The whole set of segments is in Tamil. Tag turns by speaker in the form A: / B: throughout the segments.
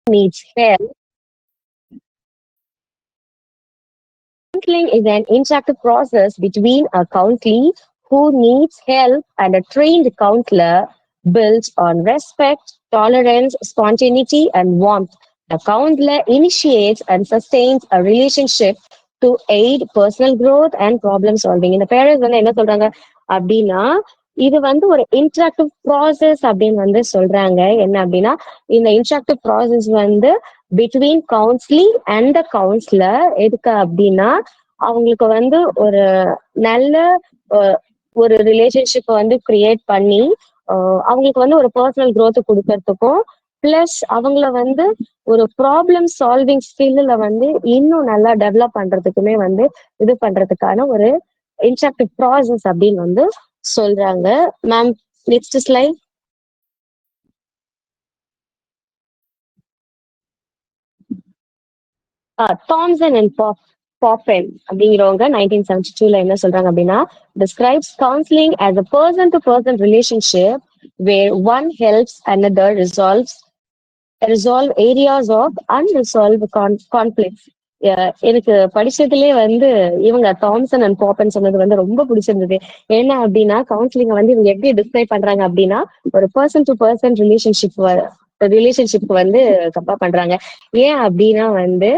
A: needs help. Counseling is an interactive process between a counselee who needs help and a trained counselor built on respect, tolerance, spontaneity, and warmth. The counselor initiates and sustains a relationship to aid personal growth and problem solving. இந்த பேரண்ட்ஸ் வந்து என்ன சொல்றாங்க அப்படின்னா இது வந்து ஒரு இன்டராக்டிவ் ப்ராசஸ் அப்படின்னு வந்து சொல்றாங்க. என்ன அப்படின்னா இந்த இன்டராக்டிவ் ப்ராசஸ் வந்து பிட்வீன் கவுன்சிலி அண்ட் த கவுன்சிலர் எதுக்கு அப்படின்னா அவங்களுக்கு வந்து ஒரு நல்ல அஹ், ஒரு ரிலேஷன்ஷிப் வந்து கிரியேட் பண்ணி அவங்களுக்கு வந்து ஒரு பர்சனல் growth கொடுக்கறதுக்கும் பிளஸ் அவங்கள வந்து ஒரு ப்ராப்ளம் சால்விங் ஸ்கில்ல வந்து இன்னும் நல்லா டெவலப் பண்றதுக்குமே வந்து இது பண்றதுக்கான ஒரு இன்டராக்டிவ் ப்ராசஸ் அப்படின்னு வந்து சொல்றாங்க. Ma'am, next slide. Thomson and பாப்பன் அப்படிங்கிறவங்க 1972 என்ன சொல்றாங்க அப்படின்னா describes counseling as a person to person relationship where one helps another resolve areas of unresolved conflicts. எனக்கு படிச்சதுலயே வந்து இவங்க தாம்சன் அண்ட் பாப்பன் சொன்னது வந்து ரொம்ப பிடிச்சிருந்தது. என்ன அப்படின்னா கவுன்சிலிங்க வந்து இவங்க எப்படி டிஸ்கிரைப் பண்றாங்க அப்படின்னா ஒரு பர்சன் டு பர்சன் ரிலேஷன்ஷிப்க்கு வந்து கம்பேர் பண்றாங்க. ஏன் அப்படின்னா வந்து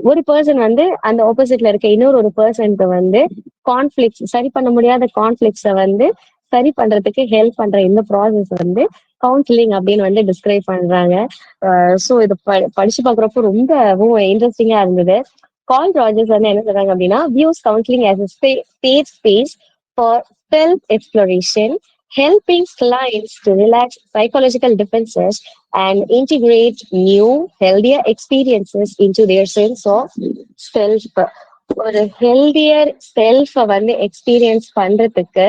A: ஒரு பர்சன் வந்து அந்த ஆப்போசிட்ல இருக்க இன்னொரு ஒரு பர்சனுக்கு வந்து கான்ஃபிளிக்ஸ் சரி பண்ண முடியாத கான்ஃபிளிக்ஸை வந்து சரி பண்றதுக்கு ஹெல்ப் பண்ற இந்த ப்ராசஸ் வந்து கவுன்சிலிங் அப்படின்னு வந்து டிஸ்கிரைப் பண்றாங்க. ஸோ இது படிச்சு பாக்குறப்போ ரொம்பவும் இன்ட்ரெஸ்டிங்கா இருந்தது. கால் ராஜர்ஸ் வந்து என்ன சொல்றாங்க அப்படின்னா views counselling as safe space for self exploration helping clients to relax psychological defenses and integrate new, healthier experiences into their sense of self. ஒரு ஹெல்தியர் செல்ஃப வந்து எக்ஸ்பீரியன்ஸ் பண்றதுக்கு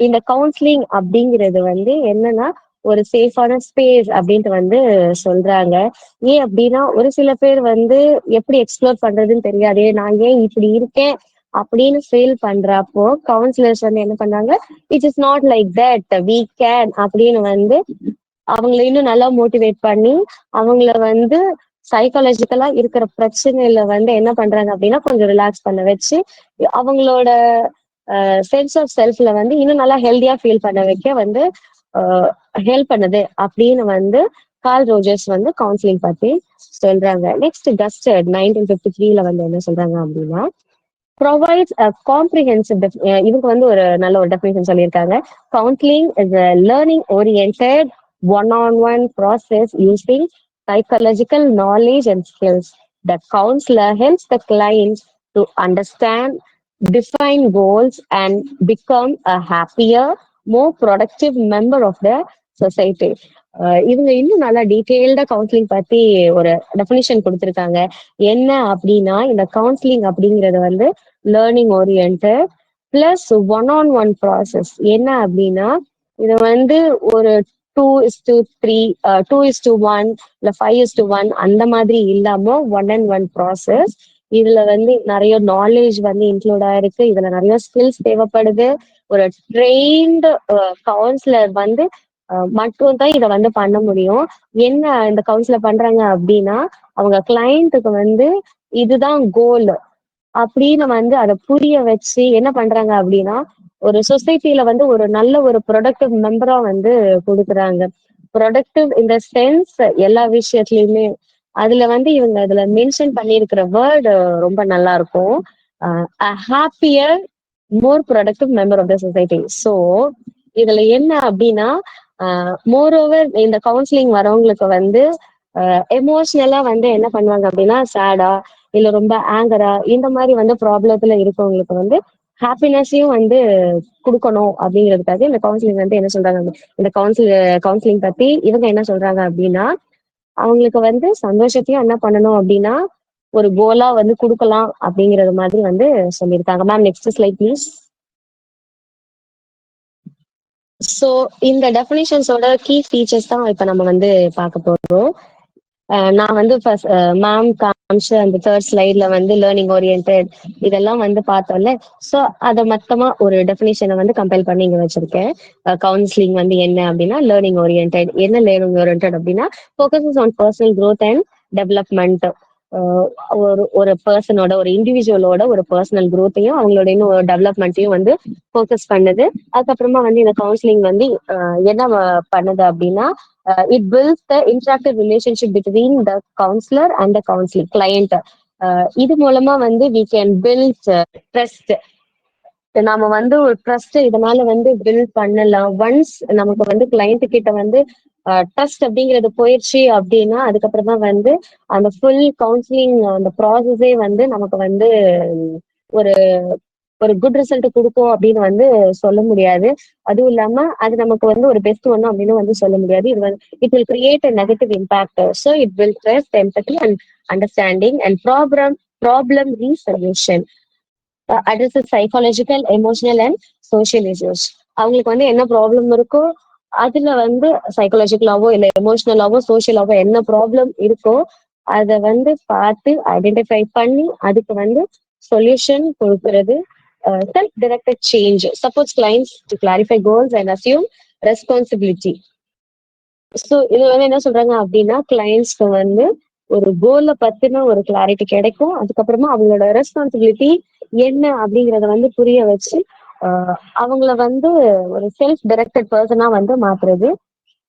A: இந்த கவுன்சிலிங் அப்படிங்கிறது வந்து என்னன்னா ஒரு சேஃபான ஸ்பேஸ் அப்படின்ட்டு வந்து சொல்றாங்க. ஏன் அப்படின்னா ஒரு சில பேர் வந்து எப்படி எக்ஸ்ப்ளோர் பண்றதுன்னு தெரியாதே நான் ஏன் இப்படி இருக்கேன் அப்படின்னு ஃபீல் பண்றப்போ கவுன்சிலர்ஸ் வந்து என்ன பண்ணாங்க it is not like that we can அப்படின்னு வந்து அவங்கள இன்னும் நல்லா மோட்டிவேட் பண்ணி அவங்கள வந்து சைக்காலஜிக்கலா இருக்கிற பிரச்சனையில வந்து என்ன பண்றாங்க அப்படின்னா கொஞ்சம் ரிலாக்ஸ் பண்ண வச்சு அவங்களோட சென்ஸ் ஆஃப் செல்ஃப்ல வந்து இன்னும் நல்லா ஹெல்தியா ஃபீல் பண்ண வைக்க வந்து ஹெல்ப் பண்ணுது அப்படின்னு வந்து கால் ரோஜர்ஸ் வந்து கவுன்சிலிங் பத்தி சொல்றாங்க. நெக்ஸ்ட் கஸ்டர்ட் 1953 வந்து என்ன சொல்றாங்க அப்படின்னா provides a comprehensive இவங்க வந்து ஒரு நல்ல ஒரு டெஃபினேஷன் சொல்லியிருக்காங்க. Counselling is a learning oriented one-on-one process using psychological knowledge and skills. The counselor helps the client to understand, define goals and become a happier, more productive member of the society. இவங்க இன்னும் நல்லா டீட்டெயில்டா கவுன்சிலிங் பத்தி ஒரு டெஃபினிஷன் கொடுத்திருக்காங்க. என்ன அப்படின்னா இந்த கவுன்சிலிங் அப்படிங்கறது வந்து learning oriented plus one process. என்ன அப்படின்னா இது வந்து ஒரு 2:3 2:1 இல்ல 5:1 அந்த மாதிரி இல்லாம ஒன் ப்ராசஸ். இதுல வந்து நிறைய நாலேஜ் வந்து இன்க்ளூட் ஆயிருக்கு. இதுல நிறைய ஸ்கில்ஸ் தேவைப்படுது. ஒரு ட்ரெயின்டு கவுன்சிலர் வந்து மட்டும் தான் இதை வந்து பண்ண முடியும். என்ன இந்த கவுன்சிலர் பண்றாங்க அப்படின்னா அவங்க கிளைண்ட்டுக்கு வந்து இதுதான் கோல் அப்படின்னு வந்து அதை புரிய வச்சு என்ன பண்றாங்க அப்படின்னா ஒரு சொசைட்டில வந்து ஒரு நல்ல ஒரு ப்ரொடக்டிவ் மெம்பரா வந்து கொடுக்குறாங்க. ப்ரொடக்டிவ் இந்த சென்ஸ் எல்லா விஷயத்துலயுமே அதுல வந்து இவங்க அதுல மென்ஷன் பண்ணியிருக்கிற வேர்டு ரொம்ப நல்லா இருக்கும். Happier more productive member of the society. So இதுல என்ன அப்படின்னா மோர் ஓவர் இந்த கவுன்சிலிங் வரவங்களுக்கு வந்து எமோஷனலா வந்து என்ன பண்ணுவாங்க அப்படின்னா சேடா இல்ல ரொம்ப ஆங்கரா இந்த மாதிரி வந்து ப்ராப்ளத்துல இருக்கவங்களுக்கு வந்து ஹாப்பினஸையும் வந்து கொடுக்கணும் அப்படிங்கிறதுக்காக இந்த கவுன்சிலிங் வந்து என்ன சொல்றாங்க இந்த கவுன்சிலிங் பத்தி இவங்க என்ன சொல்றாங்க அப்படின்னா அவங்களுக்கு வந்து சந்தோஷத்தையும் என்ன பண்ணணும் அப்படின்னா ஒரு கோலா வந்து கொடுக்கலாம் அப்படிங்கறது மாதிரி வந்து சொல்லியிருக்காங்க. Ma'am next slide please. So இந்த டெஃபினிஷன்ஸோட கீ ஃபீச்சர்ஸ் தான் இப்ப நம்ம வந்து பார்க்க போறோம். நான் வந்து ஃபர்ஸ்ட் மேம் காமிச்ச அந்த தேர்ட் ஸ்லைட்ல வந்து லேர்னிங் ஓரியன்டட் இதெல்லாம் வந்து பார்த்தோம்ல. ஸோ அதை மொத்தமா ஒரு டெஃபினேஷனை வந்து கம்பைல் பண்ணி இங்க வச்சிருக்கேன். கவுன்சிலிங் வந்து என்ன அப்படின்னா லேர்னிங் ஓரியன்டட். என்ன லேர்னிங் ஓரியன்டட் அப்படின்னா focuses on personal growth and development. ஒரு ஒரு பர்சனோட ஒரு இண்டிவிஜுவலோட ஒரு பர்சனல் growth-ஐயும் அவங்களோட இன்னும் டெவலப்மெண்ட்டையும் வந்து ஃபோக்கஸ் பண்ணுது. அதுக்கப்புறமா வந்து இந்த கவுன்சிலிங் வந்து என்ன பண்ணுது அப்படின்னா it builds the interactive relationship between the counselor and the counseling client. இது மூலமா வந்து we can build trust. நாம வந்து ஒரு ட்ரஸ்ட் இதனால வந்து பில்ட் பண்ணலாம். ஒன்ஸ் நமக்கு வந்து கிளைண்ட் கிட்ட வந்து ட்ரஸ்ட் அப்படிங்கிறது போயிடுச்சு அப்படின்னா அதுக்கப்புறமா வந்து அந்த ஃபுல் கவுன்சிலிங் அந்த ப்ராசஸே வந்து நமக்கு வந்து ஒரு ஒரு குட் ரிசல்ட் கொடுக்கும் அப்படின்னு வந்து சொல்ல முடியாது. அதுவும் இல்லாம அது நமக்கு வந்து ஒரு பெஸ்ட் ஒன்னு அப்படின்னு வந்து சொல்ல முடியாது. இது வந்து it will create a negative impact. So it will trust empathy and understanding and problem resolution. Addresses psychological emotional and social issues. அவங்களுக்கு வந்து என்ன ப்ராப்ளம் இருக்கோ அதுல வந்து சைக்காலஜிக்கலாவோ இல்ல எமோஷனலாவோ சோஷியலாவோ என்ன ப்ராப்ளம் இருக்கோ அதை வந்து பார்த்து ஐடென்டிஃபை பண்ணி அதுக்கு வந்து சொல்யூஷன் கொடுக்கறது. Self directed change supports clients to clarify goals and assume responsibility. So இது வந்து என்ன சொல்றாங்க அப்படின்னா கிளைண்ட்ஸ்க்கு வந்து ஒரு கோலை பத்தின ஒரு கிளாரிட்டி கிடைக்கும். அதுக்கப்புறமா அவங்களோட ரெஸ்பான்சிபிலிட்டி என்ன அப்படிங்கறத வந்து புரிய வச்சு அவங்கள வந்து ஒரு செல்ஃப் டைரக்டட் பர்சனா வந்து மாத்துறது.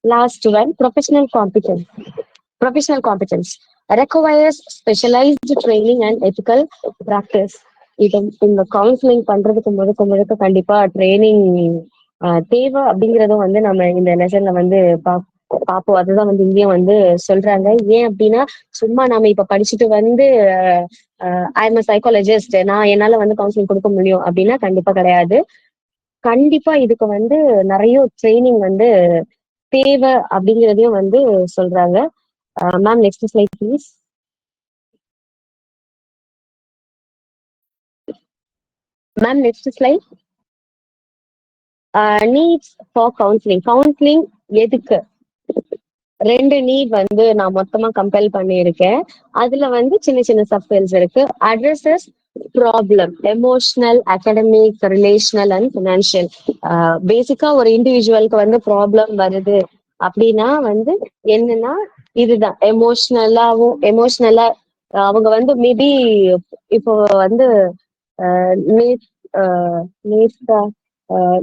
A: Last one professional competence requires specialized training and ethical practice. இது இந்த கவுன்சிலிங் பண்றதுக்கு முழுக்க முழுக்க கண்டிப்பா ட்ரைனிங் தேவை அப்படிங்கறதும் வந்து நம்ம இந்த லெசன்ல வந்து பார்ப்போம். அதுதான் வந்து இங்கேயும் வந்து சொல்றாங்க. ஏன் அப்படின்னா சும்மா நாம இப்ப படிச்சுட்டு வந்து ஐ எம் சைக்காலஜிஸ்ட் நான் என்னால வந்து கவுன்சிலிங் கொடுக்க முடியும் அப்படின்னா கண்டிப்பா கிடையாது. கண்டிப்பா இதுக்கு வந்து நிறைய ட்ரைனிங் வந்து தேவை அப்படிங்கிறதையும் வந்து சொல்றாங்க. Ma'am next slide please. Ma'am next slide. Needs for counselling எதுக்கு? ரெண்டு நீட் வந்து நான் மொத்தமா கம்பேர் பண்ணியிருக்கேன். அதுல வந்து சின்ன சின்ன சப்ஃபீல்ஸ் இருக்கு. Addresses problem emotional academic relational and financial. பேசிக்கா ஒரு இண்டிவிஜுவலுக்கு வந்து ப்ராப்ளம் வருது அப்படின்னா வந்து என்னன்னா இதுதான் எமோஷனலா அவங்க வந்து மேபி இப்போ வந்து நேத் நேத்தா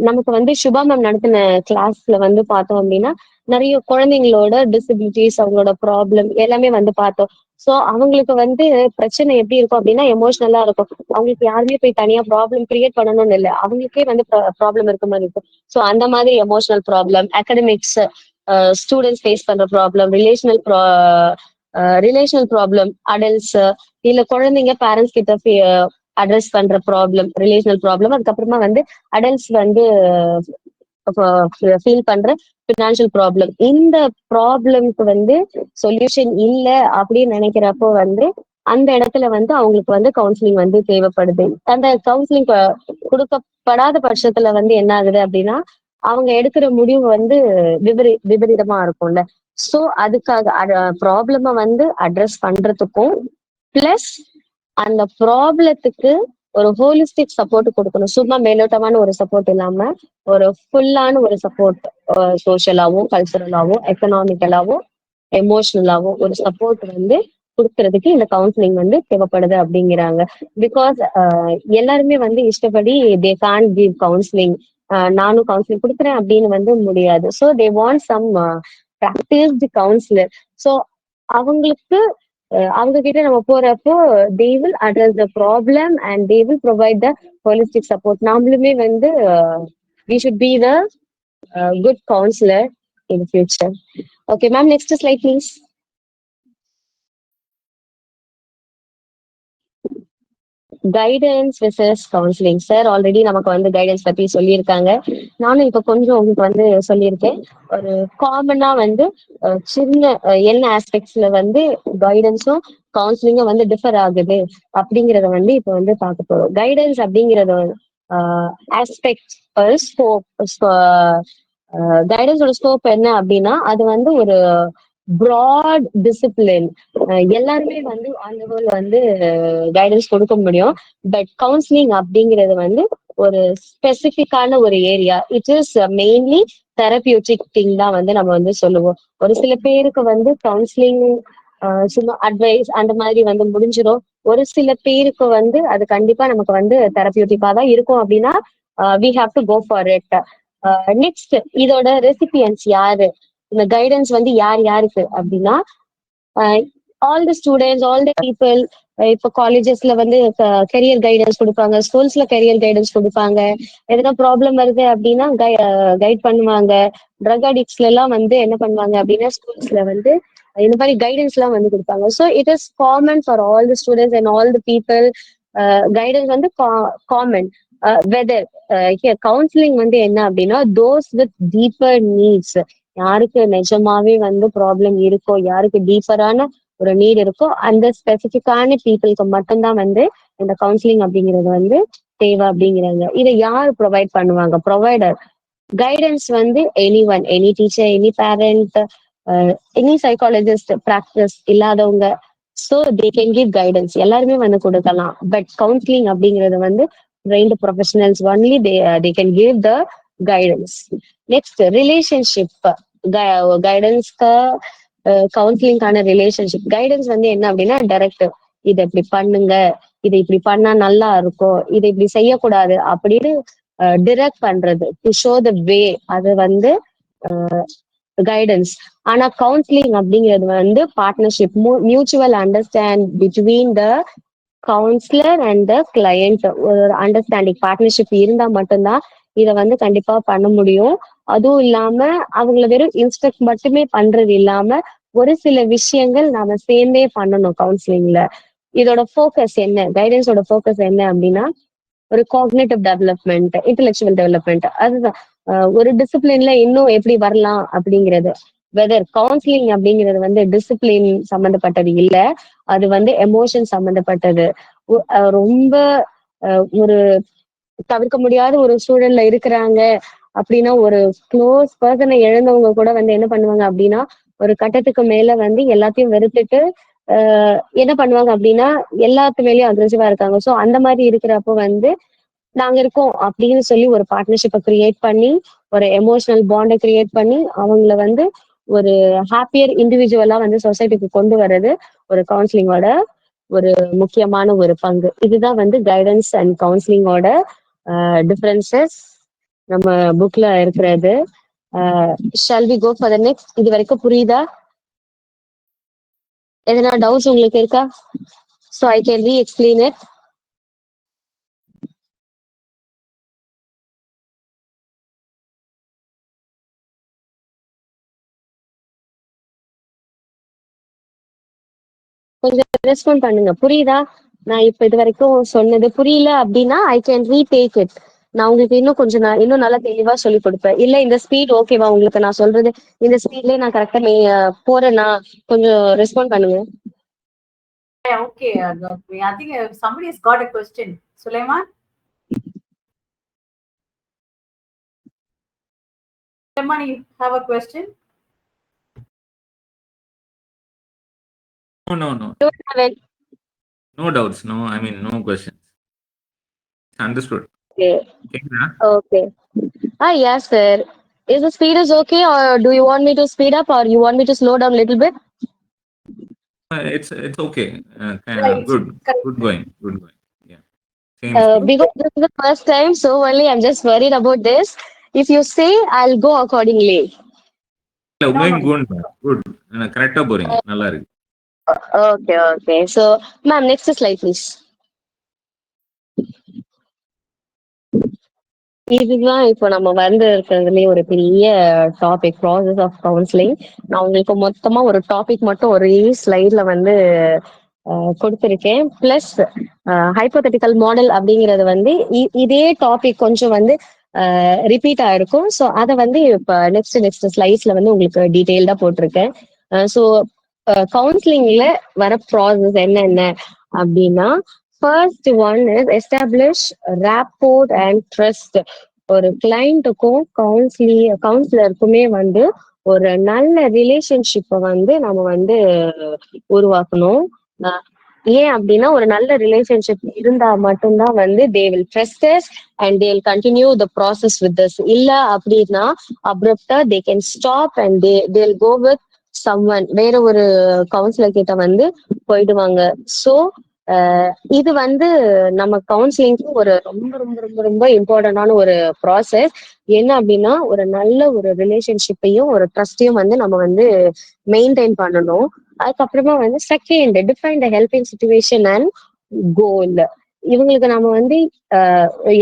A: நமக்கு வந்து சுபா மேம் நடத்தின கிளாஸ்ல வந்து பார்த்தோம் அப்படின்னா நிறைய குழந்தைங்களோட டிசபிலிட்டிஸ் அவங்களோட ப்ராப்ளம் எல்லாமே வந்து பார்த்தோம். ஸோ அவங்களுக்கு வந்து பிரச்சனை எப்படி இருக்கும் அப்படின்னா எமோஷனலா இருக்கும். அவங்களுக்கு யாருமே போய் தனியா ப்ராப்ளம் கிரியேட் பண்ணணும்னு இல்லை, அவங்களுக்கே வந்து ப்ராப்ளம் இருக்க மாதிரி இருக்கும். ஸோ அந்த மாதிரி emotional problem academics students face பண்ற ப்ராப்ளம் ரிலேஷனல் ப்ராப்ளம் அடல்ட்ஸ் இல்ல குழந்தைங்க பேரண்ட்ஸ் கிட்ட அட்ரஸ் பண்ற ப்ராப்ளம் ரிலேஷனல் ப்ராப்ளம். அதுக்கப்புறமா வந்து அடல்ட்ஸ் வந்து ஃபீல் பண்ற ஃபினான்ஷியல் ப்ராப்ளம். இந்த ப்ராப்ளம்க்கு வந்து சொல்யூஷன் இல்ல அப்படின்னு நினைக்கிறப்போ வந்து அந்த இடத்துல வந்து அவங்களுக்கு வந்து கவுன்சிலிங் வந்து தேவைப்படுது. அந்த கவுன்சிலிங் கொடுக்கப்படாத பட்சத்துல வந்து என்ன ஆகுது அப்படின்னா அவங்க எடுக்கிற முடிவு வந்து விபரீதமா இருக்கும்ல. சோ அதுக்காக ப்ராப்ளம வந்து அட்ரஸ் பண்றதுக்கும் பிளஸ் அந்த ப்ராப்ளத்துக்கு ஒரு ஹோலிஸ்டிக் சப்போர்ட் கொடுக்கணும். சும்மா மேலோட்டமான ஒரு சப்போர்ட் இல்லாம ஒரு ஃபுல்லான ஒரு சப்போர்ட் சோஷியலாவும் கல்ச்சரலாவும் எக்கனாமிக்கலாவும் எமோஷனலாவும் ஒரு சப்போர்ட் வந்து கொடுக்கறதுக்கு இந்த கவுன்சிலிங் வந்து தேவைப்படுது அப்படிங்கிறாங்க. பிகாஸ் எல்லாருமே வந்து இஷ்டப்படி தே கான் கிவ் கவுன்சிலிங். நானும் கவுன்சிலிங் கொடுக்குறேன் அப்படின்னு வந்து முடியாது. So they want some practised counsellor. So அவங்களுக்கு அவங்க கிட்ட நம்ம போறப்போ they will address the problem and they will provide the holistic support. நாமளுமே வந்து we should be the good counsellor in future. Okay ma'am next slide please. Guidance versus counselling. Sir already நமக்கு வந்து கைடன்ஸ் பத்தி சொல்லியிருக்காங்க. நானும் இப்ப கொஞ்சம் உங்களுக்கு வந்து சொல்லியிருக்கேன். ஒரு காமனா வந்து சின்ன என்ன ஆஸ்பெக்ட்ஸ்ல வந்து கைடன்ஸும் கவுன்சிலிங்கும் வந்து டிஃபர் ஆகுது அப்படிங்கறத வந்து இப்ப வந்து பார்க்க போறோம். கைடன்ஸ் அப்படிங்கறது ஆஸ்பெக்ட் ஸ்கோப். கைடன்ஸோட ஸ்கோப் என்ன அப்படின்னா அது வந்து ஒரு ப்ராட் டிசிப்ளின். எல்லாருமே வந்து ஆன் த வந்து கைடன்ஸ் கொடுக்க முடியும். பட் கவுன்சிலிங் அப்படிங்கிறது வந்து ஒரு ஸ்பெசிபிக்கான ஒரு area. It is mainly therapeutic thing தான் வந்து நம்ம வந்து சொல்லுவோம். ஒரு சில பேருக்கு வந்து கவுன்சிலிங் சும்மா அட்வைஸ் அந்த மாதிரி வந்து முடிஞ்சிடும். ஒரு சில பேருக்கு வந்து அது கண்டிப்பா நமக்கு வந்து தெரபியூட்டிக்கா தான் இருக்கும் அப்படின்னா we have to go for it. Next இதோட ரெசிபியன்ஸ் யாரு, இந்த கைடன்ஸ் வந்து யார் யாருக்கு அப்படின்னா all the students, all the people. இப்போ காலேஜஸ்ல வந்து கெரியர் கைடன்ஸ் கொடுப்பாங்க, ஸ்கூல்ஸ்ல கெரியர் கைடன்ஸ் கொடுப்பாங்க. எதனா ப்ராப்ளம் வருது அப்படின்னா கைட் பண்ணுவாங்க. ட்ரக் அடிக்ட்ஸ்ல எல்லாம் வந்து என்ன பண்ணுவாங்க அப்படின்னா ஸ்கூல்ஸ்ல வந்து இந்த மாதிரி கைடன்ஸ் எல்லாம் வந்து கொடுப்பாங்க. So it is common for all the students and all the people. Guidance வந்து காமன். வெதர் கவுன்சிலிங் வந்து என்ன அப்படின்னா தோஸ் வித் டீப்பர் நீட்ஸ், யாருக்கு நிஜமாவே வந்து ப்ராப்ளம் இருக்கோ, யாருக்கு டீப்பரான ஒரு நீட் இருக்கோ அந்த ஸ்பெசிபிக்கான பீப்புளுக்கு மட்டும்தான் வந்து இந்த கவுன்சிலிங் அப்படிங்கிறது வந்து தேவை அப்படிங்கிறாங்க. இதை யார் ப்ரொவைட் பண்ணுவாங்க? ப்ரொவைடர். கைடன்ஸ் வந்து anyone, any teacher, any parent, any psychologist practice இல்லாதவங்க. So they can give guidance, எல்லாருமே வந்து கொடுக்கலாம். பட் கவுன்சிலிங் அப்படிங்கிறது வந்து trained professionals only they can give the guidance. Next relationship. கைடன்ஸ்க்கு கவுன்சிலிங்கான ரிலேஷன்ஷிப். கைடன்ஸ் வந்து என்ன அப்படின்னா டைரக்ட், இதை இப்படி பண்ணுங்க, இதை இப்படி பண்ணா நல்லா இருக்கும், இதை இப்படி செய்யக்கூடாது அப்படின்னு டிரெக்ட் பண்றது, டு ஷோ த வே, அது வந்து கைடன்ஸ். ஆனா கவுன்சிலிங் அப்படிங்கிறது வந்து partnership, mutual understand between the counsellor and the client. ஒரு அண்டர்ஸ்டாண்டிங் பார்ட்னர்ஷிப் இருந்தா மட்டும்தான் இதை வந்து கண்டிப்பா பண்ண முடியும். அதுவும் இல்லாம அவங்கள வெறும் இன்ஸ்ட்ரக்ட் மட்டுமே பண்றது இல்லாம ஒரு சில விஷயங்கள் நாம சேர்ந்தே பண்ணணும் கவுன்சிலிங்ல. இதோட ஃபோக்கஸ் என்ன, கைடன்ஸோட ஃபோக்கஸ் என்ன அப்படின்னா ஒரு காக்னேட்டிவ் டெவலப்மெண்ட், இன்டெலெக்சுவல் டெவலப்மெண்ட். அதுதான் ஒரு டிசிப்ளின்ல இன்னும் எப்படி வரலாம் அப்படிங்கிறது. வெதர் கவுன்சிலிங் அப்படிங்கிறது வந்து டிசிப்ளின் சம்பந்தப்பட்டது இல்ல, அது வந்து எமோஷன் சம்பந்தப்பட்டது. ரொம்ப ஒரு தவிர்க்க முடியாத ஒரு சூழல்ல இருக்கிறாங்க அப்படின்னா, ஒரு க்ளோஸ் பர்சனை இழந்தவங்க கூட வந்து என்ன பண்ணுவாங்க அப்படின்னா ஒரு கட்டத்துக்கு மேல வந்து எல்லாத்தையும் வெறுத்துட்டு என்ன பண்ணுவாங்க அப்படின்னா எல்லாத்து மேலயும் அக்ரெசிவா இருக்காங்க. ஸோ அந்த மாதிரி இருக்கிறப்போ வந்து நாங்க இருக்கோம் அப்படின்னு சொல்லி ஒரு பார்ட்னர்ஷிப்பை கிரியேட் பண்ணி ஒரு எமோஷனல் பாண்டை கிரியேட் பண்ணி அவங்கள வந்து ஒரு ஹாப்பியர் இண்டிவிஜுவலா வந்து சொசைட்டிக்கு கொண்டு வர்றது ஒரு கவுன்சிலிங்கோட ஒரு முக்கியமான ஒரு பங்கு. இதுதான் வந்து கைடன்ஸ் அண்ட் கவுன்சிலிங்கோட டிஃபரன்சஸ் நம்ம புக்ல இருக்கிறது. Shall we go for the next? இது வரைக்கும் புரியுதா? எதனா டவுட்ஸ் உங்களுக்கு இருக்கா? So I can re-explain it. கொஞ்சம் ரெஸ்பாண்ட் பண்ணுங்க. புரியுதா? நான் இப்ப இது வரைக்கும் சொன்னது புரியல அப்படின்னா ஐ கேன் ரீடேக் இட். நான் உங்களுக்கு இன்னும் கொஞ்சம் இன்னும் நல்லா தெளிவா சொல்லி கொடுப்பேன். இல்ல இந்த ஸ்பீட் ஓகேவா உங்களுக்கு? நான் சொல்றது இந்த ஸ்பீட்லயே நான் கரெக்டா போறேன்னா கொஞ்சம் ரெஸ்பாண்ட் பண்ணுங்க.
B: Yeah, okay. I think somebody has got a question. Sulaiman? Sulaiman, you have a question?
C: No. No doubts. No, I mean, no questions. Understood.
A: Okay. Yes, sir. Is the speed is okay, or do you want me to speed up, or you want me to slow down a little bit?
C: It's okay.
B: Right.
C: Good going. Yeah.
A: Because this is the first time, so only I'm just worried about this. If you say, I'll go accordingly.
C: Good. Correcta போறீங்க. நல்லா இருக்கு.
A: Okay. So, ma'am, next slide, please. இதுதான் இப்போ நம்ம வந்து இருக்கிறதுலயே ஒரு பெரிய டாபிக், ப்ராசஸ் ஆஃப் கவுன்சிலிங். நான் உங்களுக்கு மொத்தமா ஒரு டாபிக் மட்டும் ஒரே ஸ்லைட்ல வந்து கொடுத்துருக்கேன். பிளஸ் ஹைப்போதெட்டிக்கல் மாடல் அப்படிங்கிறது வந்து இதே டாபிக் கொஞ்சம் வந்து ரிப்பீட் ஆயிருக்கும். ஸோ அதை வந்து இப்போ நெக்ஸ்ட் ஸ்லைட்ஸ்ல வந்து உங்களுக்கு டீட்டெயில்டா போட்டிருக்கேன். ஸோ கவுன்சிலிங்ல வர ப்ராசஸ் என்னென்ன அப்படின்னா, first one is establish rapport and trust. ஒரு கிளைண்ட்டுக்கும் கவுன்சிலருக்குமே வந்து ஒரு நல்ல ரிலேஷன்ஷிப்பை வந்து நம்ம வந்து உருவாக்கணும். அஹ் ஏன் அப்படின்னா ஒரு நல்ல ரிலேஷன்ஷிப் இருந்தா மட்டும்தான் வந்து they will trust us and they will continue the process with us. இல்ல அப்படின்னா அப்ரப்டா they can stop and they will go with someone, வேற ஒரு கவுன்சிலர் கிட்ட வந்து போயிடுவாங்க. ஸோ இது வந்து நம்ம கவுன்சிலிங்க்கு ஒரு ரொம்ப ரொம்ப ரொம்ப ரொம்ப இம்பார்ட்டன்டான ஒரு ப்ராசஸ். என்ன அப்படின்னா ஒரு நல்ல ஒரு ரிலேஷன்ஷிப்பையும் ஒரு ட்ரஸ்டையும் வந்து நம்ம வந்து மெயின்டைன் பண்ணணும். அதுக்கப்புறமா வந்து second, define the helping situation and goal. இவங்களுக்கு நம்ம வந்து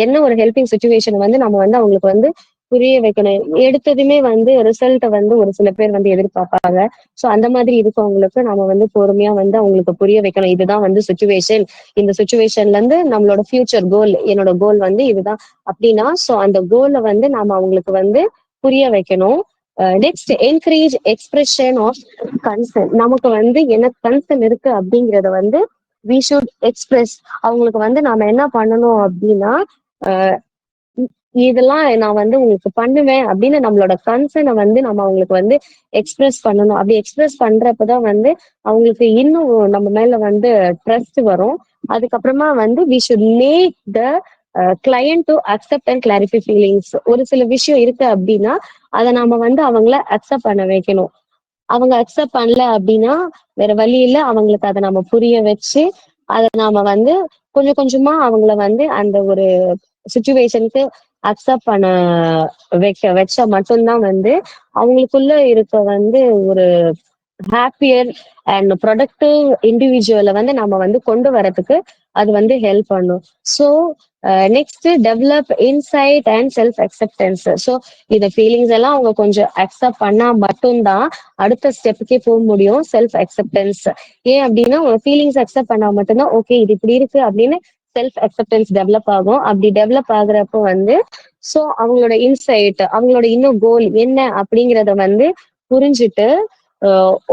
A: என்ன ஒரு ஹெல்பிங் சுச்சுவேஷன் வந்து நம்ம வந்து அவங்களுக்கு வந்து புரிய வைக்கணும். எடுத்ததுமே வந்து ரிசல்ட்டை வந்து ஒரு சில பேர் வந்து எதிர்பார்ப்பாங்க. ஸோ அந்த மாதிரி இருக்கவங்களுக்கு நம்ம வந்து பொறுமையா வந்து அவங்களுக்கு புரிய வைக்கணும். இதுதான் வந்து சுச்சுவேஷன், இந்த சுச்சுவேஷன்ல இருந்து நம்மளோட ஃபியூச்சர் கோல், என்னோட கோல் வந்து இதுதான் அப்படின்னா, ஸோ அந்த கோலை வந்து நாம அவங்களுக்கு வந்து புரிய வைக்கணும். Next, encourage expression of concern. நமக்கு வந்து என்ன கன்சர்ன் இருக்கு அப்படிங்கறத வந்து வி ஷுட் எக்ஸ்பிரஸ். அவங்களுக்கு வந்து நாம என்ன பண்ணணும் அப்படின்னா இதெல்லாம் நான் வந்து உங்களுக்கு பண்ணுவேன் அப்படின்னு நம்மளோட கன்சர்னை வந்து நம்ம அவங்களுக்கு வந்து எக்ஸ்பிரஸ் பண்ணணும். அப்படி எக்ஸ்பிரஸ் பண்றப்பதான் வந்து அவங்களுக்கு இன்னும் நம்ம மேல வந்து ட்ரஸ்ட் வரும். அதுக்கப்புறமா வந்து we should make the client to accept and clarify feelings. ஒரு சில விஷயம் இருக்கு அப்படின்னா அதை நாம வந்து அவங்கள அக்செப்ட் பண்ண வைக்கணும். அவங்க அக்செப்ட் பண்ணல அப்படின்னா வேற வழி இல்லை, அவங்களுக்கு அதை நம்ம புரிய வச்சு அதை நாம வந்து கொஞ்சம் கொஞ்சமா அவங்கள வந்து அந்த ஒரு சுச்சுவேஷனுக்கு அக்செப்ட் பண்ண வச்சா மட்டும்தான் வந்து அவங்களுக்குள்ள இருக்க வந்து ஒரு ஹாப்பியர் அண்ட் ப்ரொடக்டிவ் இண்டிவிஜுவலை வந்து நம்ம வந்து கொண்டு வரதுக்கு அது வந்து ஹெல்ப் பண்ணும். So next, develop inside and self acceptance. So இந்த ஃபீலிங்ஸ் எல்லாம் அவங்க கொஞ்சம் அக்செப்ட் பண்ணா மட்டும்தான் அடுத்த ஸ்டெப்புக்கே போக முடியும், செல்ஃப் அக்செப்டன்ஸ். ஏன் அப்படின்னா உங்க ஃபீலிங்ஸ் அக்செப்ட் பண்ணா மட்டும்தான் ஓகே இது இப்படி இருக்கு அப்படின்னு செல்ஃப் அக்செப்டன்ஸ் டெவலப் ஆகும். அப்படி டெவலப் ஆகுறப்போ வந்து ஸோ அவங்களோட இன்சைட், அவங்களோட இன்னும் கோல் என்ன அப்படிங்கிறத வந்து புரிஞ்சுட்டு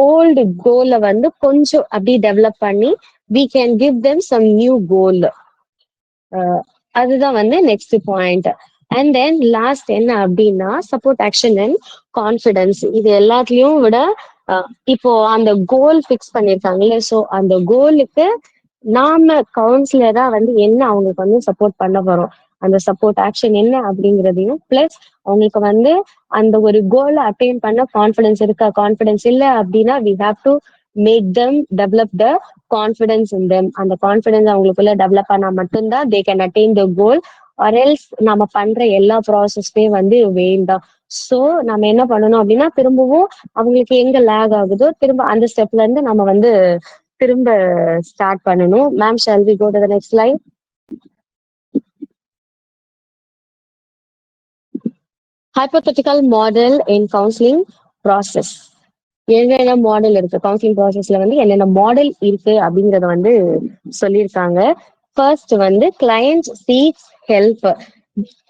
A: ஓல்டு கோலை வந்து கொஞ்சம் அப்படி டெவலப் பண்ணி we can give them some new goal. அதுதான் வந்து next point. And then last என்ன அப்படின்னா சப்போர்ட் ஆக்ஷன் அண்ட் கான்ஃபிடன்ஸ். இது எல்லாத்துலயும் விட இப்போ அந்த கோல் ஃபிக்ஸ் பண்ணிருக்காங்கல்ல, ஸோ அந்த கோலுக்கு நாம கவுன்சிலரா வந்து என்ன அவங்களுக்கு வந்து சப்போர்ட் பண்ண போறோம், அந்த சப்போர்ட் ஆக்ஷன் என்ன அப்படிங்கிறதையும் பிளஸ் அவங்களுக்கு வந்து அந்த ஒரு கோலை அட்டைன் பண்ண கான்ஃபிடன்ஸ் இருக்கா, கான்ஃபிடன்ஸ் இல்ல அப்படின்னா we have to make them develop the confidence in them. அந்த கான்ஃபிடன்ஸ் அவங்களுக்குள்ள டெவலப் பண்ணா மட்டும்தான் they can attain the goal. Or else நம்ம பண்ற எல்லா ப்ராசஸ்மே வந்து வேண்டாம். ஸோ நம்ம என்ன பண்ணணும் அப்படின்னா திரும்பவும் அவங்களுக்கு எங்க லேக் ஆகுதோ திரும்ப அந்த ஸ்டெப்ல இருந்து நம்ம வந்து திரும்ப ஸ்டார்ட் பண்ணணும். Ma'am, shall we go to the next slide? Hypothetical model in counselling process. என்னென்ன மாடல் இருக்கு கவுன்சிலிங் ப்ராசஸ்ல வந்து என்னென்ன மாடல் இருக்கு அப்படிங்கறத வந்து சொல்லியிருக்காங்க. ஃபர்ஸ்ட் வந்து client seeks help.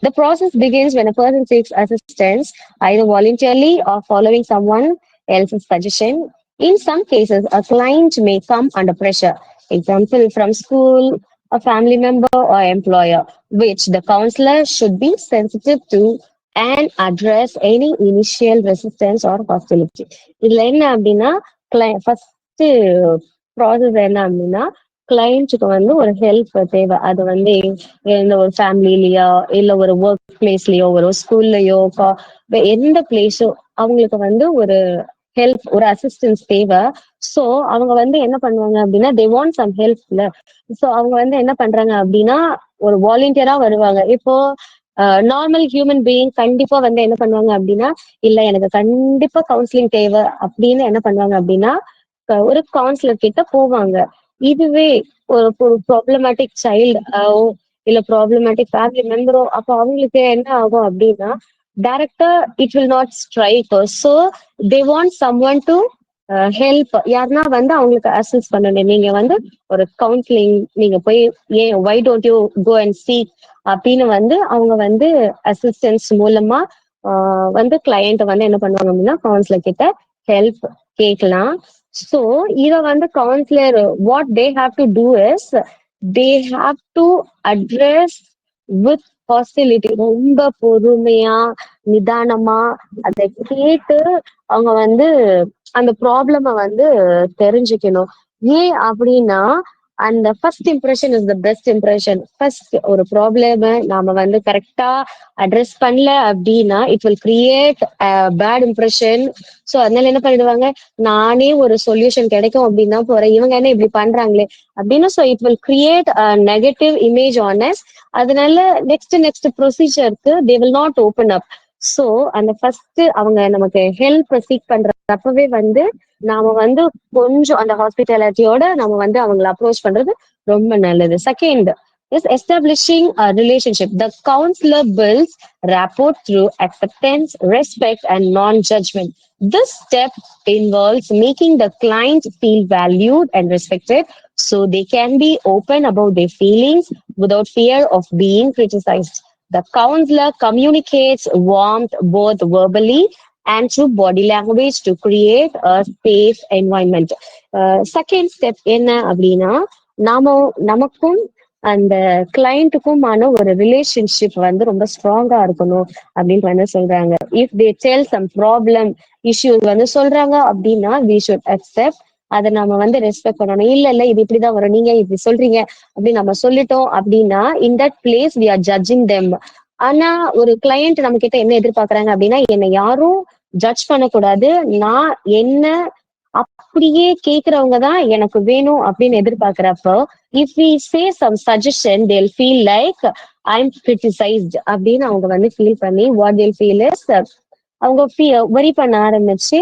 A: The process begins when a person seeks assistance, either voluntarily or following someone else's suggestion. In some cases, a client may come under pressure, example from school, a family member, or employer, which the counselor should be sensitive to and address any initial resistance or hostility. இதுல என்ன அப்படின்னா ஃபர்ஸ்ட் ப்ராசஸ் என்ன அப்படின்னா கிளைண்ட்டுக்கு வந்து ஒரு ஹெல்ப் தேவை. அது வந்து இந்த ஒரு ஃபேமிலிலயோ இல்ல ஒரு ஒர்க் பிளேஸ்லயோ ஒரு ஸ்கூல்லயோ எந்த பிளேஸோ அவங்களுக்கு வந்து ஒரு ஹெல்ப், ஒரு அசிஸ்டன்ஸ் தேவை. ஸோ அவங்க வந்து என்ன பண்ணுவாங்க அப்படின்னா தே வாண்ட் சம் ஹெல்ப்ல. ஸோ அவங்க வந்து என்ன பண்றாங்க அப்படின்னா ஒரு வாலண்டியரா வருவாங்க. இப்போ நார்மல் ஹியூமன் பீயிங் கண்டிப்பா வந்து என்ன பண்ணுவாங்க அப்படின்னா இல்ல எனக்கு கண்டிப்பா கவுன்சிலிங் தேவை அப்படின்னு என்ன பண்ணுவாங்க அப்படின்னா ஒரு கவுன்சிலர் கிட்ட போவாங்க. இதுவே ஒரு ப்ராப்ளமேட்டிக் சைல்டு இல்ல ப்ராப்ளமேட்டிக் ஃபேமிலி மெம்பரோ அப்போ அவங்களுக்கு என்ன ஆகும் அப்படின்னா டைரக்டா it will not strike. So they want someone to help, யாருன்னா வந்து அவங்களுக்கு அசிஸ்ட் பண்ணணும். நீங்க வந்து ஒரு கவுன்சிலிங் நீங்க போய் ஏன் why don't you go and seek அப்படின்னு வந்து அவங்க வந்து அசிஸ்டன்ஸ் மூலமா வந்து கிளையண்ட் வந்து என்ன பண்ணுவாங்க அப்படின்னா கவுன்சிலர் கிட்ட ஹெல்ப் கேட்கலாம். ஸோ இதை வந்து counsellor what they have to do is they have to address with hostility ரொம்ப பொறுமையா நிதானமா அதை கேட்டு அவங்க வந்து அந்த ப்ராப்ளம வந்து தெரிஞ்சுக்கணும். ஏன் அப்படின்னா அந்த first impression is the best impression. First ஒரு ப்ராப்ளம நாம வந்து கரெக்டா அட்ரஸ் பண்ணல அப்படின்னா it will create bad impression. So அதனால என்ன பண்ணிடுவாங்க, நானே ஒரு சொல்யூஷன் கிடைக்கும் அப்படின்னா போறேன், இவங்க என்ன இப்படி பண்றாங்களே அப்படின்னு. So it will create negative image on us. அதனால நெக்ஸ்ட் ப்ரொசீஜருக்கு they will not open up. So அந்த ஃபர்ஸ்ட் அவங்க நமக்கு ஹெல்ப் சீக் பண்றப்பவே வந்து நாம வந்து கொஞ்சம் அந்த ஹாஸ்பிட்டாலிட்டியோட நம்ம வந்து அவங்களை அப்ரோச் பண்றது ரொம்ப நல்லது. Second is establishing a relationship. The counselor builds rapport through acceptance, respect, and non-judgment. This step involves making the client feel valued and respected so they can be open about their feelings without fear of being criticized. The counselor communicates warmth both verbally and through body language to create a safe environment. Second step என்ன அப்படின்னா, நமக்கும் அந்த கிளைண்ட்டுக்குமான ஒரு ரிலேஷன்ஷிப் வந்து ரொம்ப ஸ்ட்ராங்கா இருக்கணும் அப்படின்ட்டு வந்து சொல்றாங்க. If they tell some problem issues வந்து சொல்றாங்க அப்படின்னா வி ஷுட் அக்செப்ட். அதை நம்ம வந்து ரெஸ்பெக்ட் பண்ணணும். இல்ல இது இப்படிதான் வரும், நீங்க இப்படி சொல்றீங்க அப்படின்னு நம்ம சொல்லிட்டோம் அப்படின்னா in that place we are judging them. ஆனா ஒரு கிளையண்ட் நம்ம கிட்ட என்ன எதிர்பார்க்கறாங்க அப்படின்னா, என்னை யாரும் ஜட்ஜ் பண்ணக்கூடாது, நான் என்ன அப்படியே கேக்குறவங்க தான் எனக்கு வேணும் அப்படின்னு எதிர்பார்க்கிறப்போ if we say some suggestion they'll feel like I am criticised அப்படின்னு அவங்க வந்து ஃபீல் பண்ணி வாட் தேல் ஃபீல் இஸ் அவங்க வரி பண்ண ஆரம்பிச்சு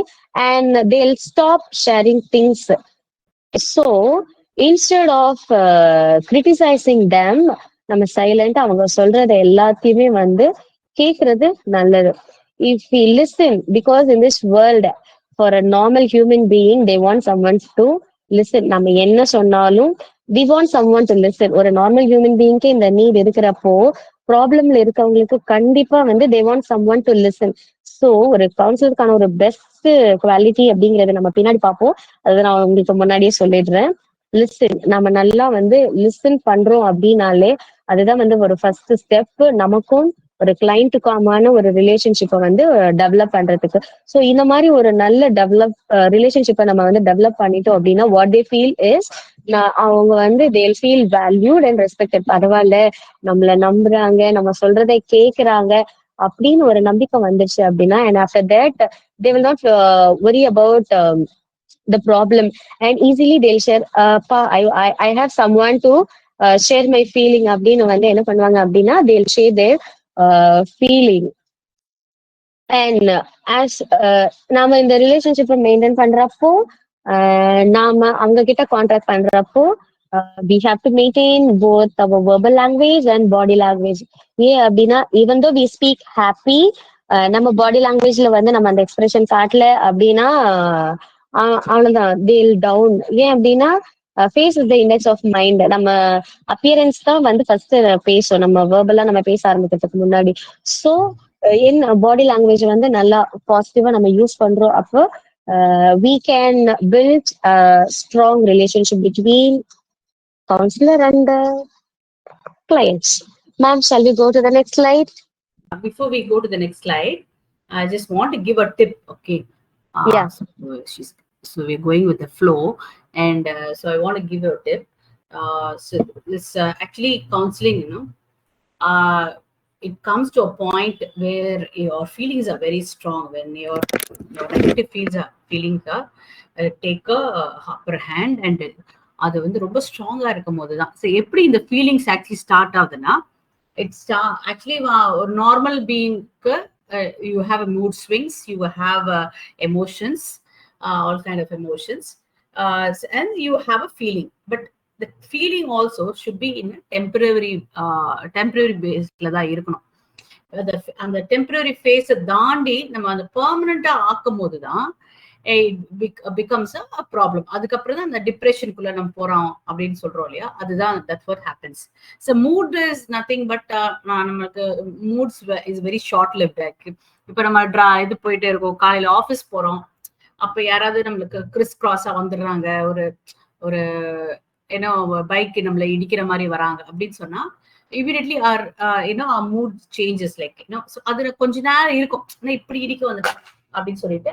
A: and they'll stop sharing things. So instead of criticising them நம்ம சைலண்டா அவங்க சொல்றத எல்லாத்தையுமே வந்து கேக்குறது நல்லது. If we listen, because in this world for a normal human being they want someone to listen. நம்ம என்ன சொன்னாலும் we want someone to listen. ஒரு நார்மல் ஹியூமன் பீயிங்க்கு இந்த நீட் இருக்கிறப்போ ப்ராப்ளம்ல இருக்கவங்களுக்கு கண்டிப்பா வந்து they want someone to listen. So ஒரு கவுன்சிலருக்கான ஒரு பெஸ்ட் குவாலிட்டி அப்படிங்கறத நம்ம பின்னாடி பார்ப்போம். அதை நான் உங்களுக்கு முன்னாடியே சொல்லிடுறேன். லிசன், நம்ம நல்லா வந்து லிசன் பண்றோம் அப்படின்னாலே அதுதான் வந்து ஒரு ஃபர்ஸ்ட் ஸ்டெப் நமக்கும் ஒரு கிளைண்ட்டுக்கான ஒரு ரிலேஷன்ஷிப்பை வந்து டெவலப் பண்றதுக்கு. ஸோ இந்த மாதிரி ஒரு நல்ல ரிலேஷன்ஷிப்பை நம்ம வந்து டெவலப் பண்ணிட்டோம் அப்படின்னா வாட் தே ஃபீல் இஸ் அவங்க வந்து தேல் ஃபீல் வேல்யூட் அண்ட் ரெஸ்பெக்டட். பரவாயில்ல, நம்மள நம்புறாங்க, நம்ம சொல்றதை கேக்குறாங்க அப்படின்னு ஒரு நம்பிக்கை வந்துச்சு அப்படின்னா and after that they will not worry about the problem and easily they'll share I have someone to share my feeling அப்படின்னு வந்து என்ன பண்ணுவாங்க அப்படின்னா they'll share their feeling. And as நாம இந்த ரிலேஷன்ஷிப்பை மெயின்டைன் பண்றப்போ நாம அவங்க கிட்ட கான்டாக்ட் பண்றப்போ we have to maintain both our verbal language and body language. ஏன் அப்படின்னா even though we speak happy நம்ம பாடி லாங்குவேஜ்ல வந்து நம்ம அந்த எக்ஸ்பிரஷன் காட்டல அப்படின்னா அவ்வளவுதான் they'll down. ஏன் அப்படின்னா face is the index of mind. நம்ம அப்பியரன்ஸ் தான் வந்து ஃபர்ஸ்ட் பேசும் நம்ம வேர்பலா நம்ம பேச ஆரம்பிக்கிறதுக்கு முன்னாடி. ஸோ என்ன பாடி லாங்குவேஜ் வந்து நல்லா பாசிட்டிவா நம்ம யூஸ் பண்றோம் அப்போ we can build a strong relationship between counselor and clients. Ma'am, shall we go to the next slide?
B: Before we go to the next slide, I just want to give a tip. Okay.
A: Yeah.
B: So we're going with the flow, and so I want to give you a tip. So this actually counseling, it comes to a point where your feelings are very strong. When your negative feelings take a upper hand, and அது வந்து ரொம்ப ஸ்ட்ராங்கா இருக்கும் போதுதான். ஸோ எப்படி இந்த ஃபீலிங்ஸ் ஆக்சுவலி ஸ்டார்ட் ஆகுதுன்னா, இட்ஸ் ஆக்சுவலி ஒரு normal பீயிங்க்கு you have a mood swings, you have emotions, all kind of emotions, and you have a feeling, but the feeling also should be in a temporary baseல தான் இருக்கணும். அந்த டெம்பரரி ஃபேஸ தாண்டி நம்ம அந்த பெர்மனண்டா ஆக்கும் போதுதான் becomes a problem. அதுக்கப்புறம் தான் அந்த டிப்ரெஷனுக்குள்ள நம்ம போறோம் அப்படின்னு சொல்றோம் இல்லையா, அதுதான் that's what happens. So mood is nothing but நமக்கு moods is very short lived. இப்ப நம்ம இது போயிட்டே இருக்கோம், காலையில ஆபீஸ் போறோம், அப்ப யாராவது நம்மளுக்கு கிறிஸ் கிராஸா வந்துடுறாங்க, ஒரு ஏன்னோ பைக் நம்மள இடிக்கிற மாதிரி வராங்க அப்படின்னு சொன்னா immediately our mood changes, like so அதுல கொஞ்ச நேரம் இருக்கும், இப்படி இடிக்க வந்துட்டேன் அப்படின்னு சொல்லிட்டு,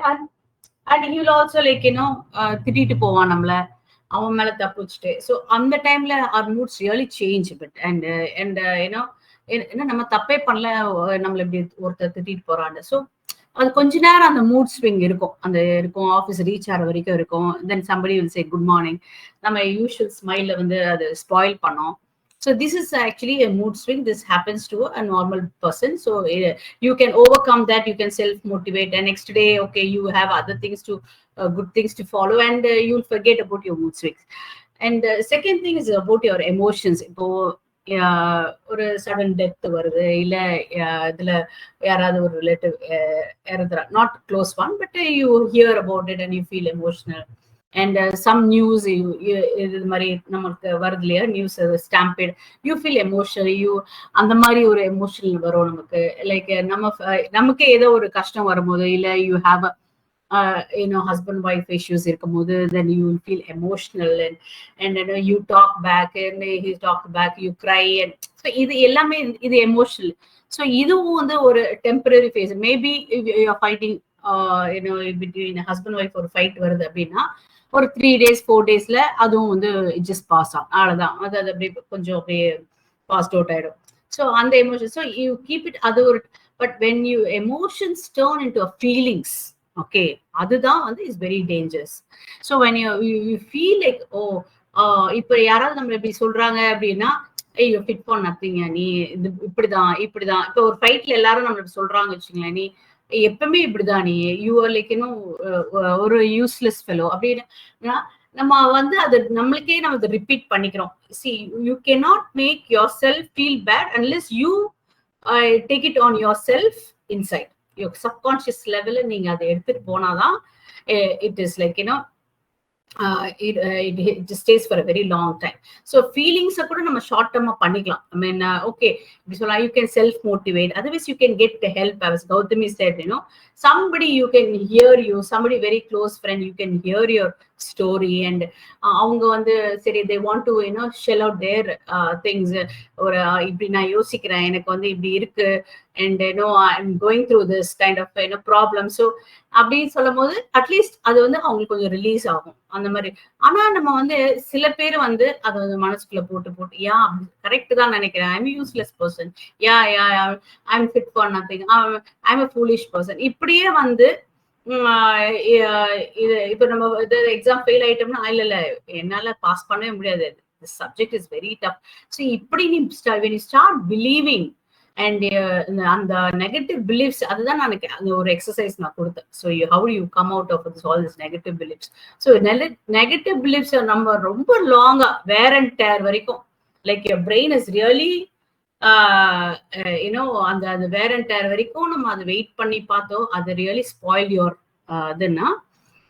B: and he will also like திட்டிட்டு போவான் நம்மள, அவன் மேல தப்பு வச்சுட்டு. ஸோ அந்த டைம்ல our moods really change a bit, and என்ன நம்ம தப்பே பண்ணல, நம்மள இப்படி ஒருத்தர் திட்டிட்டு போறான்னு. ஸோ அது கொஞ்ச நேரம் அந்த மூட் ஸ்விங் இருக்கும், ஆஃபீஸ் ரீச் ஆகிற வரைக்கும் இருக்கும். தென் somebody will say good morning, நம்ம யூஷுவல் ஸ்மைல்ல வந்து அது ஸ்பாயில் பண்ணோம். So this is actually a mood swing. This happens to a normal person. So you can overcome that. You can self-motivate. And next day, okay, you have other things to, good things to follow, and you'll forget about your mood swings. And second thing is about your emotions. இப்போ ஒரு சடன் டெத் வருது, இல்ல இதுல யாராவது ஒரு ரிலேட்டிவ் இறந்துறா, not close one, but you hear about it and you feel emotional. And some news இது மாதிரி நமக்கு வருது இல்லையா, news stampede, you feel emotional, அந்த மாதிரி ஒரு எமோஷனல் வரும் நமக்கு. லைக் நமக்கே ஏதோ ஒரு கஷ்டம் வரும்போது, இல்ல you have husband wife issues இருக்கும்போது, then you will feel emotional, and you talk back, and he talk back, you cry, and so இது எல்லாமே இது எமோஷனல். ஸோ இதுவும் வந்து ஒரு temporary phase. Maybe you are fighting between husband wife ஒரு ஃபைட் வருது அப்படின்னா, ஒரு 3 days 4 daysல அதுவும் வந்து ஜஸ்ட் பாஸ் ஆகும், அவ்வளவுதான். அது அப்படியே கொஞ்சம் அப்படியே பாஸ்ட் அவுட் ஆயிடும். ஸோ அந்த emotion, so you keep it, அது ஒரு. But when you emotions turn into feelings, okay, அதுதான் வந்து is very dangerous. So when you feel like, இப்போ யாராவது நம்ம இப்படி சொல்றாங்க அப்படின்னா, ஐயோ ஃபிட் ஃபார் நத்திங், நீ இது இப்படிதான். இப்போ ஒரு ஃபைட்ல எல்லாரும் நம்ம சொல்றாங்க வச்சுங்களேன், நீ எப்பவுமே இப்படிதான், நீ யூ ஆர் லைக் ஒரு யூஸ்லெஸ் ஃபெலோ அப்படின்னு நம்ம வந்து அது நம்மளுக்கே நம்ம அதை ரிப்பீட் பண்ணிக்கிறோம். See, you cannot make yourself feel bad unless you take it on yourself inside. Your subconscious level நீங்க அதை எடுத்துட்டு போனாதான் it is like it just stays for a very long time. So feelings கூட நம்ம ஷார்ட் டர்மா பண்ணிக்கலாம். I mean, okay, இப்படி சொல்லலாம், you can self motivate, otherwise you can get the help. As Gautami said, somebody you can hear you, somebody very close friend, you can hear your story, and அவங்க வந்து சரி, they want to shell out their things. ஒரு இப்படி நான் யோசிக்கிறேன், எனக்கு வந்து இப்படி இருக்கு, and I'm going through this kind of problem. So அப்படின்னு சொல்லும் போது அட்லீஸ்ட் அது வந்து அவங்களுக்கு கொஞ்சம் ரிலீஸ் ஆகும் அந்த மாதிரி. ஆனா நம்ம வந்து சில பேர் வந்து அதை வந்து மனசுக்குள்ள போட்டு யா கரெக்ட் தான் நினைக்கிறேன், I'm useless person, yeah I'm fit for nothing, I'm a foolish person, இப்படியே வந்து இது இப்ப நம்ம எக்ஸாம் ஃபெயில் ஆயிட்டோம்னா, இல்ல என்னால பாஸ் பண்ணவே முடியாது, subject is very tough. So இப்படி நீ when you start believing and அந்த நெகட்டிவ் பிலீஃப்ஸ், அதுதான் எனக்கு அந்த ஒரு எக்ஸசைஸ் நான் கொடுத்தேன். So how do you come out of this, all this negative beliefs? So negative beliefs நம்ம ரொம்ப லாங்கா வேர் அண்ட் டேர் வரைக்கும், like your brain is really அந்த வேர் அண்ட் டேர் வரைக்கும் நம்ம அதை வெயிட் பண்ணி பார்த்தோம், அது ரியலி ஸ்பாயில் யுவர் இதுன்னா,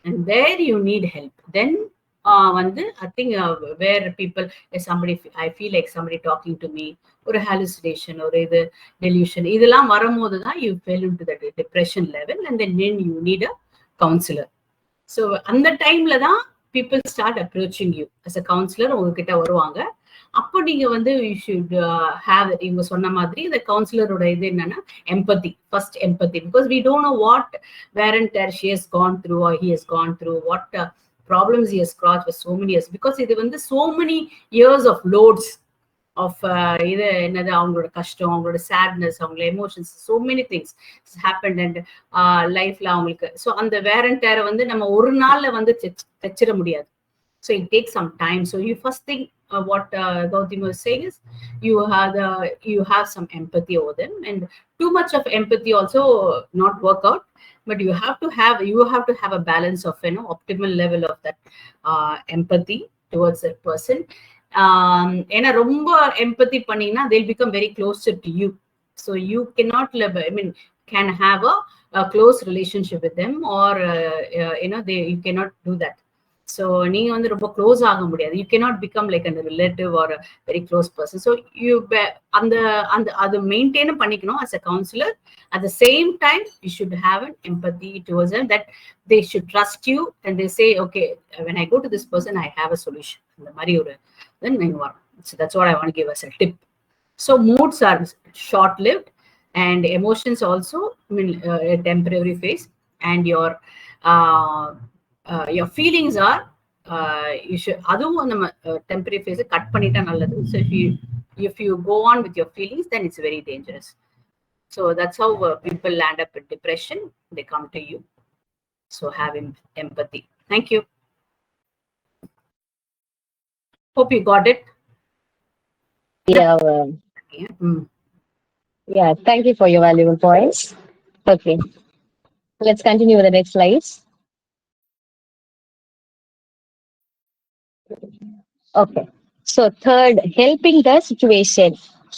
B: and there you need help. Then வந்து I think where people, somebody, I feel like somebody talking to me, ஒரு hallucination, ஒரு இது delusion, இதெல்லாம் வரும்போது தான் you fell into the depression level, and then you need a counselor. So அந்த டைம்ல தான் people start approaching you as a counselor, உங்ககிட்ட வருவாங்க. அப்போ நீங்க வந்து you should have it. இவங்க சொன்ன மாதிரி இந்த கவுன்சிலரோட இது என்னன்னா empathy, first empathy, because we don't know what wear and tear she has gone through or he has gone through, what problems he has crossed for so many years, because இது வந்து so many years of loads of இது என்னது, அவங்களோட கஷ்டம், அவங்களோட sadness, அவங்களோட emotions, so many things happened and லைஃப்ல அவங்களுக்கு. ஸோ அந்த வேர் அண்ட் டேரை வந்து நம்ம ஒரு நாள்ல வந்து தைச்சிட முடியாது. So it takes some time. So you first think what Gautami was saying is you have some empathy over them, and too much of empathy also not work out. But you have to have a balance of optimal level of that empathy towards that person. ஏன்னா ரொம்ப empathy பண்ணீங்கன்னா they'll become very closer to you. So you cannot live, can have a close relationship with them, or you cannot do that. So நீங்க வந்து ரொம்ப க்ளோஸ் ஆக முடியாது. You cannot become like a relative or a very close person. So you அந்த அது மெயின்டைன் பண்ணிக்கணும் as a counselor. At the same time, you should have an empathy towards them, that they should trust you, and they say, okay, when I go to this person, I have a solution. அந்த மாதிரி ஒரு then நீங்க வரணும். So that's what I want to give as a tip. So moods are short-lived, and emotions also, I mean, a temporary phase, and your feelings are you should அதுவும் நம்ம temporary phase cut பண்ணிட்டா நல்லது. So if you go on with your feelings, then it's very dangerous. So that's how people land up with depression. They come to you. So have empathy. Thank you. Hope you got it.
A: Yeah,
B: Yeah. Mm.
A: yeah. Thank you for your valuable points. Okay, let's continue with the next slides. Okay. So third, helping the situation.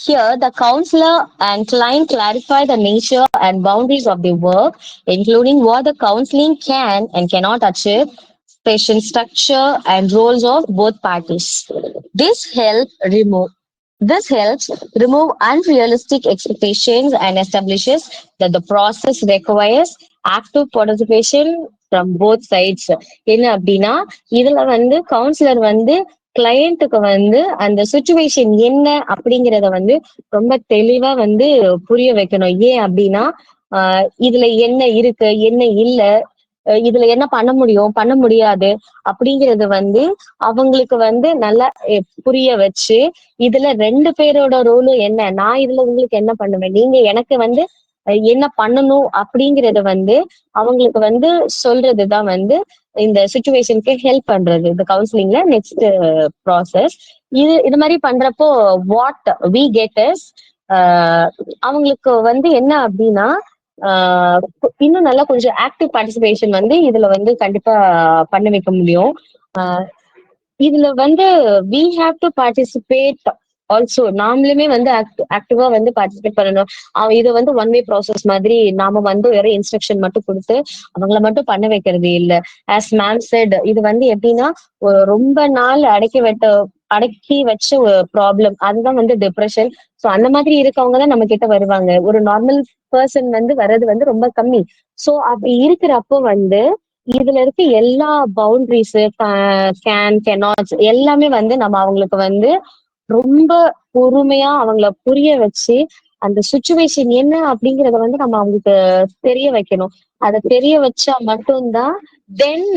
A: Here, the counselor and client clarify the nature and boundaries of the work, including what the counseling can and cannot achieve, session structure and roles of both parties. This help remove this helps remove unrealistic expectations and establishes that the process requires active participation from both sides. என்ன அப்படின்னா இதுல வந்து கவுன்சிலர் வந்து கிளையண்ட்டுக்கு வந்து அந்த சுச்சுவேஷன் என்ன அப்படிங்கறத வந்து ரொம்ப தெளிவா வந்து புரிய வைக்கணும். ஏன் அப்படின்னா இதுல என்ன இருக்கு என்ன இல்ல, இதுல என்ன பண்ண முடியும் பண்ண முடியாது அப்படிங்கறது வந்து அவங்களுக்கு வந்து நல்லா புரிய வச்சு, இதுல ரெண்டு பேரோட ரோலும் என்ன, நான் இதுல உங்களுக்கு என்ன பண்ணுவேன், நீங்க எனக்கு வந்து என்ன பண்ணணும் அப்படிங்கறத வந்து அவங்களுக்கு வந்து சொல்றதுதான் வந்து இந்த சுச்சுவேஷனுக்கு ஹெல்ப் பண்றது இந்த கவுன்சிலிங்ல நெக்ஸ்ட் ப்ராசஸ். இது மாதிரி பண்றப்போ வாட் வி கெட் இஸ் அவங்களுக்கு வந்து என்ன அப்படின்னா இன்னும் நல்லா கொஞ்சம் ஆக்டிவ் பார்ட்டிசிபேஷன் வந்து இதுல வந்து கண்டிப்பா பண்ண வைக்க முடியும். இதுல வந்து we have to participate also, நாமளுமே வந்து ஆக்டிவா வந்து பார்ட்டிசிபேட் பண்ணணும். இது வந்து ஒன் வே ப்ராசஸ் மாதிரி நாம வந்து வேற இன்ஸ்ட்ரக்ஷன் மட்டும் கொடுத்து அவங்கள மட்டும் பண்ண வைக்கிறது இல்ல. ஆஸ் மேம் செட், இது வந்து எப்படின்னா ரொம்ப நாள் அடக்கி வச்ச ஒரு ப்ராப்ளம், அதுதான் வந்து டிப்ரெஷன். ஸோ அந்த மாதிரி இருக்கவங்க தான் நம்ம கிட்ட வருவாங்க. ஒரு நார்மல் பர்சன் வந்து வர்றது வந்து ரொம்ப கம்மி. ஸோ அப்படி இருக்கிறப்போ வந்து இதுல இருக்க எல்லா பவுண்டரிஸ் கேனாட்ஸ் எல்லாமே வந்து நம்ம அவங்களுக்கு வந்து ரொம்ப பொறுமையா அவங்கள புரிய வச்சு அந்த சுச்சுவேஷன் என்ன அப்படிங்கறத வந்து நம்ம அவங்களுக்கு தெரிய வைக்கணும். அதை தெரிய வச்சா மட்டும்தான் தென்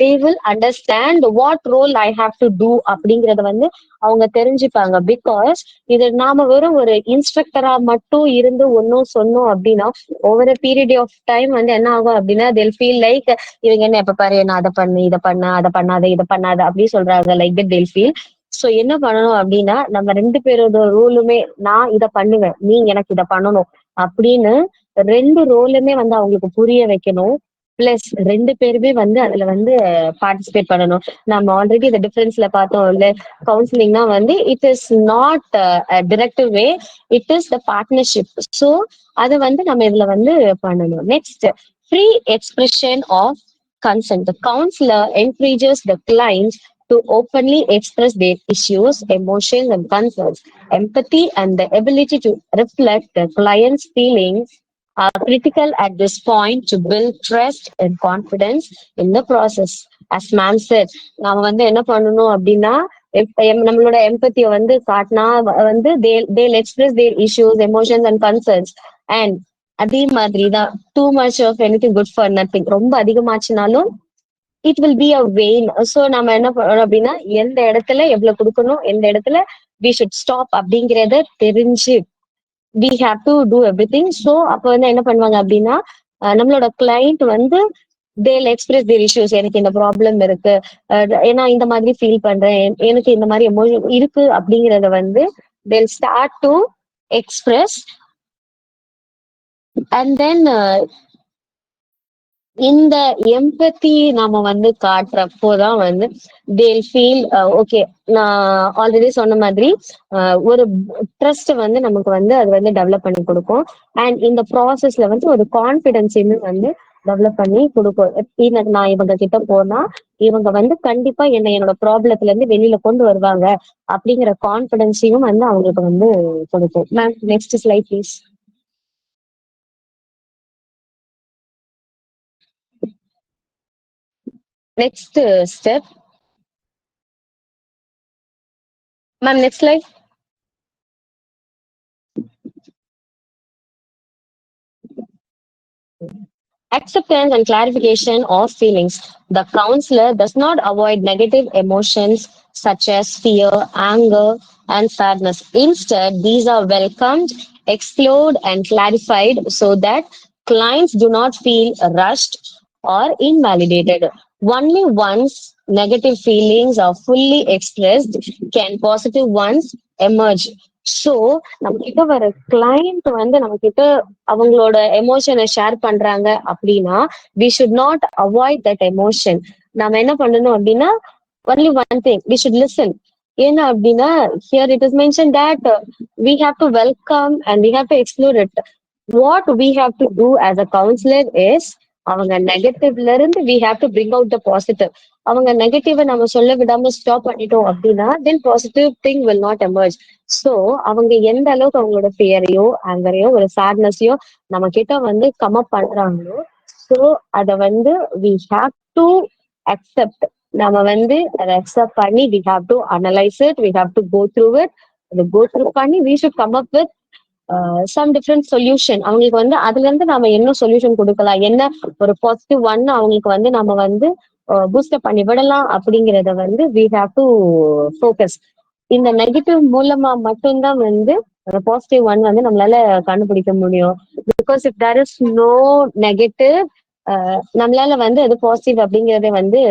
A: they will understand what role I have to do அப்படிங்கறத வந்து அவங்க தெரிஞ்சுப்பாங்க. பிகாஸ் இது நாம வெறும் ஒரு இன்ஸ்ட்ரக்டரா மட்டும் இருந்து ஒன்னும் சொன்னோம் அப்படின்னா over a period of time வந்து என்ன ஆகும் அப்படின்னா they'll feel like இவங்க என்ன எப்ப பாரு நான் அதை பண்ணு இதை பண்ண அதை பண்ணாத இதை பண்ணாத அப்படி சொல்றாங்க, like that they'll feel. So என்ன பண்ணணும் அப்படின்னா நம்ம ரெண்டு பேரோட ரோலுமே, நான் இதை பண்ணுவேன் நீ எனக்கு இதை பண்ணணும் அப்படின்னு ரெண்டு ரோலுமே வந்து அவங்களுக்கு புரிய வைக்கணும். பிளஸ் ரெண்டு பேருமே வந்து அதுல வந்து பார்ட்டிசிபேட் பண்ணணும். நம்ம ஆல்ரெடி இந்த டிஃபரன்ஸ்ல பார்த்தோம் இல்ல, கவுன்சிலிங்னா வந்து it is not directive way, it is the partnership. So அதை வந்து நம்ம இதுல வந்து பண்ணணும். Next, free expression of consent. The counselor encourages the clients to openly express their issues, emotions, and concerns. Empathy and the ability to reflect the client's feelings are critical at this point to build trust and confidence in the process. As ma'am said, நாம வந்து என்ன பண்ணணும் அப்படின்னா நம்மளோட எம்பத்தியை வந்து காட்டினா வந்து they'll express their issues, emotions and concerns. And அதே மாதிரிதான் too much of anything good for nothing, ரொம்ப அதிகமாச்சுனாலும் it will be a vain. So நம்ம என்ன பண்ணணும் அப்படின்னா எந்த இடத்துல எவ்வளவு கொடுக்கணும், எந்த இடத்துல வி ஷுட் ஸ்டாப் அப்படிங்கறத தெரிஞ்சு we have to do everything. So அப்ப வந்து என்ன பண்ணுவாங்க அப்படின்னா நம்மளோட கிளைண்ட் வந்து they'll express their issues. எனக்கு இந்த ப்ராப்ளம் இருக்கு, ஏன்னா இந்த மாதிரி ஃபீல் பண்றேன், எனக்கு இந்த மாதிரி எமோஷன் இருக்கு அப்படிங்கறத வந்து they'll start to express. And then இந்த எம்பத்தி நாம வந்து காட்டுறப்போதான் வந்து they'll feel ஓகே. நான் ஆல்ரெடி சொன்ன மாதிரி ஒரு ட்ரஸ்ட் வந்து நமக்கு வந்து அது வந்து டெவலப் பண்ணி கொடுக்கும். அண்ட் இந்த ப்ராசஸ்ல வந்து ஒரு கான்பிடன்ஸையுமே வந்து டெவலப் பண்ணி கொடுக்கும். நான் இவங்க கிட்ட போனா இவங்க வந்து கண்டிப்பா என்னோட ப்ராப்ளத்துல இருந்து வெளியில கொண்டு வருவாங்க அப்படிங்கிற கான்பிடன்ஸையும் வந்து அவங்களுக்கு வந்து கொடுக்கும். Ma'am next slide please. Next step. Ma'am, next slide. acceptance and clarification of feelings. The counselor does not avoid negative emotions such as fear, anger, and sadness. Instead, these are welcomed, explored, and clarified so that clients do not feel rushed or invalidated. Only once negative feelings are fully expressed can positive ones emerge. So நம்ம கிட்ட வர கிளைண்ட் வந்து நம்ம கிட்ட அவங்களோட எமோஷனை ஷேர் பண்றாங்க அப்படின்னா we should not avoid that emotion. நம்ம என்ன பண்ணணும் அப்படின்னா only one thing we should listen. ஏன்னா அப்படின்னா here it is mention that we have to welcome and we have to explore it. What we have to do as a counsellor is அவங்க நெகட்டிவ்ல இருந்து we have to bring out the positive. அவங்க நெகட்டிவ நம்ம சொல்ல விடாம ஸ்டாப் பண்ணிட்டோம் அப்படின்னா then positive thing will not emerge. So அவங்க எந்த அளவுக்கு அவங்களோட ஃபியரையோ ஆங்கரையோ ஒரு சேட்னஸையோ நம்ம கிட்ட வந்து கம் அப் பண்றாங்களோ சோ அத வந்து வி ஹாவ் டு அக்செப்ட். நம்ம வந்து அதை அக்செப்ட் பண்ணி we have to analyse it, we have to go through it. அதை கோ த்ரூ பண்ணி we should come up with some different solution. அவங்களுக்கு வந்து அதுல இருந்து நம்ம என்ன சொல்யூஷன் கொடுக்கலாம், என்ன ஒரு பாசிட்டிவ் ஒன் அவங்களுக்கு வந்து நம்ம வந்து பூஸ்டப் பண்ணி விடலாம் அப்படிங்கறத வந்து வி ஹாவ் டு ஃபோக்கஸ். இந்த நெகட்டிவ் மூலமா மட்டும்தான் வந்து பாசிட்டிவ் ஒன் வந்து நம்மளால கண்டுபிடிக்க முடியும். Because if there is no negative நம்மளால வந்து அது பாசிட்டிவ் அப்படிங்கறத வந்து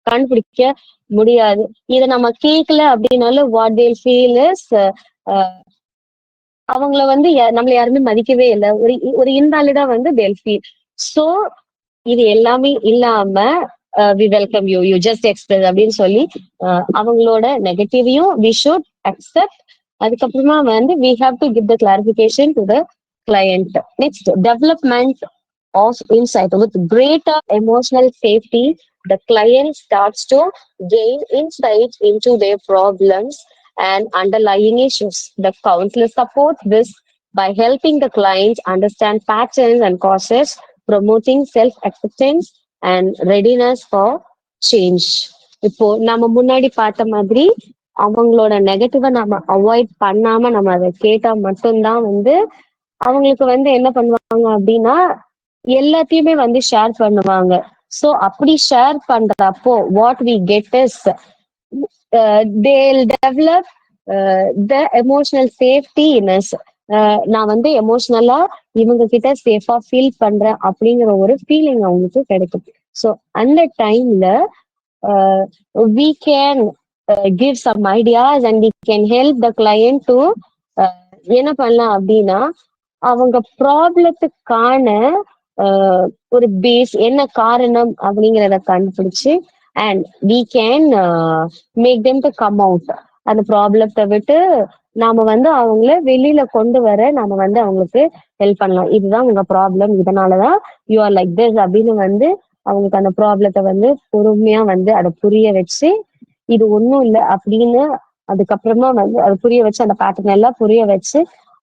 A: கண்டுபிடிக்க முடியாது. இதை நம்ம கேட்கல அப்படின்னாலும் வாட் தே ஃபீல் இஸ் அவங்கள வந்து நம்மள யாருமே மதிக்கவே இல்லை, ஒரு ஒரு இன்வாலிடா வந்து தேல் ஃபீல். சோ இது எல்லாமே இல்லாம we welcome you, you just express அப்படின்னு சொல்லி அவங்களோட நெகட்டிவையும் வி ஷுட் அக்செப்ட். அதுக்கப்புறமா வந்து we have to give the clarification to the client. Next, development of insight. With greater emotional safety, the client starts to gain insight into their problems and underlying issues. The counselor supports this by helping the clients understand patterns and causes, promoting self-acceptance and readiness for change. இப்போ நம்ம முன்னாடி பார்த்த மாதிரி அவங்களோட நெகட்டிவ நம்ம அவாய்ட் பண்ணாம நம்ம அதை கேட்டா மட்டும்தான் வந்து அவங்களுக்கு வந்து என்ன பண்ணுவாங்க அப்படின்னா எல்லாத்தையுமே வந்து ஷேர் பண்ணுவாங்க. சோ அப்படி ஷேர் பண்றப்போ what we get is they'll develop the emotional safety in us. நான் வந்து எமோஷனலா இவங்க கிட்ட சேஃபா ஃபீல் பண்றேன் அப்படிங்கிற ஒரு ஃபீலிங் அவங்களுக்கு கிடைக்கும். ஸோ அந்த டைம்ல we can give some ideas and we can help the client to என்ன பண்ணலாம் அப்படின்னா அவங்க ப்ராப்ளத்துக்கான ஒரு பேஸ் என்ன காரணம் அப்படிங்கிறத கண்டுபிடிச்சு and we can make them to come out. அந்த ப்ராப்ளத்தை விட்டு நாம வந்து அவங்கள வெளியில கொண்டு வர நாம வந்து அவங்களுக்கு ஹெல்ப் பண்ணலாம். இதுதான் உங்க ப்ராப்ளம், இதனாலதான் யூ ஆர் லைக் திஸ் அப்படின்னு வந்து அவங்களுக்கு அந்த ப்ராப்ளத்தை வந்து பொறுமையா வந்து அதை புரிய வச்சு இது ஒண்ணும் இல்லை அப்படின்னு அதுக்கப்புறமா வந்து அதை புரிய வச்சு அந்த பேட்டர்ன் எல்லாம் புரிய வச்சு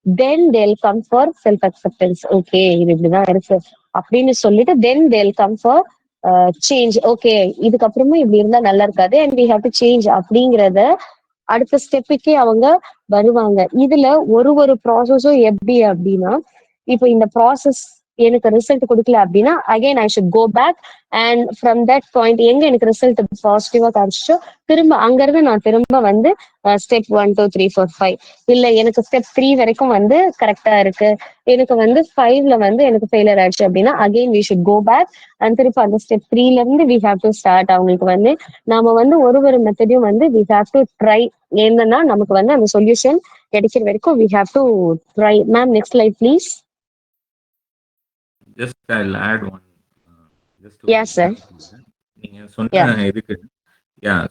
A: தென் they'll come for self acceptance. Okay இது இப்படிதான் இருக்கு அப்படின்னு சொல்லிட்டு தென் they'll come for change. Okay இதுக்கப்புறமும் இப்படி இருந்தா நல்லா இருக்காது and we have to change அப்படிங்கிறத அடுத்த ஸ்டெப்புக்கே அவங்க வருவாங்க. இதுல ஒரு ஒரு ப்ராசஸும் எப்படி அப்படின்னா இப்போ இந்த ப்ராசஸ் எனக்கு ரிசல்ட் கொடுக்கல அப்படின்னா again I should go back and from that point எங்க எனக்கு ரிசல்ட் பாசிட்டிவா காமிச்சோ திரும்ப அங்க இருந்து நான் திரும்ப வந்து ஸ்டெப் 1 2 3 4 5 இல்ல எனக்கு ஸ்டெப் 3 வரைக்கும் வந்து கரெக்டா இருக்கு, எனக்கு வந்து 5ல வந்து எனக்கு ஃபெயிலியர் ஆயிடுச்சு அப்படின்னா again we should go back and திருப்ப அந்த ஸ்டெப் 3ல இருந்து வி ஹாவ் டு ஸ்டார்ட். அவங்களுக்கு வந்து நாம வந்து ஒரு ஒரு மெத்தடையும் வந்து வி ஹாவ் டு ட்ரை. என்னன்னா நமக்கு வந்து அந்த சொல்யூஷன் கிடைக்கிற வரைக்கும் we have to try. Ma'am next slide please.
C: Just I'll add one. Just to
A: Yes, sir.
C: நீங்க சொன்ன இதுக்கு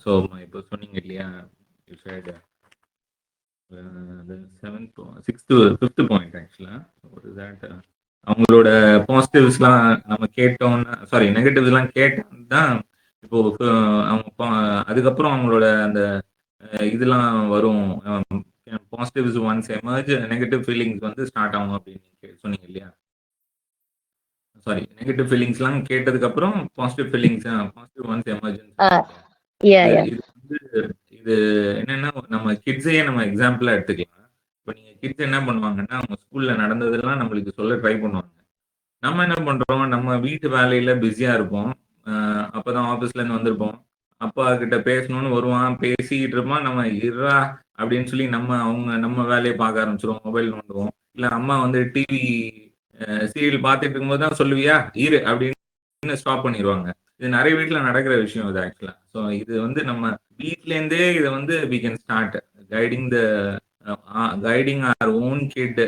C: so இப்போ சொன்னீங்க இல்லையா, you said the sixth fifth point actually what is that, அவங்களோட பாசிட்டிவ்ஸ்லாம் நம்ம கேட்டோம்னா சாரி நெகட்டிவ்ஸ்லாம் கேட்டோம்தான் இப்போ அவங்க அதுக்கப்புறம் அவங்களோட அந்த இதெல்லாம் வரும். Positives once emerge negative feelings வந்து ஸ்டார்ட் ஆகும் அப்படின்னு சொன்னீங்க இல்லையா. சாரி நெகட்டிவ் ஃபீலிங்ஸ்லாம் கேட்டதுக்கு அப்புறம் positive feelings positive once emergency. இது வந்து இது என்னன்னா நம்ம கிட்ஸையே நம்ம எக்ஸாம்பிளா எடுத்துக்கலாம். இப்போ நீங்க கிட்ஸ் என்ன பண்ணுவாங்கன்னா அவங்க ஸ்கூல்ல நடந்ததெல்லாம் நம்மளுக்கு சொல்ல ட்ரை பண்ணுவாங்க. நம்ம என்ன பண்றோம், நம்ம வீட்டு வேலையில பிஸியா இருப்போம். அப்பதான் ஆபீஸ்ல இருந்து வந்திருப்போம். அப்பா கிட்ட பேசணும்னு வருவான், பேசிக்கிட்டு இருப்பான். நம்ம இருடா அப்படின்னு சொல்லி நம்ம வேலையை பார்க்க ஆரம்பிச்சிருவோம், மொபைல் நோண்டுவோம். இல்ல அம்மா வந்து டிவி சீரியல் பார்த்துட்டு இருக்கும்போது தான் சொல்லுவியா இரு அப்படின்னு ஸ்டாப் பண்ணிடுவாங்க. இது நிறைய வீட்ல நடக்கிற விஷயம் இது ஆக்சுவலா. ஸோ இது வந்து நம்ம வீட்ல இருந்தே இதை வந்து we can start guiding the guiding our own kid,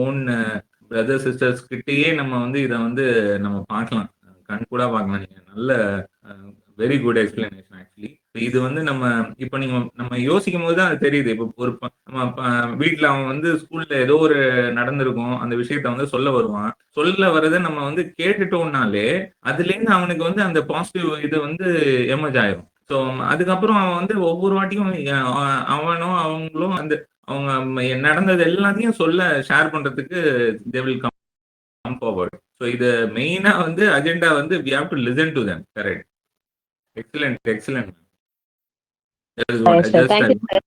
C: own brother sisters கிட்டயே நம்ம வந்து இதை வந்து நம்ம பார்க்கலாம், கண் கூட பார்க்கலாம். நீங்க நல்ல வெரி குட் எக்ஸ்பிளனேஷன் ஆக்சுவலி. இது வந்து நம்ம இப்ப நம்ம யோசிக்கும் போது தான் அது தெரியுது. இப்போ ஒரு நம்ம வீட்டுல அவன் வந்து ஸ்கூல்ல ஏதோ ஒரு நடந்திருக்கும், அந்த விஷயத்த வந்து சொல்ல வருவான். சொல்ல வர்றதை நம்ம வந்து கேட்டுட்டோம்னாலே அதுல இருந்து அவனுக்கு வந்து அந்த பாசிட்டிவ் இது வந்து எமர்ஜ் ஆயிரும். ஸோ அதுக்கப்புறம் அவன் வந்து ஒவ்வொரு வாட்டியும் அவனும் அவங்களும் அந்த அவங்க நடந்தது எல்லாத்தையும் ஷேர் பண்றதுக்கு they will come forward. So இது மெயினா வந்து அஜெண்டா வந்து we have to listen to them. Correct. Excellent. That is what
A: Right,
C: I
A: sir.
C: just
A: Thank you, sir.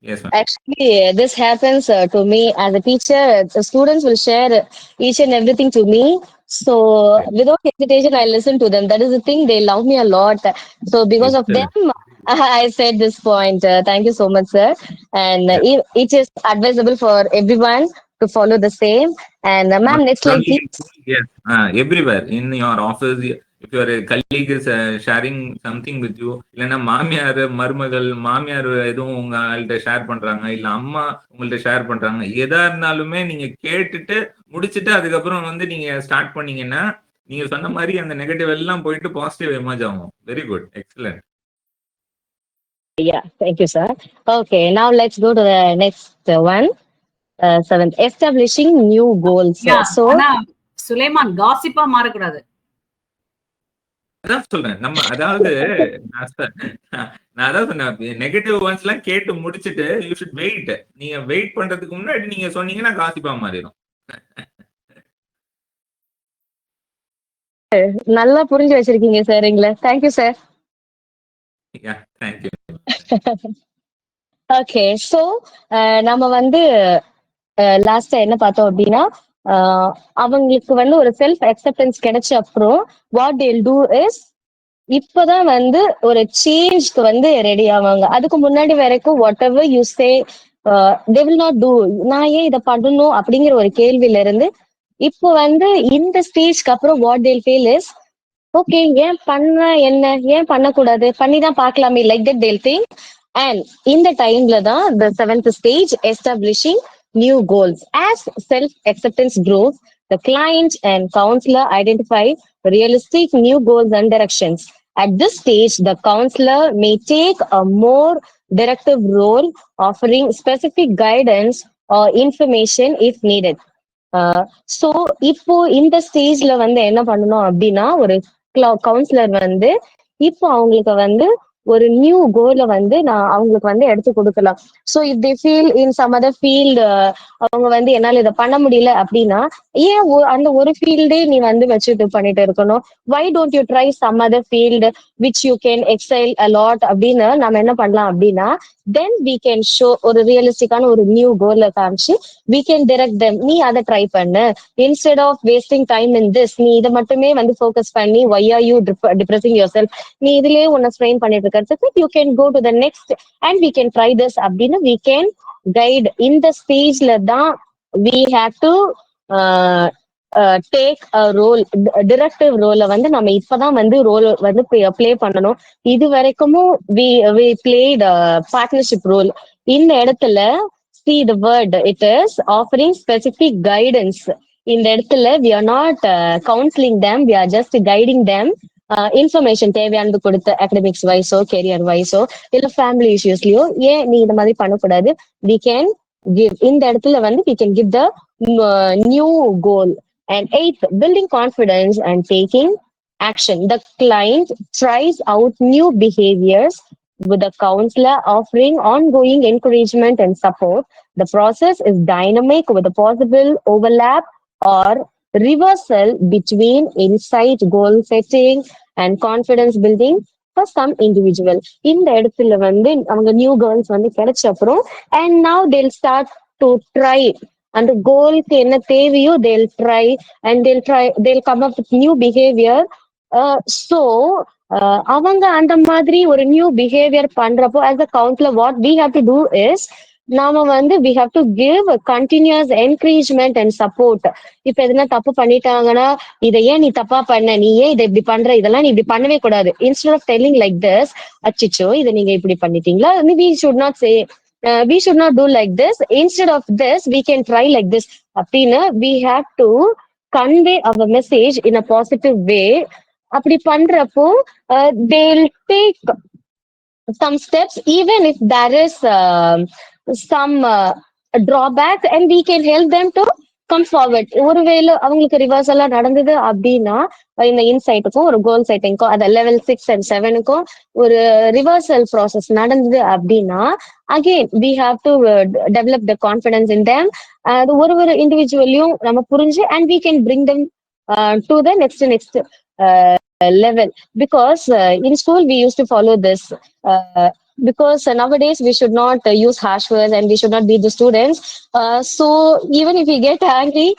C: Yes, ma'am.
A: Actually, this happens to me as a teacher. The students will share each and everything to me. So,
C: Right.
A: without hesitation, I listen to them. That is the thing. They love me a lot. So, because of
C: Excellent.
A: them, I said this point. Thank you so much, sir. And
C: Yeah.
A: it is advisable for everyone to follow the same. And, ma'am,
C: Not
A: next slide,
C: only in
A: please.
C: school, yes, everywhere in your office, if your colleague is sharing something with you, இல்லைன்னா மாமியார் மருமகள் மாமியார் எதுவும் உங்கள்கிட்ட ஷேர் பண்றாங்க, இல்ல அம்மா உங்கள்ட்ட ஷேர் பண்றாங்க, எதா இருந்தாலுமே நீங்க கேட்டுட்டு முடிச்சுட்டு அதுக்கப்புறம் வந்து நீங்க ஸ்டார்ட் பண்ணீங்கன்னா நீங்க சொன்ன மாதிரி அந்த நெகட்டிவ் எல்லாம் போயிட்டு பாசிட்டிவ் எமர்ஜ் ஆகும். Very good, excellent.
A: Yeah, thank you, sir. Okay, now let's go to the next one. Seventh, establishing new goals.
B: Yeah,
A: So,
B: ஆனா சுலைமான் காசிப்பா மாறக்கூடாது.
C: அதான் சொல்றேன். நம்ம அதாவது நான் சொ- நான் அதான் சொன்னேன், நெகட்டிவ் ஒன்ஸ் எல்லாம் கேட்டு முடிச்சுட்டு யூ ஷுட் வெயிட். நீங்க வெயிட் பண்றதுக்கு முன்னாடி நீங்க சொன்னீங்கன்னா காசிப்பா மாறிடும்.
A: நல்லா புரிஞ்சு வச்சிருக்கீங்க சார் எங்களை. Thank you sir.
C: Thank you.
A: Okay, so நம்ம வந்து லாஸ்டா என்ன பார்த்தோம் அப்படின்னா, அவங்களுக்கு வந்து ஒரு செல்ஃப் அக்செப்டன்ஸ் கிடைச்ச அப்புறம் வாட் தேல் டூ இஸ், இப்பதான் வந்து ஒரு சேஞ்ச்க்கு வந்து ரெடி ஆவாங்க. அதுக்கு முன்னாடி வரைக்கும் whatever you say they will not do. நான் ஏன் இதை பண்ணணும் அப்படிங்கிற ஒரு கேள்வியில இருந்து இப்போ வந்து இந்த ஸ்டேஜ்க்கு அப்புறம் வாட் தேல் ஃபீல் இஸ் ஓகே, ஏன் பண்ண என்ன, ஏன் பண்ணக்கூடாது, பண்ணிதான் பார்க்கலாமே, லைக் தட் தேல் திங்க். அண்ட் இந்த டைம்ல தான் the seventh stage, establishing new goals. As self acceptance grows, the client and counselor identify realistic new goals and directions. At this stage, the counselor may take a more directive role, offering specific guidance or information if needed. So இப்போ இந்த ஸ்டேஜ்ல வந்து என்ன பண்ணணும் அப்படின்னா, ஒரு கவுன்சிலர் வந்து இப்போ அவங்களுக்கு வந்து ஒரு நியூ கோலை வந்து நான் அவங்களுக்கு வந்து எடுத்து கொடுக்கலாம். So if they feel in some other field, அவங்க வந்து என்னால இதை பண்ண முடியல அப்படின்னா, ஏன் அந்த ஒரு ஃபீல்டே நீ வந்து வச்சுட்டு பண்ணிட்டு இருக்கணும்? Why don't you try some other field which you can excel a lot அப்படின்னு நம்ம என்ன பண்ணலாம் அப்படின்னா, தென் வி கேன் ஷோ ஒரு ரியலிஸ்டிக்கான ஒரு நியூ கோலை காமிச்சு we can direct them. நீ அதை ட்ரை பண்ணு, instead of wasting time in this, நீ இதை மட்டுமே வந்து ஃபோக்கஸ் பண்ணி why are you depressing yourself, நீ இதுலயே உன்னை ஸ்ட்ரெயின் பண்ணிட்டு இருக்கிறதுக்கு you can go to the next and we can try this அப்படின்னு we can guide. இந்த ஸ்டேஜ்ல தான் we have to take a role, directive ரோலை வந்து நம்ம இப்பதான் வந்து ரோல் வந்து பிளே பண்ணணும். இது வரைக்கும் we played பார்ட்னர்ஷிப் ரோல். இந்த இடத்துல see the word, it is offering specific guidance. இந்த இடத்துல we are not counseling them, we are just guiding them. Information தேவையானது கொடுத்து அகடமிக்ஸ் வைஸோ கெரியர் வைஸோ இல்ல ஃபேமிலி இஷ்யூஸ்லயோ ஏன் நீ இந்த மாதிரி பண்ணக்கூடாது, we can give. இந்த இடத்துல வந்து we can give the new goal. And eighth, building confidence and taking action. The client tries out new behaviors with the counselor offering ongoing encouragement and support. The process is dynamic with a possible overlap or reversal between insight, goal setting, and confidence building for some individual. இந்த இடத்துல வந்து அவங்க நியூ கேர்ள்ஸ் வந்து கிடைச்ச அப்புறம் and now they'll start to try அந்த கோலுக்கு என்ன தேவையோ they'll come up with new behavior. So அவங்க அந்த மாதிரி ஒரு நியூ பிஹேவியர் பண்றப்போ as a counselor what we have to do is நாம வந்து we have to give continuous encouragement and support. இப்ப எதுனா தப்பு பண்ணிட்டாங்கன்னா இதை ஏன் நீ தப்பா பண்ண, நீ ஏன் இதை இப்படி பண்ற, இதெல்லாம் நீ இப்படி பண்ணவே கூடாது. instead of telling like this, அச்சிச்சோ இதை நீங்க இப்படி பண்ணிட்டீங்களா, we should not say we should not do like this, instead of this we can try like this அப்படின்னு we have to convey our message in a positive way. அப்படி பண்றப்போ they'll take some steps even if there is some drawbacks and we can help them to come forward. ஒருவேளை அவங்களுக்கு ரிவர்ஸ் எல்லாம் நடந்தது அப்படின்னா இந்த இன்சைட்டுக்கும் ஒரு கோல் சைட்டிங்க்கும் அது லெவல் 6 and 7க்கும் ஒரு ரிவர்சல் ப்ராசஸ் நடந்தது அப்படின்னா again we have to develop the confidence in them. அது ஒரு இண்டிவிஜுவலையும் நம்ம புரிஞ்சு and we can bring them to the next level. Because in school we used to follow this because nowadays we should not use harsh words and we should not beat the students. So even if we get angry,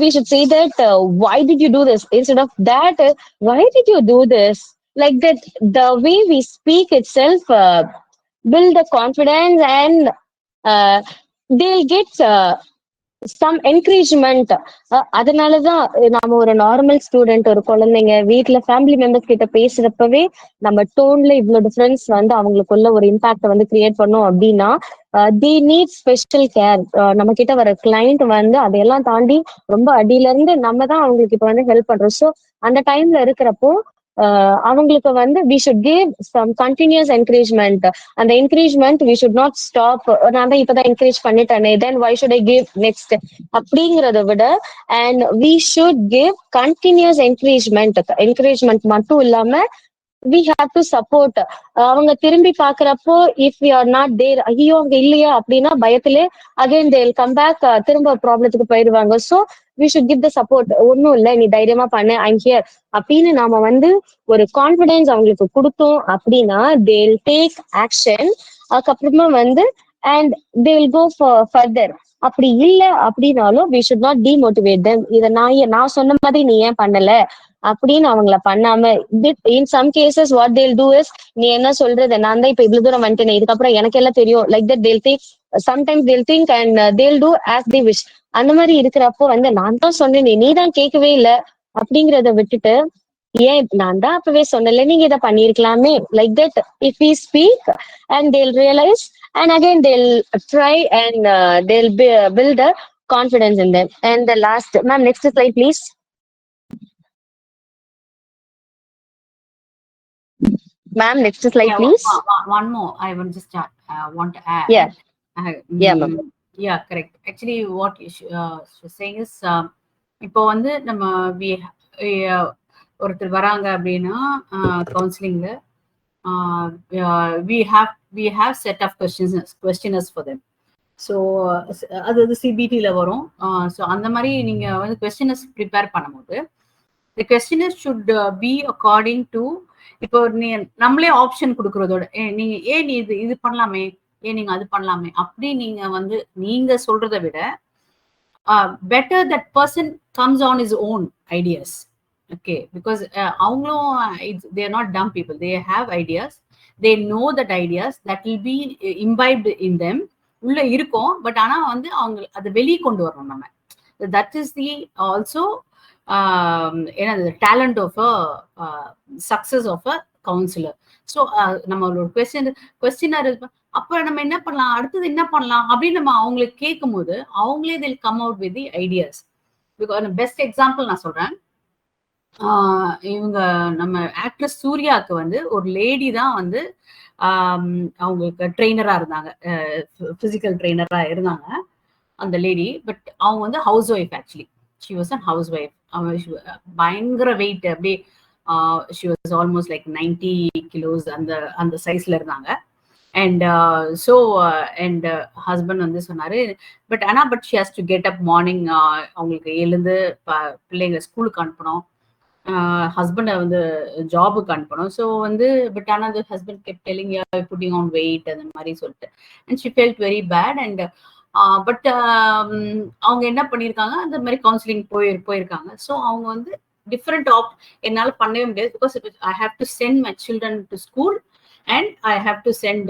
A: we should say that why did you do this, instead of that why did you do this, like that. The way we speak itself build the confidence and they'll get some encouragement. அதனாலதான் நாம ஒரு நார்மல் ஸ்டூடெண்ட் ஒரு குழந்தைங்க வீட்டுல ஃபேமிலி மெம்பர்ஸ் கிட்ட பேசுறப்பவே நம்ம டோன்ல இவ்வளவு டிஃபரன்ஸ் வந்து அவங்களுக்குள்ள ஒரு இம்பாக்ட வந்து கிரியேட் பண்ணோம் அப்படின்னா they need special care. நம்ம கிட்ட வர கிளைண்ட் வந்து அதையெல்லாம் தாண்டி ரொம்ப அடியில இருந்து நம்ம தான் அவங்களுக்கு இப்ப வந்து ஹெல்ப் பண்றோம். ஸோ அந்த டைம்ல இருக்கிறப்போ அவங்களுக்கு வந்து we should give some continuous encouragement. அந்த encouragement we should not stop. நான் தான் இப்பதான் encourage பண்ணிட்டேனே then why should I give next அப்படிங்கறத விட and we should give continuous encouragement மட்டும் இல்லாம we have to support. அவங்க திரும்பி பாக்குறப்போ if we are not there, ஐயோ அவங்க இல்லையா அப்படின்னா பயத்திலே again they'll come back, திரும்ப ப்ராப்ளத்துக்கு போயிடுவாங்க. so we should give the support. ஒன்னும் இல்லை நீ தைரியமா பண்ணு, I'm here அப்படின்னு நாம வந்து ஒரு கான்பிடன்ஸ் அவங்களுக்கு கொடுத்தோம் அப்படின்னா they'll take action. அதுக்கப்புறமா வந்து and they'll go for further. அப்படி இல்ல அப்படின்னாலும் we should not demotivate them. இத நான் சொன்ன மாதிரி நீ ஏன் பண்ணல அப்படின்னு அவங்கள பண்ணாம in some cases what they'll do is நீ என்ன சொல்றது, நான் தான் இப்ப இவ்வளவு தூரம் வந்துட்டேன் இதுக்கப்புறம் எனக்கு எல்லாம் தெரியும், like that they'll think. Sometimes they'll think and they'll do as they wish. அந்த மாதிரி இருக்கிறப்போ வந்து நான் தான் சொன்னேன் நீ தான் கேட்கவே இல்லை அப்படிங்கறத விட்டுட்டு ஏன் நான் தான் அப்பவே சொன்னல நீங்க இதை பண்ணிருக்கலாமே, like that if we speak and they'll realize and again they'll try and they'll build a confidence in them. And the last, ma'am, next slide please. Ma'am, next slide please.
B: One more I will just want to add.
A: Yeah. Yeah, ma'am.
B: Yeah, correct. Actually what she's saying is இப்போ வந்து நம்ம ஒருத்தர் வராங்க அப்படின்னா கவுன்சிலிங்ல we have set of questioners for them. So அது வந்து சிபிடியில் வரும். ஸோ அந்த மாதிரி நீங்கள் வந்து கொஸ்டினர்ஸ் ப்ரிப்பேர் பண்ணும்போது the questioners should be according to, இப்போ நம்மளே ஆப்ஷன் கொடுக்கறதோட நீங்க ஏன் நீ இது பண்ணலாமே, ஏன் நீங்க அது பண்ணலாமே அப்படி நீங்க வந்து நீங்க சொல்றதை விட better that person comes on his own ideas. Okay, because அவங்களும் they are not dumb people, they have ideas, they know that ideas that will be imbibed in them உள்ள இருக்கும். பட் ஆனா வந்து அவங்க அதை வெளியே கொண்டு வரணும் நம்ம. that is the also talent of a success of a counselor. So நம்ம ஒரு கொஸ்டினர் அப்ப நம்ம என்ன பண்ணலாம், அடுத்தது என்ன பண்ணலாம் அப்படின்னு நம்ம அவங்களுக்கு கேட்கும் போது அவங்களே they'll come out with the ideas. because best example நான் சொல்றேன். இவங்க நம்ம ஆக்ட்ரஸ் சூர்யாவுக்கு வந்து ஒரு லேடி தான் வந்து அவங்களுக்கு ட்ரெயினரா இருந்தாங்க, பிசிக்கல் ட்ரெயினரா இருந்தாங்க அந்த லேடி. பட் அவங்க வந்து house wife. Actually she was a house wife. பயங்கர வெயிட், அப்படியே she was almost like 90 kilos அந்த சைஸ்ல இருந்தாங்க. அண்ட் ஸோ அண்ட் ஹஸ்பண்ட் வந்து சொன்னாரு but she has to get up morning. அவங்களுக்கு எழுந்து பிள்ளைங்க ஸ்கூலுக்கு அனுப்பணும், ஹஸ்பண்டை வந்து ஜாபுக்கு அனுப்பணும். ஸோ வந்து பட் ஆனால் husband kept telling you are putting on weight அந்த மாதிரி சொல்லிட்டு. And she felt very bad. And but அவங்க என்ன பண்ணியிருக்காங்க, அந்த மாதிரி கவுன்சிலிங் போயிருக்காங்க. ஸோ அவங்க வந்து டிஃப்ரெண்ட் என்னால பண்ணவே முடியாது. Because I have to send my children to school and I have to send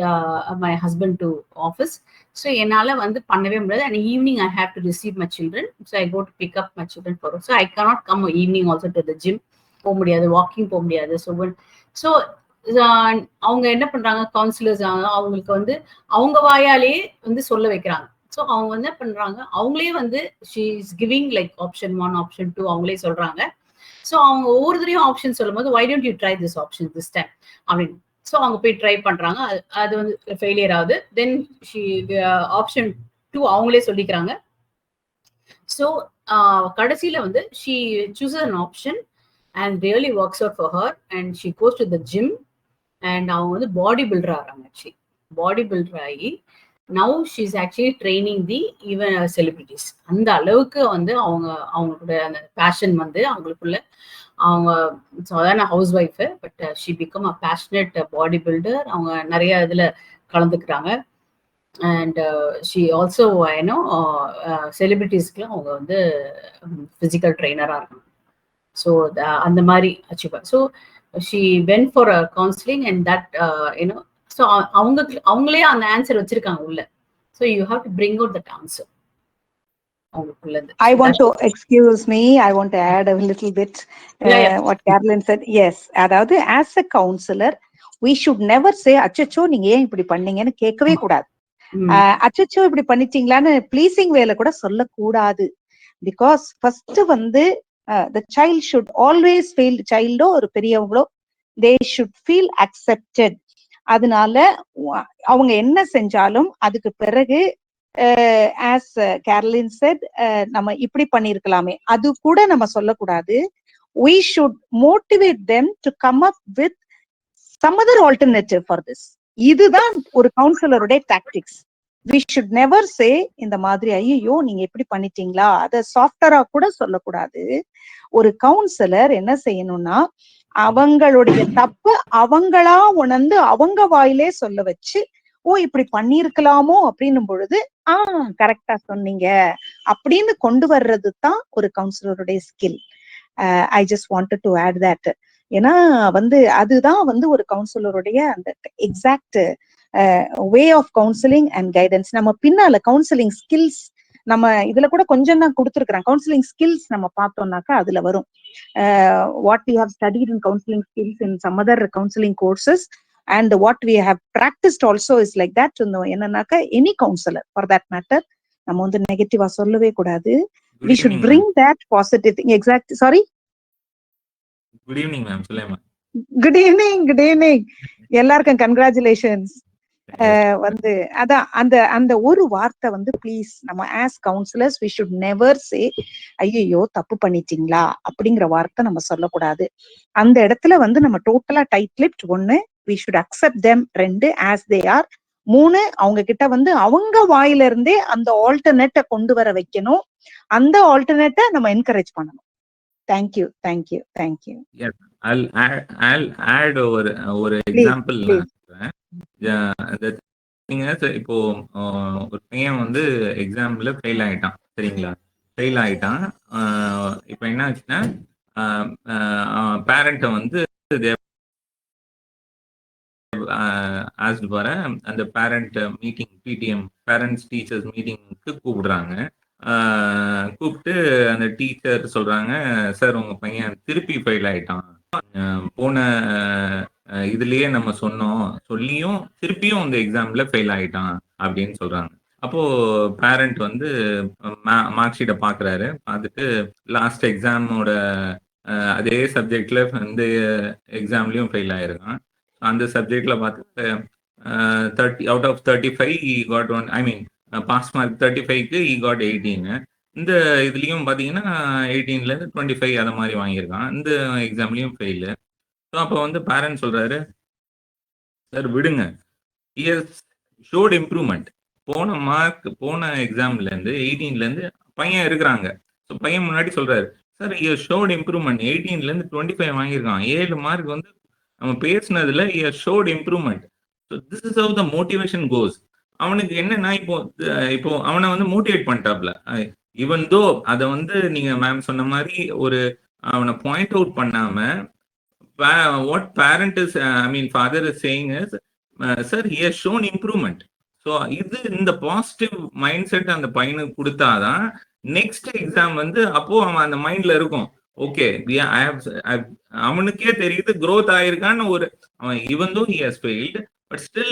B: my husband to office. So என்னால வந்து பண்ணவே முடியாது. And evening I have to receive my children. So I go to pick up my children for. So I cannot come evening also to the gym. போக முடியாது, வாக்கிங் போக முடியாது. ஸோ அவங்க என்ன பண்றாங்க, கவுன்சிலர்ஸ் அவங்களுக்கு வந்து அவங்க வாயாலே வந்து சொல்ல வைக்கிறாங்க. ஸோ அவங்க என்ன பண்றாங்க, அவங்களே வந்து she is giving like option 1, option 2 அவங்களே சொல்றாங்க. ஸோ அவங்க ஒவ்வொருத்தரையும் ஆப்ஷன் சொல்லும் போது why don't you try this option this time அப்படின்னு. ஸோ அவங்க போய் ட்ரை பண்றாங்க, அது வந்து ஃபெயிலியர் ஆகுது. தென் ஆப்ஷன் 2 அவங்களே சொல்லிக்கிறாங்க. ஸோ கடைசியில வந்து she சூசஸ் an option and really works out for her and she goes to the gym and அவங்க வந்து பாடி பில்டர் ஆகிறாங்க. ஆக்சுவலி பாடி பில்டர் ஆகி now she is actually training the even celebrities. அந்த அளவுக்கு வந்து அவங்களோட அந்த பேஷன் வந்து அவங்களுக்குள்ள, அவங்க சாதாரண house wife but she become a passionate body builder. அவங்க நிறைய இதில் கலந்துக்கிறாங்க. அண்ட் ஷீ ஆல்சோ செலிபிரிட்டிஸ்க்குலாம் அவங்க வந்து ஃபிசிக்கல் ட்ரெயினராக இருக்காங்க. ஸோ அந்த மாதிரி achieve. So she went for a counselling and that so அவங்களே அந்த ஆன்சர் வச்சிருக்காங்க உள்ள. So you have to bring out that answer அவங்களுக்குள்ள.
D: I want to excuse me. I want to add a little bit what Carolyn said. Yes, அதாவது as a counselor we should never say அச்சச்சோ நீங்க ஏன் இப்படி பண்ணீங்கன்னு கேட்கவே கூடாது. அச்சச்சோ இப்படி பண்ணிட்டீங்களான்னு ப்ளீசிங் வேல கூட சொல்லக்கூடாது. பிகாஸ் ஃபர்ஸ்ட் வந்து the child should always feel, childோ ஒரு பெரியவங்களோ, they should feel accepted. அதனால அவங்க என்ன செஞ்சாலும் அதுக்கு பிறகு as Carolyn said நம்ம இப்படி பண்ணிருக்கலாமே அது கூட நம்ம சொல்லக்கூடாது. we should motivate them to come up with some other alternative for this. இதுதான் ஒரு கவுன்சிலருடைய tactics. we should never say இந்த மாதிரி ஐயோ நீங்க எப்படி பண்ணிட்டீங்களா, அத சாஃப்டரா கூட சொல்லக்கூடாது. ஒரு கவுன்சிலர் என்ன செய்யணும்னா அவங்களுடைய தப்பு அவங்களா உணர்ந்து அவங்க வாயிலே சொல்ல வச்சு, ஓ இப்படி பண்ணிருக்கலாமோ அப்படின்னும் பொழுது கரெக்டா சொன்னீங்க அப்படின்னு கொண்டு வர்றது தான் ஒரு கவுன்சிலருடைய skill. I just wanted to add that. ஏன்னா வந்து அதுதான் வந்து ஒரு கவுன்சிலருடைய அந்த exact way of counselling and guidance. நம்ம பின்னால கவுன்சிலிங் ஸ்கில்ஸ் நம்ம இதுல கூட கொஞ்சம் தான் கொடுத்துருக்கிறேன். கவுன்சிலிங் ஸ்கில்ஸ் நம்ம பார்த்தோம்னாக்கா அதுல வரும் what we have studied in counselling skills in some other counselling courses and what we have practiced also is like that. என்னன்னாக்கா any counselor for that matter நம்ம வந்து நெகட்டிவா சொல்லவே கூடாது. we should bring that positive thing. Exact. Sorry,
C: good evening ma'am. Sulaiman.
D: good evening எல்லாருக்கும் congratulations. வந்து அதான் அந்த ஒரு வார்த்தை வந்து ப்ளீஸ் நம்ம as counsellors we should never say ஐயோ தப்பு பண்ணிட்டீங்களா அப்படிங்கிற வார்த்தை நம்ம சொல்லக்கூடாது. அந்த இடத்துல வந்து நம்ம டோட்டலா டைட் லிப்ட். ஒண்ணு, we should accept them. 2, as they are. 3, அவங்க கிட்ட வந்து அவங்க வாயில இருந்தே அந்த ஆல்டர்னேட்டை கொண்டு வர வைக்கணும். அந்த ஆல்டர்னேட்டை நம்ம என்கரேஜ் பண்ணணும். தேங்க்யூ.
C: Yes, I'll add ஒரு எக்ஸாம்பிள். இப்போ ஒரு பையன் வந்து எக்ஸாம்ல ஃபெயில் ஆயிட்டான், சரிங்களா? ஃபெயில் ஆயிட்டான். இப்போ என்ன ஆச்சுன்னா பேரண்ட்டை வந்து ஆஸ்ட் வர அந்த பேரண்ட் மீட்டிங், பிடிஎம் பேரண்ட்ஸ் டீச்சர்ஸ் மீட்டிங்க்கு கூப்பிடுறாங்க. கூப்பிட்டு அந்த டீச்சர் சொல்றாங்க, சார் உங்க பையன் திருப்பி ஃபெயில் ஆயிட்டான், போன இதுலயே நம்ம சொல்லியும் திருப்பியும் அந்த எக்ஸாம்ல ஃபெயில் ஆயிட்டான் அப்படின்னு சொல்றாங்க. அப்போ பேரண்ட் வந்து மார்க் ஷீட்டை பாக்குறாரு. பார்த்துட்டு லாஸ்ட் எக்ஸாமோட அதே சப்ஜெக்ட்ல வந்து எக்ஸாம்லயும் ஃபெயில் ஆயிருக்கான். அந்த சப்ஜெக்ட்ல பார்த்துட்டு 30 out of 35 he got 1, I mean pass mark 35க்கு he got 18. இந்த இதுலயும் பாத்தீங்கன்னா 18ல இருந்து 25 அதை மாதிரி வாங்கியிருக்கான். இந்த எக்ஸாம்லயும் ஃபெயிலு. ஸோ அப்போ வந்து பேரண்ட் சொல்றாரு, சார் விடுங்க, he has showed improvement. போன எக்ஸாம்ல இருந்து 18ல இருந்து பையன் இருக்கிறாங்க. ஸோ பையன் முன்னாடி சொல்றாரு, sir he has showed improvement. 18ல இருந்து 25 வாங்கியிருக்கான். 7 மார்க் வந்து நம்ம பேசினதுல he has showed improvement. So this is how the motivation goes. அவனுக்கு என்னன்னா இப்போ அவனை வந்து மோட்டிவேட் பண்ணிட்டாப்ல. ஈவன் தோ அதை வந்து நீங்க மேம் சொன்ன மாதிரி ஒரு அவனை பாயிண்ட் அவுட் பண்ணாம what parent is I mean father is saying is sir he has shown improvement. So இது இந்த பாசிட்டிவ் மைண்ட் செட் அந்த பையனுக்கு கொடுத்தாதான் நெக்ஸ்ட் எக்ஸாம் வந்து அப்போ அவன் அந்த மைண்ட்ல இருக்கும். ஓகே அவனுக்கே தெரியுது growth ஆயிருக்கான்னு ஒரு அவன் even though he has failed but still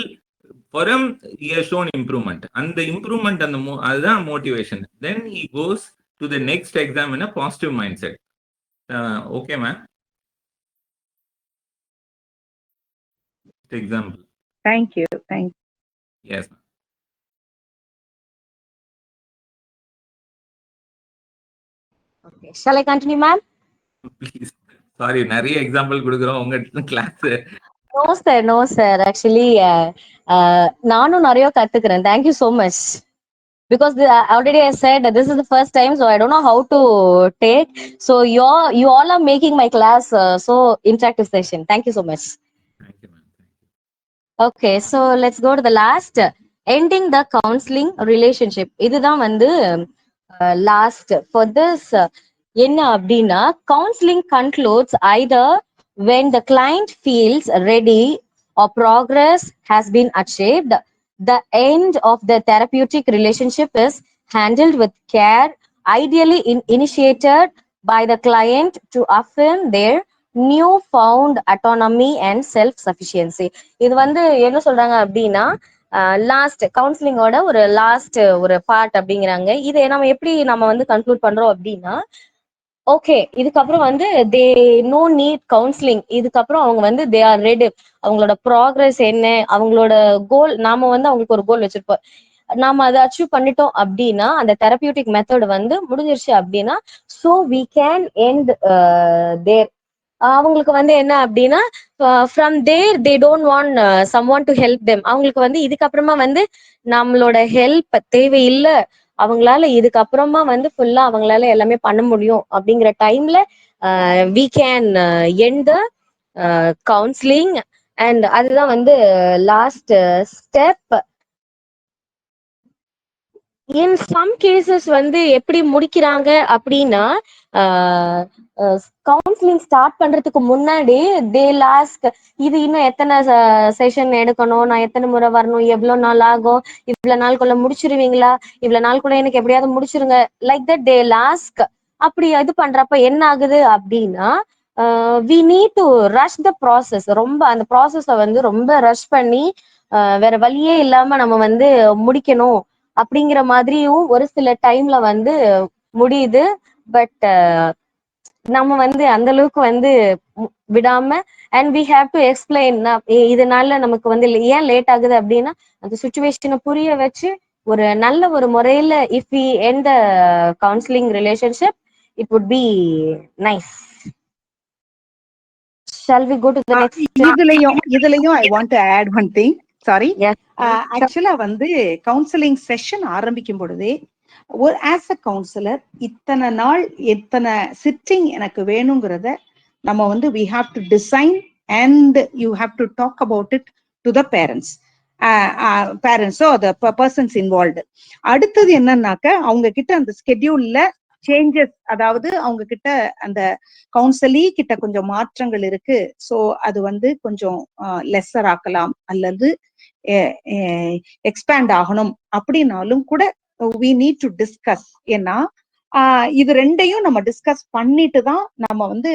C: for him he has shown improvement. அந்த இம்ப்ரூவ்மெண்ட் அந்த அதுதான் motivation. then he goes to the next exam in a positive mindset. Okay ma'am. Example.
D: Thank you.
C: Yes.
A: Okay. Shall I continue, ma'am?
C: Please. Sorry, நிறைய எக்ஸாம்பிள் கொடுக்குறோம் உங்க கிளாஸ்.
A: No sir. Actually, நானும் நிறைய கத்துக்கிறேன். Thank you so much. Because already I said that this is the first time, so I don't know how to take. So you all are making my class so interactive session. Thank you so much.
C: Thank you, ma'am.
A: Okay, so let's go to the last. Ending the counseling relationship. இதுதான் வந்து last. For this, என்ன அப்படின்னா counseling concludes either when the client feels ready or progress has been achieved. The end of the therapeutic relationship is handled with care, ideally initiated by the client to affirm their newfound autonomy and self-sufficiency. இது வந்து என்ன சொல்றாங்க அப்படின்னா லாஸ்ட் கவுன்சிலிங்கோட ஒரு லாஸ்ட் ஒரு பார்ட் அப்படிங்கிறாங்க. இதை நம்ம வந்து கன்க்ளூட் பண்றோம் அப்படின்னா ஓகே இதுக்கப்புறம் வந்து தே நோ நீட் கவுன்சிலிங். இதுக்கப்புறம் அவங்க வந்து தே ஆர் ரெடி. அவங்களோட ப்ராக்ரஸ் என்ன, அவங்களோட கோல், நாம வந்து அவங்களுக்கு ஒரு கோல் வச்சிருப்போம், நாம அதை அச்சீவ் பண்ணிட்டோம் அப்படின்னா அந்த தெரபியூட்டிக் மெத்தட் வந்து முடிஞ்சிருச்சு அப்படின்னா so we can end there. அவங்களுக்கு வந்து என்ன அப்படின்னா from there they don't want someone to help them. அவங்களுக்கு வந்து இதுக்கப்புறமா வந்து நம்மளோட ஹெல்ப் தேவையில்லை, அவங்களால இதுக்கப்புறமா வந்து ஃபுல்லா அவங்களால எல்லாமே பண்ண முடியும் அப்படிங்கிற டைம்ல we can end the counselling. And அதுதான் வந்து last step. In some cases வந்து எப்படி முடிக்கிறாங்க அப்படின்னா கவுன்சிலிங் ஸ்டார்ட் பண்றதுக்கு முன்னாடி தே லாஸ்க் இது இன்னும் எத்தனை செஷன் எடுக்கணும், நான் எத்தனை முறை வரணும், எவ்வளவு நாள் ஆகும், இவ்வளவு நாளுக்குள்ள முடிச்சிருவீங்களா, இவ்வளவு நாளுக்குள்ள எனக்கு எப்படியாவது முடிச்சிருங்க, லைக் தட் தே லாஸ்க். அப்படி இது பண்றப்ப என்ன ஆகுது அப்படின்னா we need to rush the process. ரொம்ப அந்த ப்ராசஸ வந்து ரொம்ப ரஷ் பண்ணி வேற வழியே இல்லாம நம்ம வந்து முடிக்கணும் அப்படிங்கிற மாதிரியும் ஒரு சில டைம்ல வந்து முடியுது. பட் நம்ம வந்து அந்த அளவுக்கு வந்து விடாம and we have to explain இதனால நமக்கு வந்து ஏன் லேட் ஆகுது அப்படின்னா அந்த சுச்சுவேஷனை புரிய வச்சு ஒரு நல்ல ஒரு முறையில if we end the counselling relationship it would be nice. Shall we go to the next?
D: இதுலயும் I want to add one thing. Sorry.
A: Yes.
D: ஆக்சுவலா வந்து கவுன்சிலிங் செஷன் ஆரம்பிக்கும் பொழுதே ஒரு ஆஸ் அ கவுன்சிலர் இத்தனை நாள் எத்தனை சிட்டிங் எனக்கு வேணுங்கிறத நம்ம வந்து we have to design and you have to talk about it to the parents. பேரண்ட்ஸோ the persons involved. அடுத்தது என்னன்னாக்க அவங்க கிட்ட அந்த ஸ்கெடியூல்ல சேஞ்சஸ், அதாவது அவங்க கிட்ட அந்த கவுன்சிலி கிட்ட கொஞ்சம் மாற்றங்கள் இருக்கு, ஸோ அது வந்து கொஞ்சம் லெஸ்ஸர் ஆக்கலாம் அல்லது எக்ஸ்பேண்ட் ஆகணும் அப்படின்னாலும் கூட we need to discuss. ஏன்னா இது ரெண்டையும் நம்ம டிஸ்கஸ் பண்ணிட்டு தான் நம்ம வந்து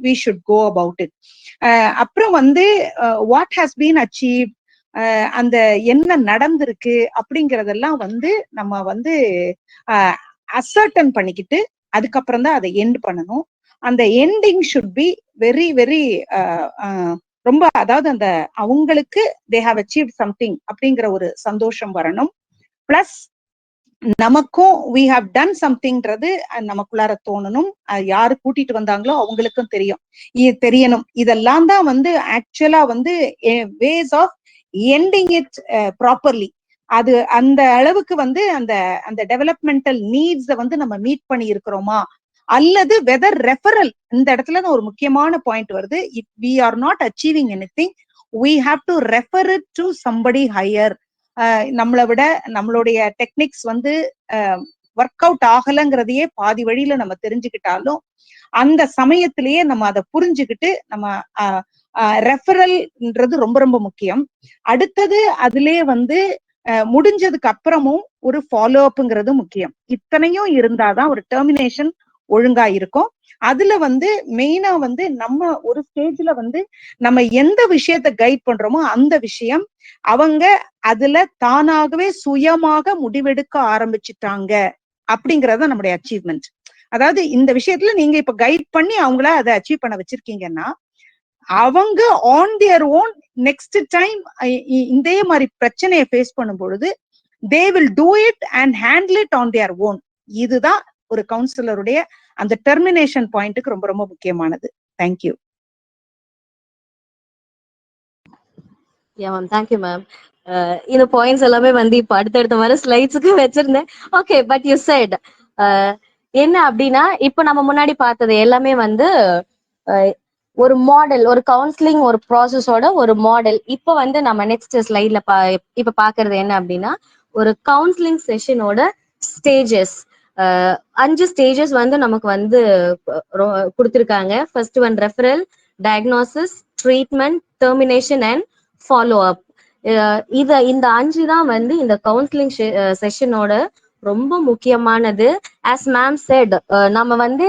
D: we should go about it. அப்புறம் வந்து what has been achieved, அந்த என்ன நடந்திருக்கு அப்படிங்கறதெல்லாம் வந்து நம்ம வந்து அசர்டன் பண்ணிக்கிட்டு அதுக்கப்புறம் தான் அதை எண்ட் பண்ணணும். அந்த ending should be very very ரொம்ப, அதாவது அந்த அவங்களுக்கு தே ஹாவ் அச்சீவ் சம்திங் அப்படிங்கிற ஒரு சந்தோஷம் வரணும். பிளஸ் நமக்கும் we have done somethingன்றது நமக்குள்ளார தோணணும். யாரு கூட்டிட்டு வந்தாங்களோ அவங்களுக்கும் தெரியணும். இதெல்லாம் தான் வந்து ஆக்சுவலா வந்து ways of ending it properly. அது அந்த அளவுக்கு வந்து அந்த அந்த டெவலப்மெண்டல் நீட்ஸை வந்து நம்ம மீட் பண்ணி இருக்கிறோமா, அல்லது வெதர் ரெஃபரல். இந்த இடத்துல ஒரு முக்கியமான பாயிண்ட் வருது. If we are not achieving anything we have to refer it to somebody higher. நம்மளை விட நம்மளுடைய டெக்னிக்ஸ் வந்து ஒர்க் அவுட் ஆகலைங்கிறதையே பாதி வழியில நம்ம தெரிஞ்சுக்கிட்டாலும் அந்த சமயத்திலேயே நம்ம அதை புரிஞ்சுக்கிட்டு நம்ம ரெஃபரல்ன்றது ரொம்ப ரொம்ப முக்கியம். அடுத்தது அதுலயே வந்து முடிஞ்சதுக்கு அப்புறமும் ஒரு ஃபாலோ அப்ங்கிறது முக்கியம். இத்தனையும் இருந்தாதான் ஒரு டெர்மினேஷன் ஒழுங்கா இருக்கும். அதுல வந்து மெயினா வந்து நம்ம ஒரு ஸ்டேஜ்ல வந்து நம்ம எந்த விஷயத்த கைட் பண்றோமோ அந்த விஷயம் அவங்க அதுல தானாகவே சுயமாக முடிவெடுக்க ஆரம்பிச்சுட்டாங்க அப்படிங்கறது நம்மளுடைய அச்சீவ்மெண்ட். அதாவது இந்த விஷயத்துல நீங்க இப்ப கைட் பண்ணி அவங்கள அதை அச்சீவ் பண்ண வச்சிருக்கீங்கன்னா அவங்க on their own next time இதே மாதிரி பிரச்சனையை ஃபேஸ் பண்ணும் பொழுது they will do it and handle it on their own. இதுதான் ஒரு கவுன்சிலருடைய அந்த டெர்மினேஷன் பாயிண்ட்டுக்கு ரொம்ப ரொம்ப முக்கியமானது. தேங்க்யூ.
E: Thank you ma'am. இந்த பாயிண்ட்ஸ் எல்லாமே வந்து இப்ப அடுத்தடுத்த மாதிரி ஸ்லைட்ஸுக்கு வச்சிருந்தேன். ஓகே, பட் யூ செட் என்ன அப்படின்னா இப்ப நம்ம முன்னாடி பார்த்தது எல்லாமே வந்து ஒரு மாடல், ஒரு கவுன்சிலிங் ஒரு ப்ராசஸோட ஒரு மாடல். இப்ப வந்து நம்ம நெக்ஸ்ட் ஸ்லைட்ல இப்ப பாக்குறது என்ன அப்படின்னா ஒரு கவுன்சிலிங் செஷனோட ஸ்டேஜஸ். 5 ஸ்டேஜஸ் வந்து நமக்கு வந்து கொடுத்திருக்காங்க. First one referral, diagnosis, treatment, termination and follow up. இந்த 5 தான் வந்து இந்த கவுன்சிலிங் செஷனோட ரொம்ப முக்கியமானது. ஆஸ் மேம் செட், நம்ம வந்து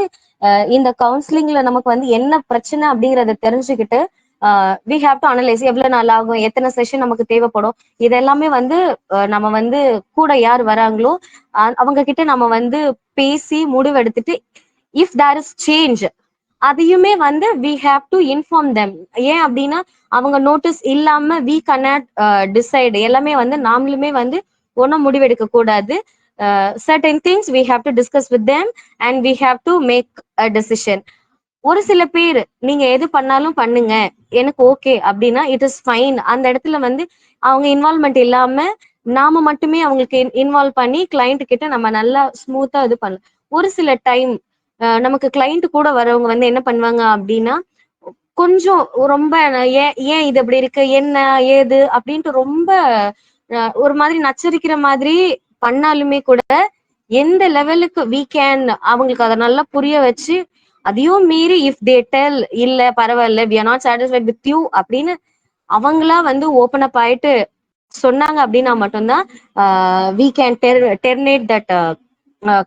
E: இந்த கவுன்சிலிங்ல நமக்கு வந்து என்ன பிரச்சனை அப்படிங்கறத தெரிஞ்சுக்கிட்டு வி ஹேவ் டு அனலைஸ் எவ்வளவு நாள் ஆகும், எத்தனை செஷன் நமக்கு தேவைப்படும், இதெல்லாமே வந்து நம்ம வந்து கூட யார் வராங்களோ அவங்க கிட்ட நம்ம வந்து பேசி முடிவெடுத்துட்டு இஃப் தேர் இஸ் சேஞ்ச் அதையுமே வந்து we have to inform them. ஏன் அப்படின்னா அவங்க நோட்டீஸ் இல்லாம வி கனாட் டிசைட். எல்லாமே வந்து நாமளுமே வந்து ஒன்னும் முடிவெடுக்க கூடாது. certain things we have to discuss with them and we have to make a decision. ஒரு சில பேர் நீங்க எது பண்ணாலும் பண்ணுங்க எனக்கு ஓகே அப்படின்னா இட் இஸ் ஃபைன். அந்த இடத்துல வந்து அவங்க இன்வால்வ்மெண்ட் இல்லாம நாம மட்டுமே அவங்களுக்கு இன்வால்வ் பண்ணி கிளைண்ட் கிட்ட நம்ம நல்லா ஸ்மூத்தா இது பண்ணலாம். ஒரு சில டைம் நமக்கு கிளைண்ட் கூட வரவங்க வந்து என்ன பண்ணுவாங்க அப்படின்னா கொஞ்சம் ரொம்ப ஏன் இது அப்படி இருக்கு, என்ன ஏது அப்படின்ட்டு ரொம்ப ஒரு மாதிரி நச்சரிக்கிற மாதிரி பண்ணாலுமே கூட எந்த லெவலுக்கு we can அவங்களுக்கு அதை நல்லா புரிய வச்சு அதையும் மீறி இஃப் தே டெல் இல்ல பரவாயில்ல we are not satisfied with you அப்படின்னு அவங்களா வந்து ஓபன் அப் ஆயிட்டு சொன்னாங்க அப்படின்னா மட்டும்தான் we can terminate that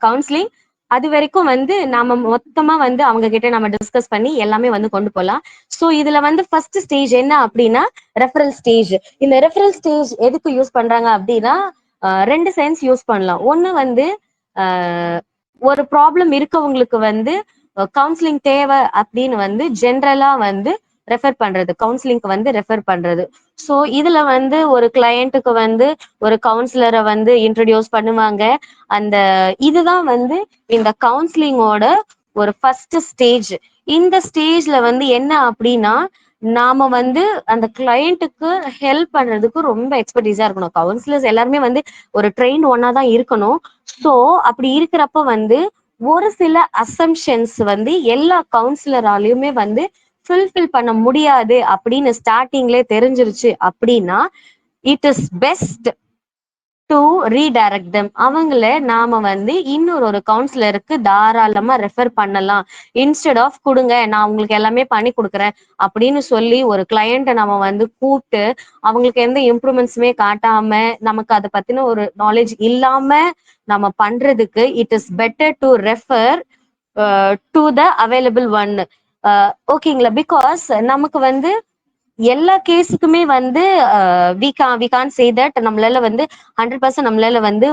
E: counseling. அது வரைக்கும் வந்து நாம மொத்தமா வந்து அவங்க கிட்ட நம்ம டிஸ்கஸ் பண்ணி எல்லாமே வந்து கொண்டு போகலாம். சோ இதுல வந்து ஃபர்ஸ்ட் ஸ்டேஜ் என்ன அப்படின்னா ரெஃபரல் ஸ்டேஜ். இந்த ரெஃபரல் ஸ்டேஜ் எதுக்கு யூஸ் பண்றாங்க அப்படின்னா 2 சென்ஸ் யூஸ் பண்ணலாம். ஒண்ணு வந்து ஒரு ப்ராப்ளம் இருக்கவங்களுக்கு வந்து கவுன்சிலிங் தேவை அப்படின்னு வந்து ஜென்ரலா வந்து ரெஃபர் பண்றது, கவுன்சிலிங்க்கு வந்து ரெஃபர் பண்றது. ஸோ இதுல வந்து ஒரு கிளையண்ட்டுக்கு வந்து ஒரு கவுன்சிலரை வந்து இன்ட்ரடியூஸ் பண்ணுவாங்க. அந்த இதுதான் வந்து இந்த கவுன்சிலிங்கோட ஒரு ஃபர்ஸ்ட் ஸ்டேஜ். இந்த ஸ்டேஜ்ல வந்து என்ன அப்படின்னா நாம வந்து அந்த கிளையண்ட்டுக்கு ஹெல்ப் பண்றதுக்கு ரொம்ப எக்ஸ்பர்டீஸா இருக்கணும். கவுன்சிலர்ஸ் எல்லாருமே வந்து ஒரு ட்ரெயின் ஒன்னா தான் இருக்கணும். ஸோ அப்படி இருக்கிறப்ப வந்து ஒரு சில அசம்ஷன்ஸ் வந்து எல்லா கவுன்சிலராலையுமே வந்து ஃபுல்ஃபில் பண்ண முடியாது அப்படின்னு ஸ்டார்டிங்ல தெரிஞ்சிருச்சு அப்படின்னா it is best to redirect them. அவங்கள நாம வந்து இன்னொரு கவுன்சிலருக்கு தாராளமா ரெஃபர் பண்ணலாம். இன்ஸ்டெட் ஆஃப் கொடுங்க நான் உங்களுக்கு எல்லாமே பண்ணி கொடுக்குறேன் அப்படின்னு சொல்லி ஒரு கிளையண்ட்டை நம்ம வந்து கூப்பிட்டு அவங்களுக்கு எந்த இம்ப்ரூவ்மெண்ட்ஸுமே காட்டாம நமக்கு அதை பத்தின ஒரு நாலேஜ் இல்லாம நம்ம பண்றதுக்கு it is better to refer to the available one. ஓகேங்களா? பிகாஸ் நமக்கு வந்து எல்லா கேஸுக்குமே வந்து வி கான் சே தட் நம்மளால வந்து 100% நம்மளால வந்து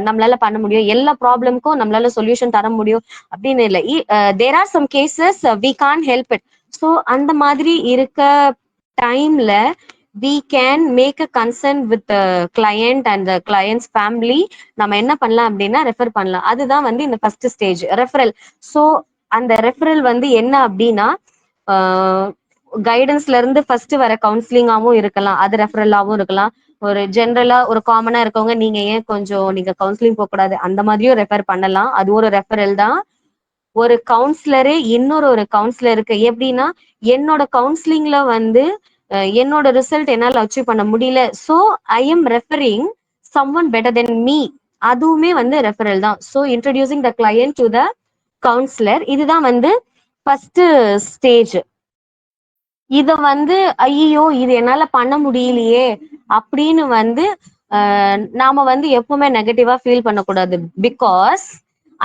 E: நம்மளால பண்ண முடியும், எல்லா ப்ராப்ளம்க்கும் நம்மளால சொல்யூஷன் தர முடியும் அப்படின்னு இல்லை. There are some cases we can't help it. So அந்த மாதிரி இருக்க டைம்ல we can make a consent with the client and the client's family. நம்ம என்ன பண்ணலாம் அப்படின்னா ரெஃபர் பண்ணலாம். அதுதான் வந்து இந்த ஃபர்ஸ்ட் ஸ்டேஜ் ரெஃபரல். ஸோ அந்த ரெஃபரல் வந்து என்ன அப்படின்னா கைடன்ஸ்ல இருந்து ஃபர்ஸ்ட் வர கவுன்சிலிங்காவும் இருக்கலாம், அது ரெஃபரலாவும் இருக்கலாம். ஒரு ஜென்ரலா ஒரு காமனா இருக்கவங்க நீங்க ஏன் கொஞ்சம் நீங்க கவுன்சிலிங் போக கூடாது அந்த மாதிரியும் ரெஃபர் பண்ணலாம், அது ஒரு ரெஃபரல் தான். ஒரு கவுன்சிலரு இன்னொரு கவுன்சிலருக்கு எப்படின்னா என்னோட கவுன்சிலிங்ல வந்து என்னோட ரிசல்ட் என்னால அச்சீவ் பண்ண முடியல, so I am referring someone better than me, அதுவுமே வந்து ரெஃபரல் தான். So introducing the client to the councillor, இதுதான் வந்து ஃபர்ஸ்ட் ஸ்டேஜ். இத வந்து ஐயோ இது என்னால பண்ண முடியலையே அப்படின்னு வந்து நாம வந்து எப்பவுமே நெகட்டிவா ஃபீல் பண்ணக்கூடாது. பிகாஸ்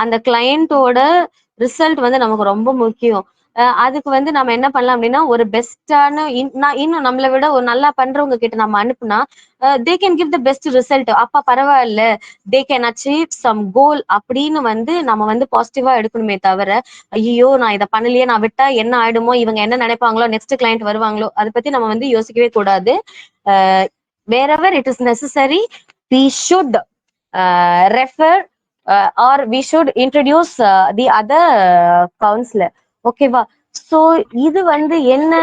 E: அந்த கிளையண்டோட ரிசல்ட் வந்து நமக்கு ரொம்ப முக்கியம். அதுக்கு வந்து நம்ம என்ன பண்ணலாம் அப்படின்னா, ஒரு பெஸ்டான இன்னும் நம்மளை விட ஒரு நல்லா பண்றவங்க கிட்ட நம்ம அனுப்புனா தே can give the best result. அப்ப பரவாயில்ல, தே கேன் அச்சீவ் சம் கோல் அப்படின்னு வந்து நம்ம வந்து பாசிட்டிவா எடுக்கணுமே தவிர, ஐயோ நான் இதை பண்ணலையே, நான் விட்டா என்ன ஆயிடுமோ, இவங்க என்ன நினைப்பாங்களோ, நெக்ஸ்ட் கிளையண்ட் வருவாங்களோ, அதை பத்தி நம்ம வந்து யோசிக்கவே கூடாது. wherever it is necessary, we should refer or we should introduce the other counselor. ஓகேவா? சோ இது வந்து என்ன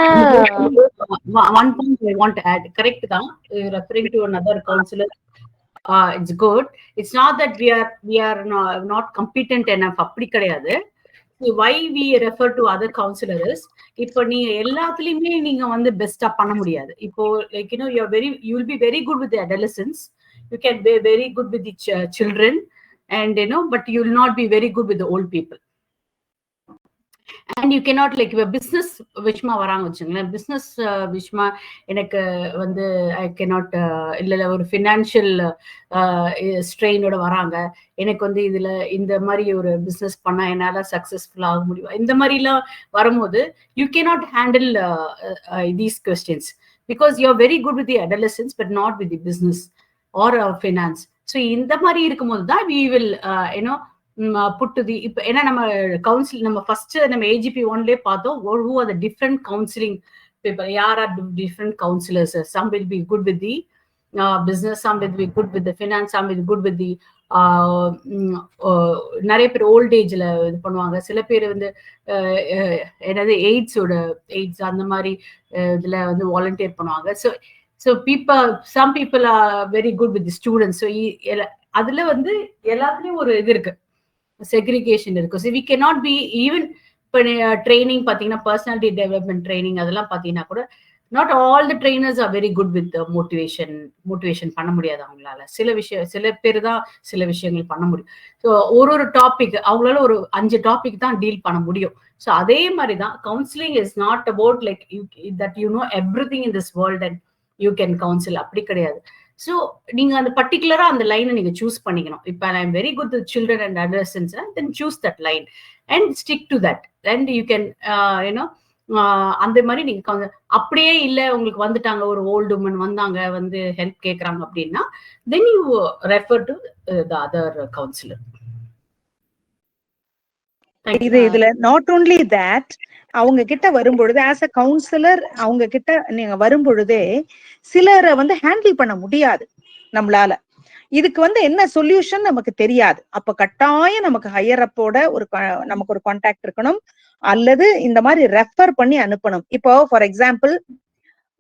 B: one point I want to add, correct தான், referring to another counselor, it's good. It's not that we are not competent enough, அப்படி கிடையாது. why we refer to other counselors, இப்போ நீங்க எல்லாத்துலயுமே நீங்க வந்து பெஸ்டா பண்ண முடியாது. இப்போ like you will be very good with the adolescents, you can be very good with the children, and but you will not be very good with the old people. And you cannot like business விஷயமா வராங்க வச்சுங்களேன், பிசினஸ் விஷயமா எனக்கு வந்து ஐ கேனாட் இல்ல ஒரு ஃபினான்ஷியல் ஸ்ட்ரெயினோட வராங்க, எனக்கு வந்து இதுல இந்த மாதிரி ஒரு பிசினஸ் பண்ணா என்னால சக்சஸ்ஃபுல் ஆக முடியும், இந்த மாதிரி எல்லாம் வரும்போது you cannot handle these questions because you are very good with the adolescents but not with the business or finance. So இந்த மாதிரி இருக்கும்போது தான் வி வில் புட்டு தி இப்போ ஏன்னா நம்ம கவுன்சில் நம்ம ஃபர்ஸ்ட் நம்ம ஏஜிபி ஒன்லேயே பார்த்தோம் who are the different counseling people, யார் R different counselors. Some will be good with the business, some will be good with the finance, some will be good with the நிறைய பேர் ஓல்ட் ஏஜ்ல இது பண்ணுவாங்க, சில பேர் வந்து என்னது எய்ட்ஸ் அந்த மாதிரி இதுல வந்து வாலண்டியர் பண்ணுவாங்க. So some people are very good with the students. So அதுல வந்து எல்லாத்துலயும் ஒரு இது இருக்கு, செக்ரிகேஷன் இருக்கு. So we cannot be even இப்போ ட்ரைனிங் பார்த்தீங்கன்னா பர்சனாலிட்டி டெவலப்மெண்ட் ட்ரைனிங் அதெல்லாம் பார்த்தீங்கன்னா கூட not all the trainers are very good with motivation பண்ண முடியாது அவங்களால. சில பேர் தான் சில விஷயங்கள் பண்ண முடியும். ஸோ ஒரு டாபிக் அவங்களால ஒரு 5 டாபிக் தான் டீல் பண்ண முடியும். ஸோ அதே மாதிரி தான் counselling is not about like that you know everything in this world and you can council, அப்படி கிடையாது. ஸோ நீங்க அந்த பர்டிகுலரா அந்த லைனை நீங்க சூஸ் பண்ணிக்கணும். இப்போ I am very good with children and adolescence, then choose that line and stick to that and you can அந்த மாதிரி நீங்க அப்படியே இல்லை உங்களுக்கு வந்துட்டாங்க ஒரு ஓல்டு உமன் வந்தாங்க வந்து ஹெல்ப் கேட்கறாங்க அப்படின்னா then you refer to the other councillor.
D: இதுல நாட் ஓன்லி தட், அவங்க கிட்ட வரும்பொழுது ஆஸ் அ கவுன்சிலர் அவங்க கிட்ட நீங்க வரும்பொழுதே சிலரை வந்து ஹேண்டில் பண்ண முடியாது நம்மளால. இதுக்கு வந்து என்ன சொல்யூஷன் நமக்கு தெரியாது. அப்ப கட்டாயம் நமக்கு ஹையர் அப்போட நமக்கு ஒரு கான்டாக்ட் இருக்கணும், அல்லது இந்த மாதிரி ரெஃபர் பண்ணி அனுப்பணும். இப்போ for example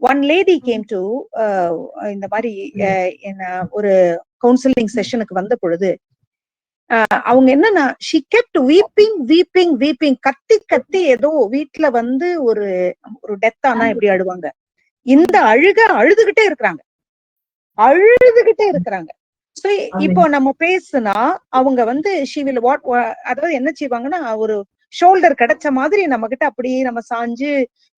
D: one lady came to இந்த மாதிரி ஒரு கவுன்சிலிங் செஷனுக்கு வந்த பொழுது அவங்க என்னன்னா she kept weeping, கத்தி ஏதோ வீட்டுல வந்து ஒரு டெத் ஆனா எப்படி அழுவாங்க, இந்த அழுதுகிட்டே இருக்கிறாங்க. சோ இப்போ நம்ம பேசுனா அவங்க வந்து she will அதாவது என்ன செய்வாங்கன்னா ஒரு ஷோல்டர் கிடைச்ச மாதிரி நம்ம கிட்ட அப்படியே நம்ம சாஞ்சு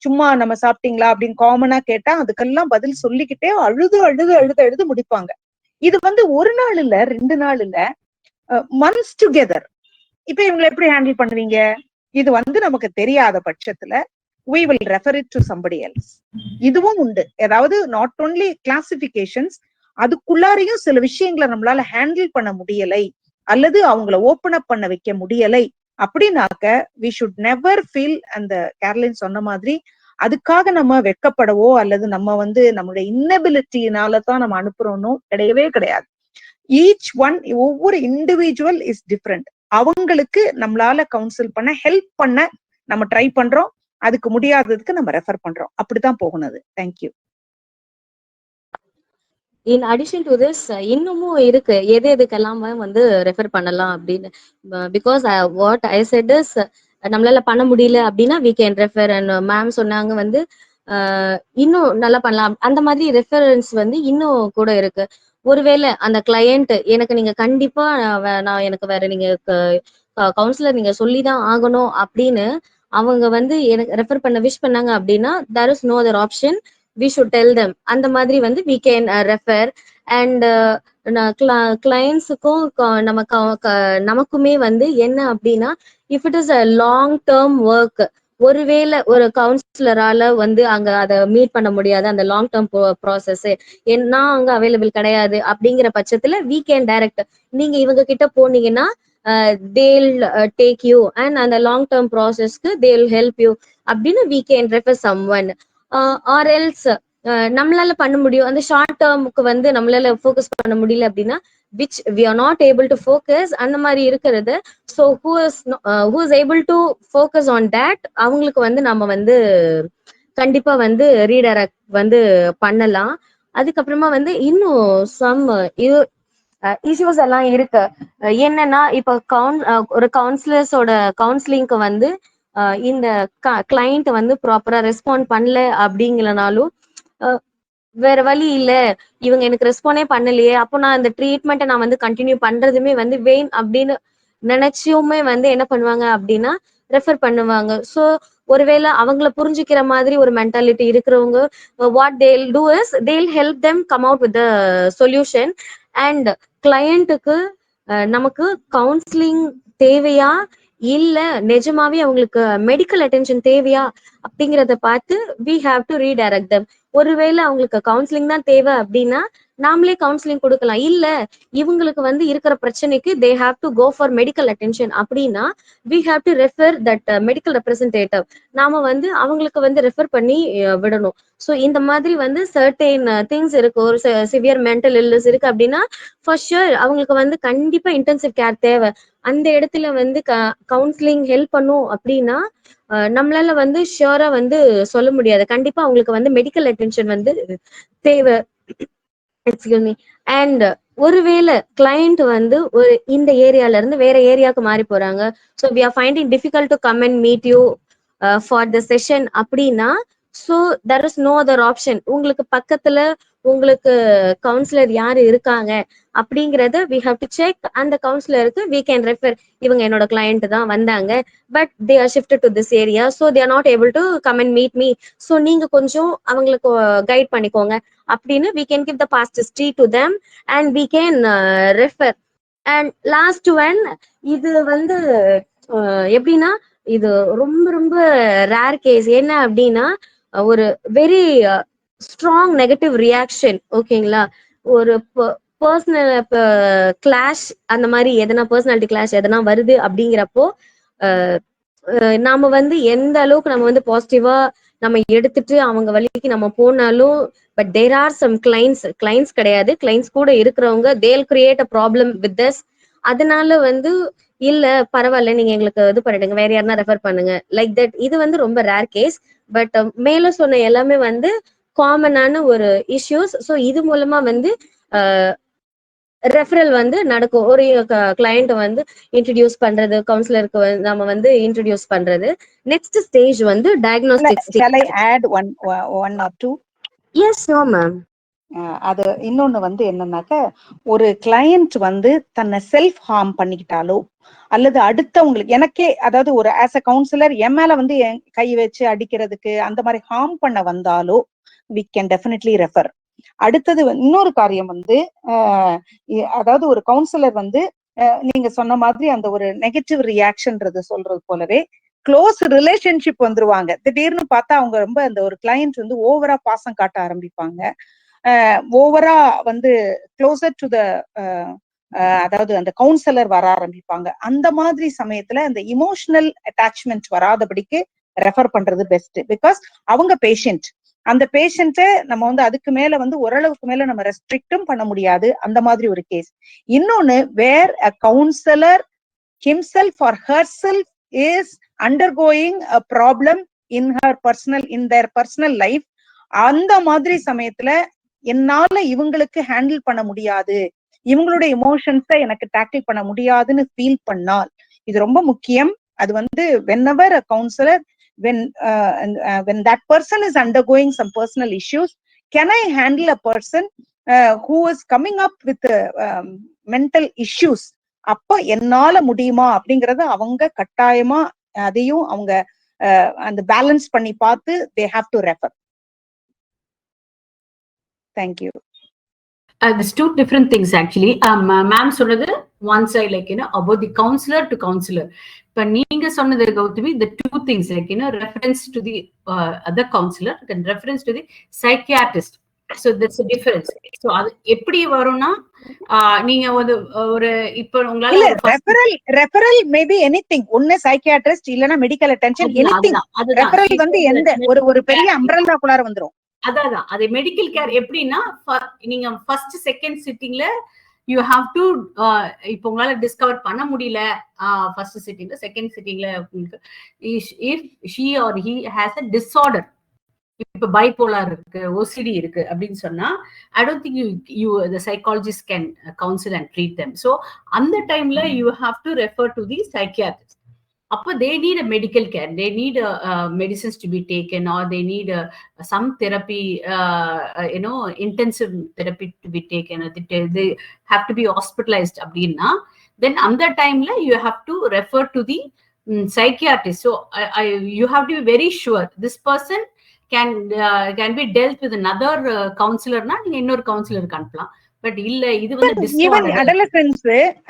D: சும்மா நம்ம சாப்பிட்டீங்களா அப்படின்னு காமனா கேட்டா அதுக்கெல்லாம் பதில் சொல்லிக்கிட்டே அழுது முடிப்பாங்க. இது வந்து ஒரு நாள் இல்ல 2 நாள் இல்ல, months together. இப்ப இவங்களை எப்படி ஹேண்டில் பண்ணுவீங்க? இது வந்து நமக்கு தெரியாத பட்சத்துல we will refer it to somebody else. இதுவும் உண்டு. அதாவது நாட் ஓன்லி கிளாசிபிகேஷன்ஸ், அதுக்குள்ளாரையும் சில விஷயங்களை நம்மளால ஹேண்டில் பண்ண முடியலை அல்லது அவங்கள ஓபன் அப் பண்ண வைக்க முடியலை அப்படின்னாக்க we should never feel, அந்த கேரளின் சொன்ன மாதிரி அதுக்காக நம்ம வெட்கப்படவோ அல்லது நம்ம வந்து நம்மளுடைய இன்னபிலிட்டினால தான் நம்ம அனுப்புறோம்னோ கிடையவே கிடையாது. ஈச் ஒன், ஒவ்வொரு இண்டிவிஜுவல் இஸ் டிஃப்ரெண்ட். அவங்களுக்கு நம்மளால கவுன்சில் பண்ண ஹெல்ப் பண்ண நம்ம ட்ரை பண்றோம், அதுக்கு முடியாததுக்கு நம்ம ரெஃபர் பண்றோம். அப்படிதான் போகணும். Thank you.
E: In addition to this இன்னமும் இருக்கு எதுக்கெல்லாம் வந்து ரெஃபர் பண்ணலாம் அப்படின்னு. Because what I set is நம்மளால பண்ண முடியல அப்படின்னா we can refer. and ma'am சொன்னாங்க வந்து இன்னும் நல்லா பண்ணலாம். அந்த மாதிரி ரெஃபரன்ஸ் வந்து இன்னும் கூட இருக்கு. ஒருவேளை அந்த கிளையண்ட் எனக்கு நீங்க கண்டிப்பா நான் எனக்கு வேற நீங்க கவுன்சிலர் நீங்க சொல்லிதான் ஆகணும் அப்படின்னு அவங்க வந்து எனக்கு ரெஃபர் பண்ண விஷ் பண்ணாங்க அப்படின்னா there is no other option, we should tell them. அந்த மாதிரி வந்து we can refer. அண்ட் கிளையன்ஸுக்கும் நமக்குமே வந்து என்ன அப்படின்னா if it is a long term work, ஒருவேளை ஒரு கவுன்சிலரால வந்து அங்க அதை மீட் பண்ண முடியாது அந்த லாங் டேர்ம் ப்ராசஸ் என்ன அங்க அவைலபிள் கிடையாது அப்படிங்கிற பட்சத்துல we can direct. நீங்க இவங்க கிட்ட போனீங்கன்னா they'll take you and அந்த லாங் டேர்ம் ப்ராசஸ்க்கு they'll help you அப்படின்னு we can refer someone. or else நம்மளால பண்ண முடியும் அந்த ஷார்ட் டேர்முக்கு வந்து நம்மளால ஃபோக்கஸ் பண்ண முடியல அப்படின்னா which we are not able to focus அந்த மாதிரி இருக்கிறது. So who is able to focus on that அவங்களுக்கு வந்து நம்ம வந்து கண்டிப்பா வந்து ரீடைரக்ட் வந்து பண்ணலாம். அதுக்கப்புறமா வந்து இன்னும் சம் இஷ்யூஸ் எல்லாம் இருக்கு. என்னன்னா இப்ப ஒரு கவுன்சிலர்ஸோட கவுன்சிலிங்க்கு வந்து இந்த கிளைண்ட் வந்து ப்ராப்பரா ரெஸ்பாண்ட் பண்ணல அப்படிங்கலனாலும் வேற வழி இல்ல, இவங்க எனக்கு ரெஸ்பாண்டே பண்ணலையே, அப்போ நான் இந்த ட்ரீட்மெண்ட்டை நான் வந்து கண்டினியூ பண்றதுமே வந்து வெயின் அப்படின்னு நினைச்சுமே வந்து என்ன பண்ணுவாங்க அப்படின்னா ரெஃபர் பண்ணுவாங்க. ஸோ ஒருவேளை அவங்கள புரிஞ்சுக்கிற மாதிரி ஒரு மென்டாலிட்டி இருக்கிறவங்க what they'll do is they'll help them come out with solution. And கிளையண்ட்டுக்கு நமக்கு கவுன்சிலிங் தேவையா இல்ல நிஜமாவே அவங்களுக்கு மெடிக்கல் அட்டென்ஷன் தேவையா அப்படிங்கிறத பார்த்து we have to redirect them. ஒருவேளை அவங்களுக்கு கவுன்சிலிங் தான் தேவை அப்படின்னா நாமளே கவுன்சிலிங் கொடுக்கலாம். இல்ல இவங்களுக்கு வந்து இருக்கிற பிரச்சனைக்கு they have to go for medical attention அப்படின்னா we have to refer that medical representative. நாம வந்து அவங்களுக்கு வந்து ரெஃபர் பண்ணி விடணும். ஸோ இந்த மாதிரி வந்து சர்டைன் திங்ஸ் இருக்கு. ஒரு சிவியர் மென்டல் இல்னஸ் இருக்கு அப்படின்னா ஃபார் ஷுர் அவங்களுக்கு வந்து கண்டிப்பா இன்டென்சிவ் கேர் தேவை. அந்த இடத்துல வந்து கவுன்சிலிங் ஹெல்ப் பண்ணும் அப்படின்னா நம்மளால வந்து ஷியோரா வந்து சொல்ல முடியாது. கண்டிப்பா அவங்களுக்கு வந்து மெடிக்கல் அட்டென்ஷன் வந்து தேவை. Excuse me. அண்ட் ஒருவேளை கிளையண்ட் வந்து ஒரு இந்த ஏரியால இருந்து வேற ஏரியாவுக்கு மாறி போறாங்க, so we are finding difficult to come and meet you for the session அப்படின்னா so there is no other option. உங்களுக்கு பக்கத்துல உங்களுக்கு கவுன்சிலர் யாரு இருக்காங்க அப்படிங்கறத we have to check. அந்த கவுன்சிலருக்கு we can refer. இவங்க என்னோட கிளையண்ட் தான் வந்தாங்க, but they are shifted to this area, so they are not able to come and meet me. So நீங்க கொஞ்சம் அவங்களுக்கு கைட் பண்ணிக்கோங்க அப்படின்னு we can give the past history to them and we can refer. And last one, இது வந்து எப்படின்னா இது ரொம்ப ரொம்ப ரேர் கேஸ். என்ன அப்படின்னா ஒரு வெரி ஸ்ட்ராங் நெகட்டிவ் ரியாக்ஷன், ஓகேங்களா, ஒரு பர்சனல் கிளாஷ் அந்த மாதிரி எதனா பர்சனாலிட்டி கிளாஷ் எதனா வருது அப்படிங்கிறப்போ நாம வந்து எந்த அளவுக்கு நம்ம வந்து பாசிட்டிவா நம்ம எடுத்துட்டு அவங்க வழிக்கு நம்ம போனாலும் but there are some clients கிடையாது, கிளைண்ட்ஸ் கூட இருக்கிறவங்க they'll create a problem with this. அதனால வந்து இல்ல பரவாயில்ல நீங்க எங்களுக்கு இது பண்ணிடுங்க, வேற யாருன்னா ரெஃபர் பண்ணுங்க லைக் தட். இது வந்து ரொம்ப ரேர் கேஸ். பட் மேல சொன்ன எல்லாமே வந்து காமனான ஒரு இஷ்யூஸ். ஸோ இது மூலமா வந்து ரெஃபரல் வந்து நடக்கும். ஒரு கிளையண்ட் வந்து இன்ட்ரடியூஸ் பண்றது, கவுன்சிலருக்கு நம்ம வந்து இன்ட்ரடியூஸ் பண்றது. நெக்ஸ்ட் ஸ்டேஜ் வந்து diagnostic.
D: Shall I add one or two?
E: Yes, sure, ma'am.
D: அது இன்னொன்னு வந்து என்னன்னாக்க ஒரு கிளையண்ட் வந்து தன்னை செல்ஃப் ஹார்ம் பண்ணிக்கிட்டாலோ அல்லது அடுத்தவங்களுக்கு எனக்கே அதாவது ஒரு ஆஸ் அ கவுன்சிலர் என் மேல வந்து கை வச்சு அடிக்கிறதுக்கு அந்த மாதிரி ஹார்ம் பண்ண வந்தாலோ we can definitely refer. அடுத்தது இன்னொரு காரியம் வந்து அதாவது ஒரு கவுன்சிலர் வந்து நீங்க சொன்ன மாதிரி அந்த ஒரு நெகட்டிவ் ரியாக்ஷன்றது சொல்றது போலவே க்ளோஸ் ரிலேஷன்ஷிப் வந்துருவாங்க. திடீர்னு பார்த்தா அவங்க ரொம்ப அந்த ஒரு கிளையண்ட் வந்து ஓவரா பாசம் காட்ட ஆரம்பிப்பாங்க, ஓவரா வந்து க்ளோசர் டு த அதாவது அந்த கவுன்சிலர் வர ஆரம்பிப்பாங்க. அந்த மாதிரி சமயத்துல அந்த இமோஷனல் அட்டாச்மெண்ட் வராதபடிக்கு ரெஃபர் பண்றது பெஸ்ட். பிகாஸ் அவங்க பேஷண்ட், அந்த பேஷண்ட்டை நம்ம வந்து அதுக்கு மேல வந்து ஓரளவுக்கு மேல நம்ம ரெஸ்ட்ரிக்டும் பண்ண முடியாது. அந்த மாதிரி ஒரு கேஸ். இன்னொன்னு, where a counsellor himself or herself is undergoing a problem in their personal life, அந்த மாதிரி சமயத்துல என்னால இவங்களுக்கு ஹேண்டில் பண்ண முடியாது, இவங்களுடைய இமோஷன்ஸை எனக்கு டேக்கிள் பண்ண முடியாதுன்னு ஃபீல் பண்ணால் இது ரொம்ப முக்கியம். அது வந்து whenever a counselor when that person is undergoing some personal issues, can I handle a person who is coming up with mental issues? அப்ப என்னால முடியுமா அப்படிங்கறத அவங்க கட்டாயமா அதையும் அவங்க அந்த பேலன்ஸ் பண்ணி பார்த்து they have to refer. Thank you.
B: There's two different things actually. Ma'am சொன்னது one side, like, you know, about the counselor to counselor. But நீங்க சொன்னது Gautami, the two things, like, you know, reference to the other counselor and reference to the psychiatrist. So that's the difference. So அது எப்படி வரும்னா நீங்க ஒரு இப்போ உங்களால
D: ரெஃபரல் மேபி எனிதிங், ஒண்ணு சைக்கியாட்ரிஸ்ட் இல்லனா மெடிக்கல் அட்டென்ஷன், எனிதிங். ரெஃபரல் வந்து எந்த ஒரு பெரிய அம்ப்ரெல்லா குள்ளார வந்துரும்.
B: அதான் அது மெடிக்கல் கேர் எப்படின்னா, நீங்க ஃபர்ஸ்ட் செகண்ட் சிட்டிங்ல யூ ஹாவ் டு, இப்போ உங்களால டிஸ்கவர் பண்ண முடியல ஃபர்ஸ்ட் சிட்டிங்ல, செகண்ட் சிட்டிங்ல if she or he has a disorder, இப்ப பைபோலார் இருக்கு, ஓசிடி இருக்கு அப்படின்னு சொன்னா, I don't think you the psychologist can counsel and treat them. So அந்த டைம்ல you have to refer to the psychiatrist. அப்போ they need a medical care, they need medicines to be taken, or they need some therapy, you know, intensive therapy to be taken, or they have to be hospitalized அப்படின்னா, then அந்த டைம்ல you have to refer to the psychiatrist. So you have to be very sure this person can be dealt with another counselor na, நீங்க இன்னொரு கவுன்சிலருக்கு அனுப்பலாம். பட் இல்ல இது வந்து
D: even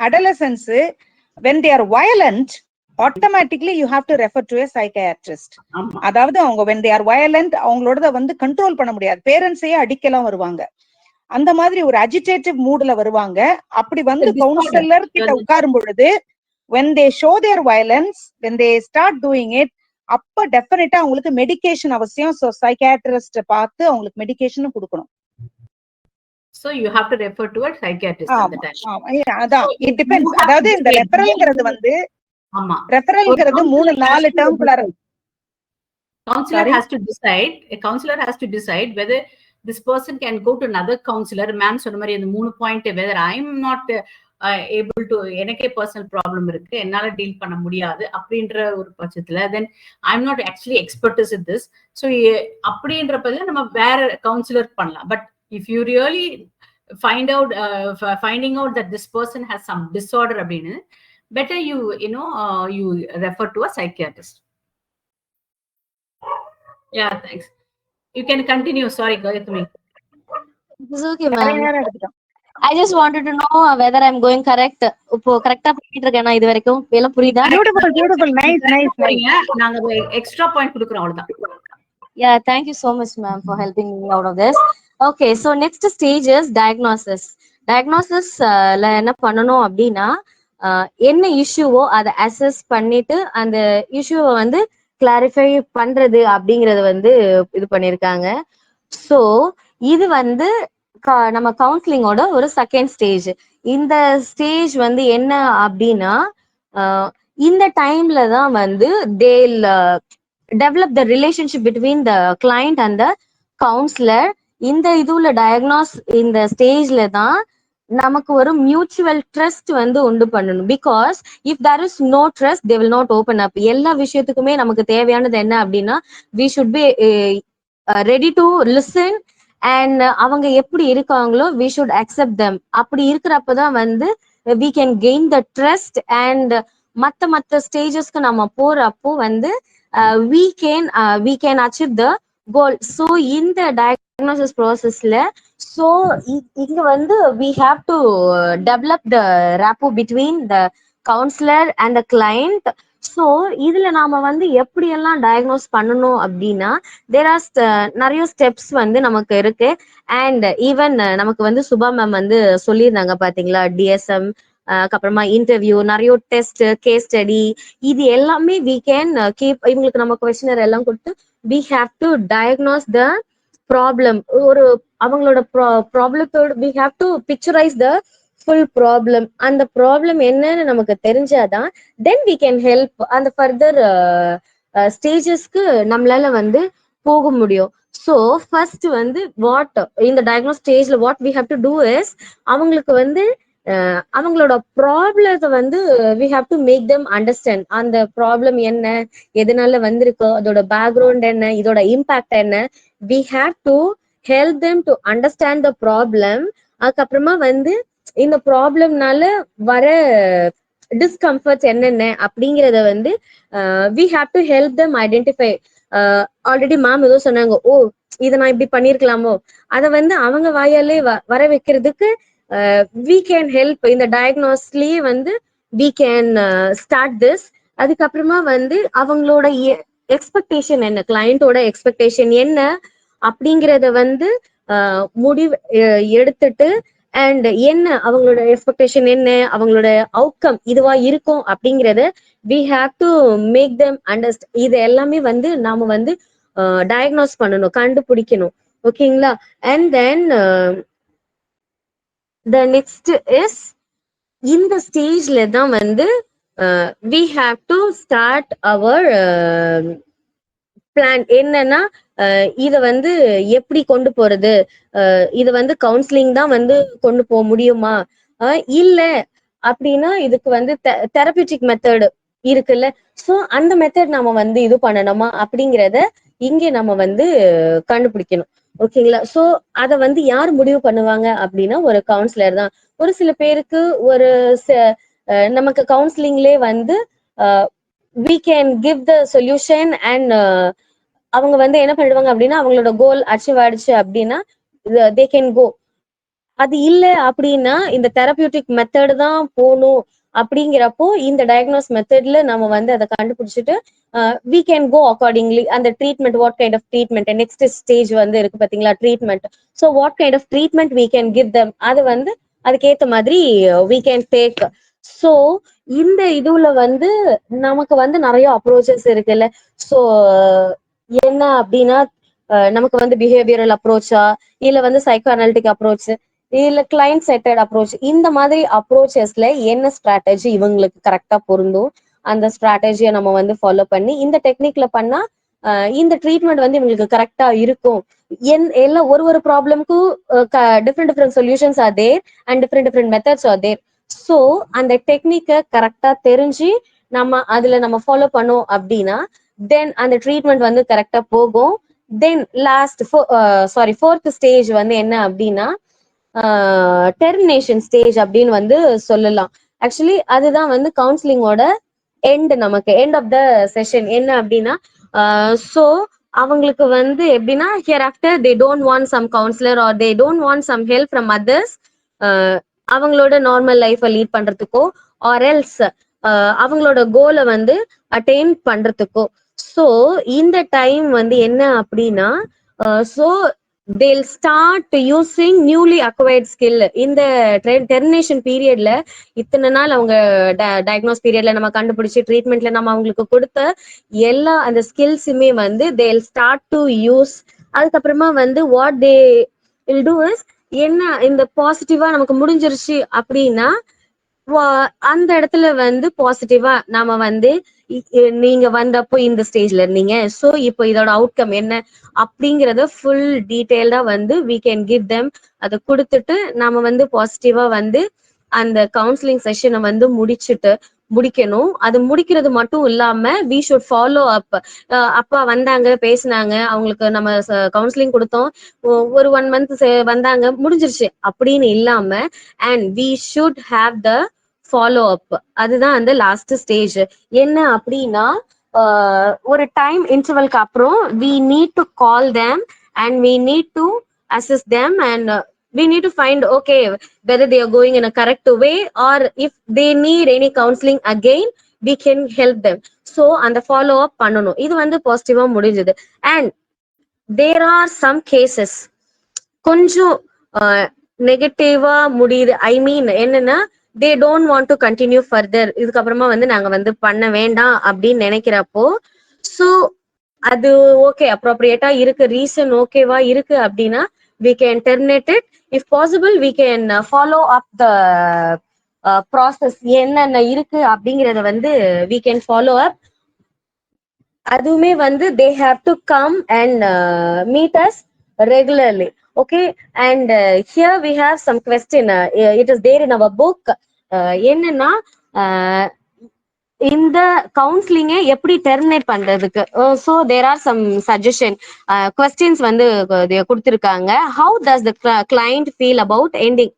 D: adolescents when they are violent, automatically you have to refer to a psychiatrist. அதாவது அவங்க when they are violent, அவங்களோட வந்து கண்ட்ரோல் பண்ண முடியாது, பேரண்ட்ஸையே அடிக்கலாம் வருவாங்க, அந்த மாதிரி ஒரு அஜிடேட்டிவ் மூட்ல வருவாங்க. அப்படி வந்து கவுன்சிலர் கிட்ட உட்காரும் பொழுது when they show their violence, when they start doing it, அப்ப டெஃபினட்டா அவங்களுக்கு மெடிகேஷன் அவசியம். சோ சைக்கியாட்ரிஸ்ட் பார்த்து அவங்களுக்கு மெடிகேஷனும் கொடுக்கணும்.
B: So you have to refer to a psychiatrist at the time.
D: அதான் it depends. அதாவது இந்த ரெஃபரல்ங்கிறது வந்து ரெஃபரல்ங்கிறது 3-4 டேர்ம்குள்ள
B: counselor has to decide whether this person can go to another counselor. Ma'am சொன்ன மாதிரி அந்த 3 point, whether I am not able to, எனக்கே பர்சனல் ப்ராப்ளம் இருக்கு, என்னால டீல் பண்ண முடியாது அப்படின்ற ஒரு பட்சத்துல, then I am not actually expertise in this, so அப்படின்ற பட்சத்துல நம்ம வேற கவுன்சிலர் பண்ணலாம். But if you really finding out that this person has some disorder அப்படின்னு, better you refer to a psychiatrist. Yeah, thanks. You can continue. Sorry, Gayatri.
E: It's okay, ma'am. I just wanted to know whether I'm going correct. இப்போ கரெக்ட்டா பண்ணிட்டு இருக்கேனா இது வரைக்கும்? எல்லாம் புரியுதா?
D: Beautiful, nice.
B: நாங்க எக்ஸ்ட்ரா பாயிண்ட் கொடுக்கிறோம், அவ்வளவுதான்.
E: Yeah, thank you so much, ma'am, for helping me out of this. Okay, so next stage is diagnosis. Diagnosis ல என்ன பண்ணணும் அப்படின்னா, என்ன இஷ்யூவோ அதை அசஸ் பண்ணிட்டு அந்த இஷ்யூவை வந்து கிளாரிஃபை பண்றது அப்படிங்கறது வந்து இது பண்ணிருக்காங்க. ஸோ இது வந்து நம்ம கவுன்சிலிங்கோட ஒரு செகண்ட் ஸ்டேஜ். இந்த ஸ்டேஜ் வந்து என்ன அப்படின்னா, இந்த டைம்ல தான் வந்து they'll develop the relationship between the client and the counselor. இந்த இதுல டயக்னாஸ் இந்த ஸ்டேஜ்ல தான் நமக்கு ஒரு மியூச்சுவல் ட்ரஸ்ட் வந்து உண்டு பண்ணணும். Because if there is no trust they will not open up. எல்லா விஷயத்துக்குமே நமக்கு தேவையானது என்ன அப்படின்னா, we should be ready to listen and அவங்க எப்படி இருக்காங்களோ வி ஷுட் அக்செப்ட் தெம். அப்படி இருக்கிறப்பதான் வந்து we can gain the trust and மற்ற ஸ்டேஜஸ்க்கு நம்ம போறப்போ வந்து we can achieve the goal. So in the diagnosis processல, so இங்க வந்து we have to develop the rapport between the counselor and the client. So இதுல நாம வந்து எப்படி எல்லாம் டயக்னோஸ் பண்ணணும் அப்படின்னா, there are நிறைய ஸ்டெப்ஸ் வந்து நமக்கு இருக்கு. அண்ட் ஈவன் நமக்கு வந்து சுபா மேம் வந்து சொல்லியிருந்தாங்க பாத்தீங்களா, DSM, அப்புறமா இன்டர்வியூ, நிறைய டெஸ்ட், கேஸ் ஸ்டடி, இது எல்லாமே we can keep. இவங்களுக்கு நம்ம கொஸ்டினர் எல்லாம் கொடுத்து we have to diagnose the problem. ஒரு அவங்களோட ப்ராப்ளத்தோட we have to picturize the full problem. அந்த ப்ராப்ளம் என்னன்னு நமக்கு தெரிஞ்சாதான் then we can help அந்த ஃபர்தர் ஸ்டேஜஸ்க்கு நம்மளால வந்து போக முடியும். ஸோ ஃபர்ஸ்ட் வந்து வாட் இந்த டயக்னோஸ் ஸ்டேஜ்ல what we have to do is, அவங்களுக்கு வந்து அவங்களோட ப்ராப்ளத்தை வந்து we have to make them understand. அந்த ப்ராப்ளம் என்ன, எதனால வந்திருக்கோ, அதோட பேக்ரவுண்ட் என்ன, இதோட இம்பாக்ட் என்ன, we have to help them to understand the problem. அதுக்கப்புறமா வந்து இந்த ப்ராப்ளம்னால வர டிஸ்கம்ஃபர்ட்ஸ் என்னென்ன அப்படிங்கிறத வந்து we have to help them identify. Already ma'am ஏதோ சொன்னாங்க, ஓ இதை நான் இப்படி பண்ணிருக்கலாமோ, அதை வந்து அவங்க வாயாலே வர வைக்கிறதுக்கு we can help இந்த டயக்னோஸ்லயே வந்து we can start this. அதுக்கப்புறமா வந்து அவங்களோட எக்ஸ்பெக்டேஷன் என்ன, கிளையண்டோட எக்ஸ்பெக்டேஷன் என்ன அப்படிங்கிறத வந்து முடிவு எடுத்துட்டு அண்ட் என்ன அவங்களோட எக்ஸ்பெக்டேஷன் என்ன, அவங்களோட அவுட்கம் இதுவா இருக்கும் அப்படிங்கறத we have to make them understand. இது எல்லாமே வந்து நாம வந்து டயக்னோஸ் பண்ணணும், கண்டுபிடிக்கணும். ஓகேங்களா? And then the next is இந்த ஸ்டேஜ்ல தான் வந்து we have to start our plan. என்னன்னா இத வந்து எப்படி கொண்டு போறது, இத வந்து கவுன்சிலிங் தான் வந்து கொண்டு போக முடியுமா, இல்ல அப்படின்னா இதுக்கு வந்து தெரபியூட்டிக் மெத்தட் இருக்குல்ல, சோ அந்த மெத்தட் நாம வந்து இது பண்ணணுமா அப்படிங்கிறத இங்க நம்ம வந்து கண்டுபிடிக்கணும். ஓகேங்களா? சோ அத வந்து யார் முடிவு பண்ணுவாங்க அப்படின்னா ஒரு கவுன்சிலர் தான். ஒரு சில பேருக்கு ஒரு நமக்கு கவுன்சிலிங்லேயே வந்து we can give the solution and அவங்க வந்து என்ன பண்ணிடுவாங்க அப்படின்னா அவங்களோட கோல் அச்சீவ் ஆயிடுச்சு அப்படின்னா they can go. அது இல்ல அப்படின்னா இந்த தெரபியூட்டிக் மெத்தட் தான் போகணும் அப்படிங்கிறப்போ இந்த டயக்னோஸ் மெத்தட்ல நம்ம வந்து அதை கண்டுபிடிச்சிட்டு we can go accordingly. அந்த treatment, what kind of treatment, next stage வந்து இருக்கு பாத்தீங்களா, treatment. So what kind of treatment we can give them, அது வந்து அதுக்கேற்ற மாதிரி we can take. ஸோ இந்த இதுல வந்து நமக்கு வந்து நிறைய அப்ரோச்சஸ் இருக்குல்ல. ஸோ என்ன அப்படின்னா நமக்கு வந்து பிஹேவியரல் அப்ரோச்சா, இல்ல வந்து சைக்கோ அனாலிட்டிக் அப்ரோச், இல்ல கிளைண்ட் செட்டட் அப்ரோச், இந்த மாதிரி அப்ரோச்சஸ்ல என்ன ஸ்ட்ராட்டஜி இவங்களுக்கு கரெக்டா பொருந்தும், அந்த ஸ்ட்ராட்டஜியை நம்ம வந்து ஃபாலோ பண்ணி இந்த டெக்னிக்ல பண்ணா இந்த ட்ரீட்மெண்ட் வந்து இவங்களுக்கு கரெக்டா இருக்கும். எல்லாம் ஒரு ப்ராப்ளம்க்கும் different solutions are there and different methods are there. So அந்த டெக்னிக்கை கரெக்டா தெரிஞ்சு நம்ம அதுல நம்ம ஃபாலோ பண்ணோம் அப்படின்னா தென் அந்த ட்ரீட்மெண்ட் வந்து கரெக்டா போகும். தென் லாஸ்ட் ஃபோர்த் ஸ்டேஜ் வந்து என்ன அப்படின்னா டெர்மினேஷன் ஸ்டேஜ் அப்படின்னு வந்து சொல்லலாம். ஆக்சுவலி அதுதான் வந்து கவுன்சிலிங்கோட எண்ட், நமக்கு எண்ட் ஆஃப் த செஷன் என்ன அப்படின்னா ஸோ அவங்களுக்கு வந்து எப்படின்னா hereafter they don't want some counsellor or they don't want some help from others, அவங்களோட நார்மல் லைஃபை லீட் பண்றதுக்கோ ஆர் எல்ஸ் அவங்களோட கோலை வந்து அட்டைன் பண்றதுக்கோ. ஸோ இந்த டைம் வந்து என்ன அப்படின்னா so they'll start using newly acquired skill. இந்த டெர்மினேஷன் பீரியட்ல இத்தனை நாள் அவங்க டயக்னோஸ் பீரியட்ல நம்ம கண்டுபிடிச்சு ட்ரீட்மெண்ட்ல நம்ம அவங்களுக்கு கொடுத்த எல்லா அந்த ஸ்கில்ஸுமே வந்து they'll start to use. அதுக்கப்புறமா வந்து what they will do is என்ன இந்த பாசிட்டிவா நமக்கு முடிஞ்சிருச்சு அப்படின்னா அந்த இடத்துல வந்து பாசிட்டிவா நாம வந்து நீங்க வந்தப்போ இந்த ஸ்டேஜ்ல இருந்தீங்க, சோ இப்போ இதோட அவுட்கம் என்ன அப்படிங்கறத ஃபுல் டீடைல்டா வந்து we can give them. அதை கொடுத்துட்டு நாம வந்து பாசிட்டிவா வந்து அந்த கவுன்சிலிங் செஷனை வந்து முடிக்கணும். அது முடிக்கிறது மட்டும் இல்லாம we should follow up. அப்பா வந்தாங்க, பேசினாங்க, அவங்களுக்கு நம்ம கவுன்சிலிங் கொடுத்தோம், ஒரு 1 month வந்தாங்க, முடிஞ்சிருச்சு அப்படின்னு இல்லாம and we should have the follow up. அதுதான் அந்த லாஸ்ட் ஸ்டேஜ். என்ன அப்படின்னா ஒரு டைம் இன்டர்வல்க்கு அப்புறம் we need to call them and we need to assess them and we need to find okay whether they are going in a correct way or if they need any counseling again we can help them. so அந்த ஃபாலோ அப் பண்ணணும். இது வந்து பாசிட்டிவா முடிஞ்சது. and there are some cases கொஞ்சம் நெகட்டிவா முடியுது. ஐ மீன் என்னன்னா they don't want to continue further, இதுக்கப்புறமா வந்து நாங்க வந்து பண்ண வேண்டாம் அப்படின்னு நினைக்கிறப்போ ஸோ அது ஓகே அப்ரோப்ரியேட்டா இருக்கு, ரீசன் ஓகேவா இருக்கு அப்படின்னா we can terminate it. if possible we can follow up the process என்னென்ன இருக்கு அப்படிங்கறத வந்து we can follow up. அதுவுமே வந்து they have to come and meet us regularly. Okay, and here we have some question. It is there in our book. என்னன்னா இந்த கவுன்சிலிங்கை எப்படி டெர்மினேட் பண்றதுக்கு so there are some suggestion questions வந்து கொடுத்துருக்காங்க. How does the client feel about ending,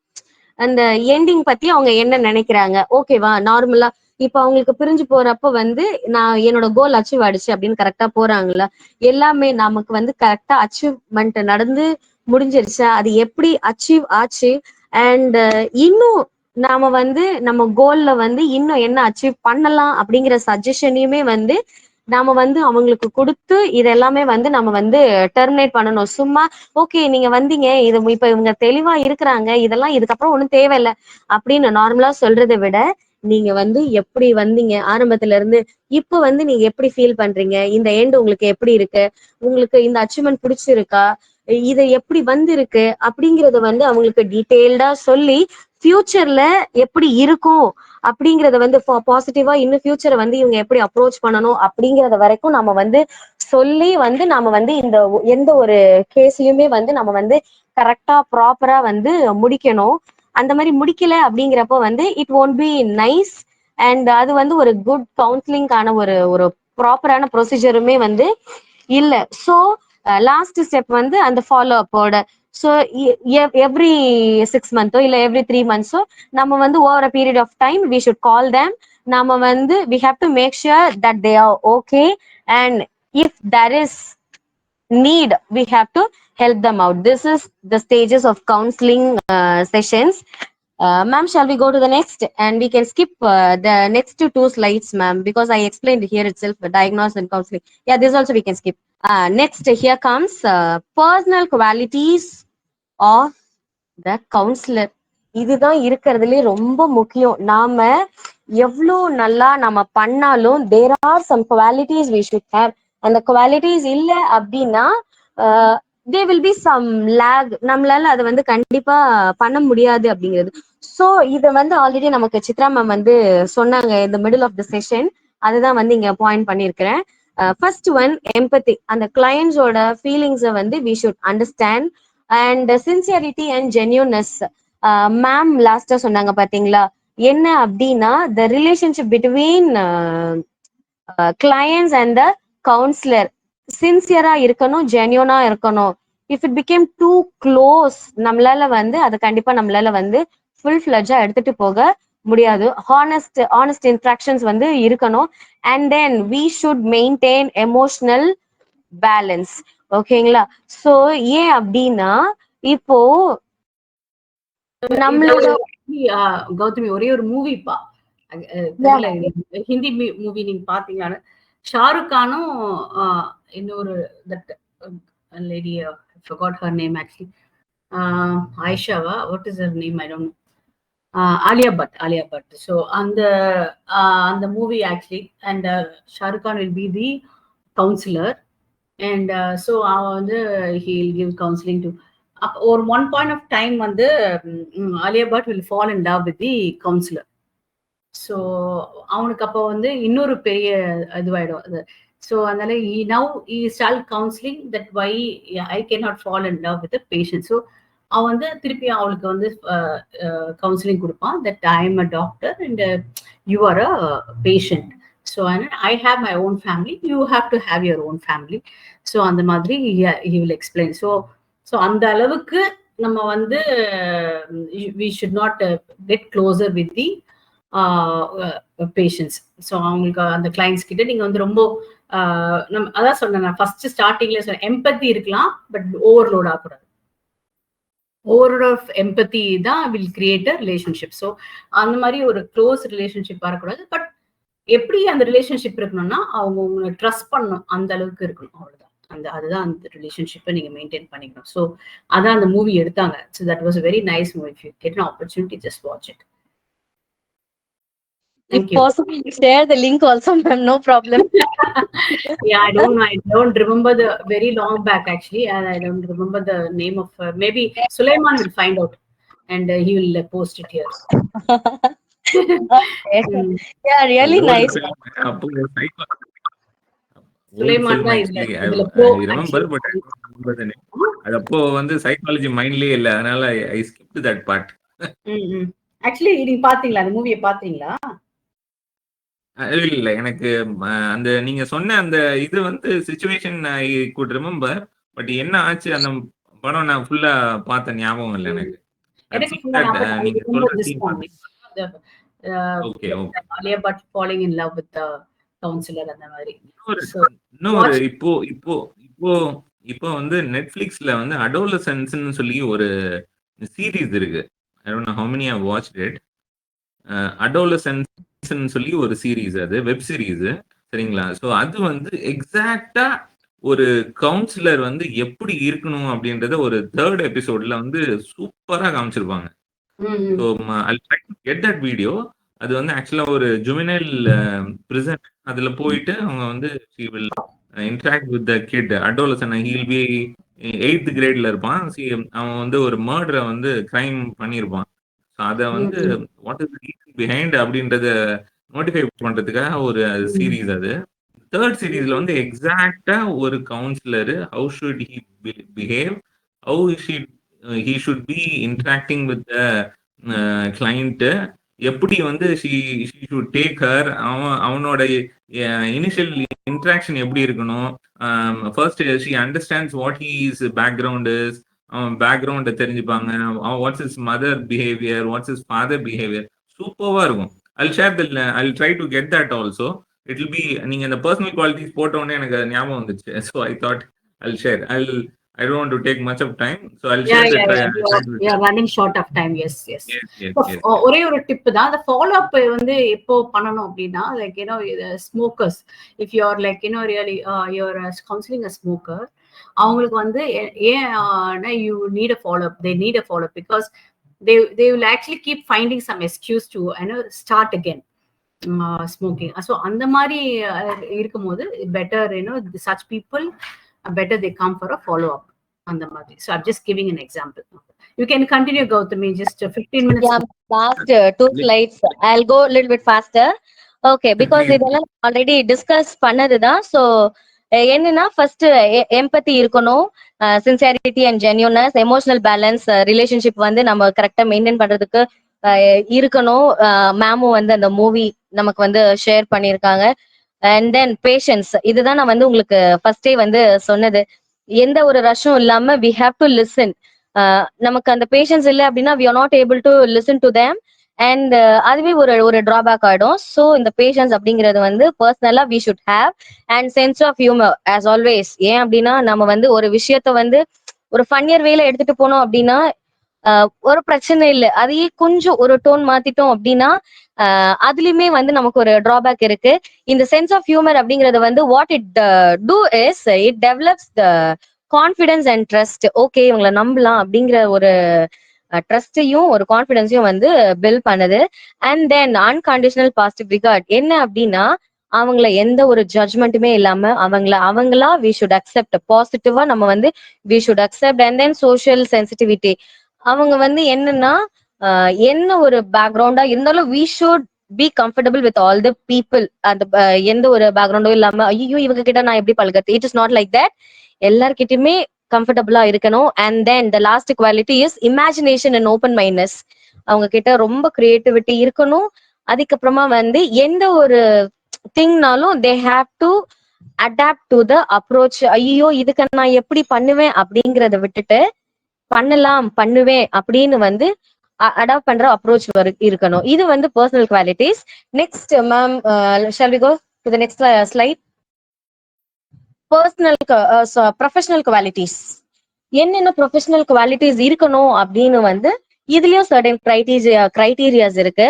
E: அந்த எண்டிங் பத்தி அவங்க என்ன நினைக்கிறாங்க? ஓகேவா, நார்மலா இப்ப அவங்களுக்கு பிரிஞ்சு போறப்ப வந்து நான் என்னோட கோல் அச்சீவ் ஆயிடுச்சு அப்படின்னு கரெக்டா போறாங்களா, எல்லாமே நமக்கு வந்து கரெக்டா அச்சீவ்மெண்ட் நடந்து முடிஞ்சிருச்சா, அது எப்படி அச்சீவ் ஆச்சு, அண்ட் இன்னும் நாம வந்து நம்ம கோல்ல வந்து இன்னும் என்ன அச்சீவ் பண்ணலாம் அப்படிங்கிற சஜஷனையுமே வந்து நாம வந்து அவங்களுக்கு கொடுத்து இது எல்லாமே வந்து நம்ம வந்து டெர்மினேட் பண்ணணும். சும்மா ஓகே நீங்க வந்தீங்க, இது இப்ப இவங்க தெளிவா இருக்கிறாங்க, இதெல்லாம் இதுக்கப்புறம் ஒண்ணும் தேவையில்லை அப்படின்னு நார்மலா சொல்றதை விட, நீங்க வந்து எப்படி வந்தீங்க ஆரம்பத்துல இருந்து இப்ப வந்து நீங்க எப்படி ஃபீல் பண்றீங்க, இந்த எண்ட் உங்களுக்கு எப்படி இருக்கு, உங்களுக்கு இந்த அச்சீவ்மெண்ட் பிடிச்சிருக்கா, இது எப்படி வந்திருக்கு அப்படிங்கறத வந்து அவங்களுக்கு டீட்டெயில்டா சொல்லி ஃபியூச்சர்ல எப்படி இருக்கும் அப்படிங்கறத வந்து பாசிட்டிவா இன்னும் ஃபியூச்சரை வந்து இவங்க எப்படி அப்ரோச் பண்ணணும் அப்படிங்கறத வரைக்கும் நம்ம வந்து சொல்லி வந்து நாம வந்து இந்த எந்த ஒரு கேஸ்லயுமே வந்து நம்ம வந்து கரெக்டா ப்ராப்பரா வந்து முடிக்கணும். அந்த மாதிரி முடிக்கல அப்படிங்கிறப்ப வந்து it won't be nice. And அது வந்து ஒரு குட் கவுன்சிலிங்கான ஒரு ஒரு ப்ராப்பரான ப்ரொசீஜருமே வந்து இல்ல. ஸோ லாஸ்ட் ஸ்டெப் வந்து அந்த ஃபாலோ அப்போட. ஸோ எவ்ரி 6 months இல்ல எவ்ரி 3 months நம்ம வந்து over a period of time we should call them. நம்ம வந்து we have to make sure that they are okay, and if there is need we have to help them out. This is the stages of counseling sessions. Ma'am, shall we go to the next, and we can skip the next two slides, ma'am, because I explained here itself the diagnosis and counseling. Yeah, this also we can skip. Next, here comes personal qualities of the counselor. இதுதான் இருக்கிறதுலே ரொம்ப முக்கியம். நாம எவ்வளவு நல்லா நம்ம பண்ணாலும் there are some qualities we should have. அந்த குவாலிட்டிஸ் இல்ல அப்படின்னா there will be some lag, நம்மளால அதை வந்து கண்டிப்பா பண்ண முடியாது அப்படிங்கிறது. ஸோ இதை வந்து ஆல்ரெடி நமக்கு சித்ரா மேம் வந்து சொன்னாங்க இந்த மிடில் ஆஃப் த செஷன், அதுதான் வந்து இங்க பாயிண்ட் பண்ணியிருக்கிறேன். ஃபர்ஸ்ட் ஒன் எம்பத்தி, அந்த கிளையன்ஸோட ஃபீலிங்ஸை வந்து we should understand. And sincerity and genuineness, ma'am லாஸ்டா சொன்னாங்க பாத்தீங்களா, என்ன அப்படின்னா the relationship between clients and the counsellor சின்சியரா இருக்கணும், ஜென்யூனா இருக்கணும். If it become too close, நம்மளால வந்து அதை கண்டிப்பா நம்மளால வந்து ஃபுல் ஃபிளட்ஜா எடுத்துட்டு போக முடியாது. ஹானஸ்ட் இன்ட்ராக்ஷன்ஸ் வந்து இருக்கணும். And then we should maintain emotional balance. ஓகேங்களா? ஸோ ஏன் அப்படின்னா இப்போ நம்மளோட
B: கௌதமி ஒரே ஒரு மூவிப்பா, ஹிந்தி மூவி நீங்க பாத்தீங்கன்னு, ஷாருக் கானும் இன்னொரு that lady, forgot her name actually, ஆயிஷாவா, what is her name, I don't know, Alia Bhatt. So அந்த movie actually, and Shahrukh Khan will be the counselor, and so அவன் வந்து he will give counseling to, or one point of time வந்து Alia Bhatt will fall in love with the counselor. So அவனுக்கு அப்போ வந்து இன்னொரு பெரிய இதுவாயிடும் அது. ஸோ அதனால he start counseling that why I cannot fall in love with the patient. So அவன் வந்து திருப்பி அவளுக்கு வந்து கவுன்சிலிங் கொடுப்பான், that I am a doctor and you are a patient. So I have my own family, you have to have your own family. So அந்த மாதிரி he will explain. ஸோ அந்த அளவுக்கு நம்ம வந்து we should not get closer with the patients. So அவங்களுக்கு அந்த கிளைண்ட்ஸ் கிட்ட நீங்க வந்து ரொம்ப அதான் சொன்னேன் ஃபர்ஸ்ட் ஸ்டார்டிங்ல சொன்னேன், எம்பத்தி இருக்கலாம் பட் ஓவர்லோட் ஆகக்கூடாது. ஓவர்லோட் ஆஃப் எம்பத்தி தான் will create a relationship. So அந்த மாதிரி ஒரு க்ளோஸ் ரிலேஷன்ஷிப் வரக்கூடாது. பட் எப்படி அந்த ரிலேஷன்ஷிப் இருக்கணும்னா அவங்க உங்களை ட்ரஸ்ட் பண்ணணும், அந்த அளவுக்கு இருக்கணும், அவ்வளவுதான். அதுதான் அந்த ரிலேஷன்ஷிப்பை நீங்க மெயின்டைன் பண்ணிக்கணும். ஸோ அதான் அந்த மூவி எடுத்தாங்க. So that was a very nice movie. If you get an opportunity, just watch it. Thank you.
E: Possible, share the link also, ma'am, no problem.
B: Yeah, I don't remember the very long back actually, and I don't remember the name of maybe Sulaiman will find out and he will post it here.
E: Yeah, really nice.
C: old
B: Sulaiman
C: film
B: தான்
C: actually.
B: இதுல
C: I remember, but I don't remember the name. அது அப்போ வந்து சைக்காலஜி மைண்ட்லயே இல்ல, அதனால ஐ ஸ்கிப்ட் தட் பார்ட்.
B: ஆக்சுவலி நீங்க பாத்தீங்களா அந்த மூவியை பாத்தீங்களா?
C: இல்ல எனக்கு அந்த நீங்க சொன்ன அந்த இது வந்து situation I could remember, but என்ன ஆச்சு அந்த படம் நான் ஃபுல்லா பார்த்த ஞாபகம் இல்லை எனக்கு.
B: எனக்கு ஃபுல்லா ஞாபகம்.
C: நீங்க சொல்ற scene okay okay.
B: Alia Bhatt falling in love with counsellor அந்த மாதிரி.
C: இன்னொரு இப்போ இப்போ இப்போ இப்போ வந்து நெட்ஃபிளிக்ஸ்ல வந்து அடோலசன்ஸ்னு சொல்லி ஒரு சீரீஸ் இருக்கு. I don't know how many have watched it. அடோலசன்ஸ்னு சொல்லி ஒரு சீரீஸ், அது வெப் சீரீஸ் சரிங்களா. ஸோ அது வந்து எக்ஸாக்டா ஒரு கவுன்சிலர் வந்து எப்படி இருக்கணும் அப்படின்றத ஒரு 3rd எபிசோட்ல வந்து சூப்பரா காமிச்சிருப்பாங்க. So I'll try to get that video. அது வந்து ஆக்சுவலா ஒரு ஜுவனைல் பிரிசன். அதுல போயிட்டு அவங்க வந்து she will interact with the kid adolescent. he will be 8th கிரேட்ல இருப்பான். அவன் வந்து ஒரு மர்டரை வந்து கிரைம் பண்ணியிருப்பான். ஸோ அதை வந்து வாட் இஸ் பிஹைண்ட் அப்படின்றத நோட்டிஃபை பண்றதுக்காக ஒரு சீரீஸ் அது. 3rd சீரீஸ்ல வந்து எக்ஸாக்டா ஒரு councillor how should he behave, how he should be interacting with the client, எப்படி வந்து she should take her, அவனோட இனிஷியல் இன்ட்ராக்ஷன் எப்படி இருக்கணும். First she understands what his background is, அவன் பேக்ரவுண்ட தெரிஞ்சுப்பாங்க. What's is mother behaviour, what's is father behaviour. சூப்பர்வா இருக்கும். I'll try to get that also. It will be, நீங்க இந்த பர்சனல் குவாலிட்டிஸ் போட்ட உடனே எனக்கு ஞாபகம் வந்துச்சு. So I thought I'll share. I don't want to take much of time, so I'll share
B: we are running short of time. Yes. ஒரே ஒரு டிப் தான், அந்த ஃபாலோ அப் வந்து எப்போ பண்ணணும் அப்படின்னா, like smokers, if you are like really you are counseling a smoker, அவங்களுக்கு வந்து ஏன் you need a follow up, they need a follow up because they will actually keep finding some excuse to start again smoking. So அந்த மாதிரி இருக்கும்போது better such people better they come for a follow up on the மாதிரி. So I'm just giving an example. You can continue, Gautami, just 15 minutes.
E: Yeah, last 2 slides I'll go a little bit faster. Okay, because இதெல்லாம் already discuss பண்ணதுதான். So என்னன்னா ஃபர்ஸ்ட் எம்பத்தி இருக்கணும், sincerity and genuineness, emotional balance, relationship வந்து நம்ம கரெக்டா மெயின்டைன் பண்றதுக்கு இருக்கணும். மேமும் வந்து அந்த மூவி நமக்கு வந்து ஷேர் பண்ணியிருக்காங்க. அண்ட் தென் பேஷன்ஸ், இதுதான் நான் வந்து உங்களுக்கு ஃபர்ஸ்டே வந்து சொன்னது. எந்த ஒரு ரஷும் இல்லாம வி ஹாவ் டு லிசன். நமக்கு அந்த பேஷன்ஸ் இல்லை அப்படின்னா we are not able to listen to them. And அதுவே ஒரு டிராபேக் ஆயிடும். ஸோ இந்த பேஷன்ஸ் அப்படிங்கிறது வந்து பர்சனலா we should have. And sense of humour as always. ஏன் அப்படின்னா நம்ம வந்து ஒரு விஷயத்த வந்து ஒரு ஃபன்னியர் வேல எடுத்துட்டு போனோம் அப்படின்னா ஒரு பிரச்சனை இல்லை. அதையே கொஞ்சம் ஒரு டோன் மாத்திட்டோம் அப்படின்னா அதுலயுமே வந்து நமக்கு ஒரு டிராபேக் இருக்கு. இந்த சென்ஸ் ஆஃப் ஹியூமர் அப்படிங்கிறது வந்து what it do is it develops the confidence and trust. Okay, இவங்களை நம்பலாம் அப்படிங்கிற ஒரு ட்ரஸ்டையும் ஒரு கான்ஃபிடன்ஸையும் வந்து பில்ட் பண்ணுது. And then unconditional positive regard என்ன அப்படின்னா அவங்கள எந்த ஒரு ஜட்ஜ்மெண்ட்டுமே இல்லாம அவங்களா வி ஷுட் அக்செப்ட். பாசிட்டிவா நம்ம வந்து we should accept. And then social sensitivity, அவங்க வந்து என்னன்னா என்ன ஒரு பேக்ரவுண்டா இருந்தாலும் we should be comfortable with all the people. அந்த எந்த ஒரு பேக்ரவுண்டும் இல்லாம ஐயோ இவங்க கிட்ட நான் எப்படி பழகிறது, it is not like that. எல்லார்கிட்டயுமே கம்ஃபர்டபுளா இருக்கணும். And then the last quality is imagination and open mindness. அவங்க கிட்ட ரொம்ப கிரியேட்டிவிட்டி இருக்கணும். அதுக்கப்புறமா வந்து எந்த ஒரு திங்னாலும் they have to adapt to the approach. ஐயோ இதுக்கு நான் எப்படி பண்ணுவேன் அப்படிங்கறத விட்டுட்டு பண்ணுவேன் அப்படின்னு வந்து அடாப்ட் பண்ற அப்ரோச் இருக்கணும். இது வந்து personal qualities. Next ma'am, shall we go to the next slide? Personal professional qualities. என்னென்ன ப்ரொஃபஷனல் குவாலிட்டிஸ் இருக்கணும் அப்படின்னு வந்து இதுலயும் சர்டன் கிரைட்டீரியாஸ் இருக்கு.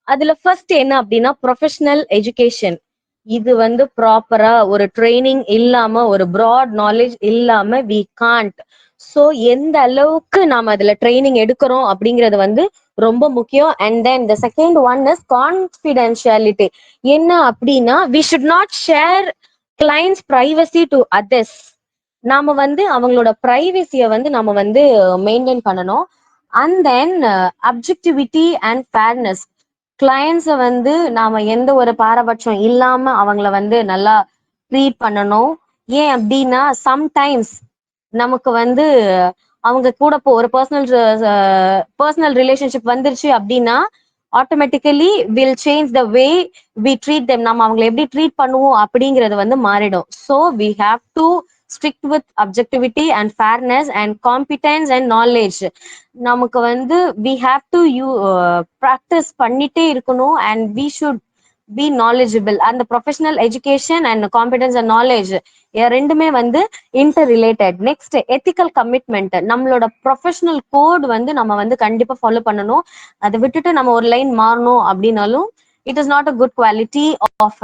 E: அதுல ஃபர்ஸ்ட் என்ன அப்படின்னா ப்ரொஃபஷனல் எஜுகேஷன். இது வந்து ப்ராப்பரா ஒரு ட்ரைனிங் இல்லாம ஒரு ப்ராட் நாலேஜ் இல்லாம வி காண்ட். ஸோ எந்த அளவுக்கு நாம அதுல ட்ரைனிங் எடுக்கிறோம் அப்படிங்கிறது வந்து ரொம்ப முக்கியம். And then the second one is confidentiality. என்ன அப்படின்னா we should not share clients privacy to others. நாம வந்து அவங்களோட பிரைவசியை வந்து நம்ம வந்து மெயின்டைன் பண்ணணும். And then objectivity and fairness. கிளைண்ட்ஸை வந்து நாம எந்த ஒரு பாரபட்சம் இல்லாம அவங்கள வந்து நல்லா ட்ரீட் பண்ணணும். ஏன் அப்படின்னா சம்டைம்ஸ் நமக்கு வந்து அவங்க கூட ஒரு பர்சனல் ரிலேஷன்ஷிப் வந்துருச்சு அப்படின்னா automatically will change the way we treat them. நம்ம அவங்களை எப்படி ட்ரீட் பண்ணுவோம் அப்படிங்கிறது வந்து மாறிடும். So we have to strict with objectivity and fairness and competence and knowledge. நமக்கு வந்து வி ஹாவ் டு ப்ராக்டிஸ் பண்ணிட்டே இருக்கணும். And we should be knowledgeable. அந்த professional education and competence and knowledge ரெண்டுமே வந்து interrelated. Next ethical commitment. நம்மளோட ப்ரொஃபஷனல் கோட் வந்து நம்ம வந்து கண்டிப்பா ஃபாலோ பண்ணணும். அதை விட்டுட்டு நம்ம ஒரு லைன் மாறணும் அப்படின்னாலும் it is not a good quality of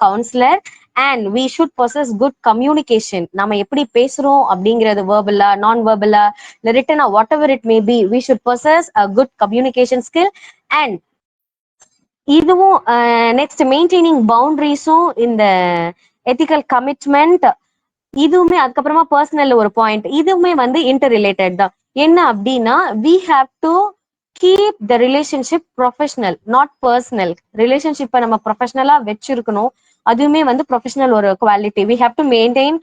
E: counsellor. And we should possess good communication. நம்ம எப்படி பேசுறோம் அப்படிங்கிறது வேர்பலா நான் வேர்பலா இல்லை ரிட்டனா whatever it may be, we should possess a good communication skill. And இதுவும் நெக்ஸ்ட் மெயின்டைனிங் பவுண்டரிஸும் இந்த எத்திக்கல் கமிட்மெண்ட் இதுவுமே அதுக்கப்புறமா பர்சனல் ஒரு பாயிண்ட் இதுவுமே வந்து இன்டர் ரிலேட்டட் தான். என்ன அப்படின்னா we have to keep the relationship professional not personal. ரிலேஷன்ஷிப்பை நம்ம ப்ரொஃபஷனலா வச்சிருக்கணும். அதுவுமே வந்து ப்ரொஃபஷனல் ஒரு quality. We have to maintain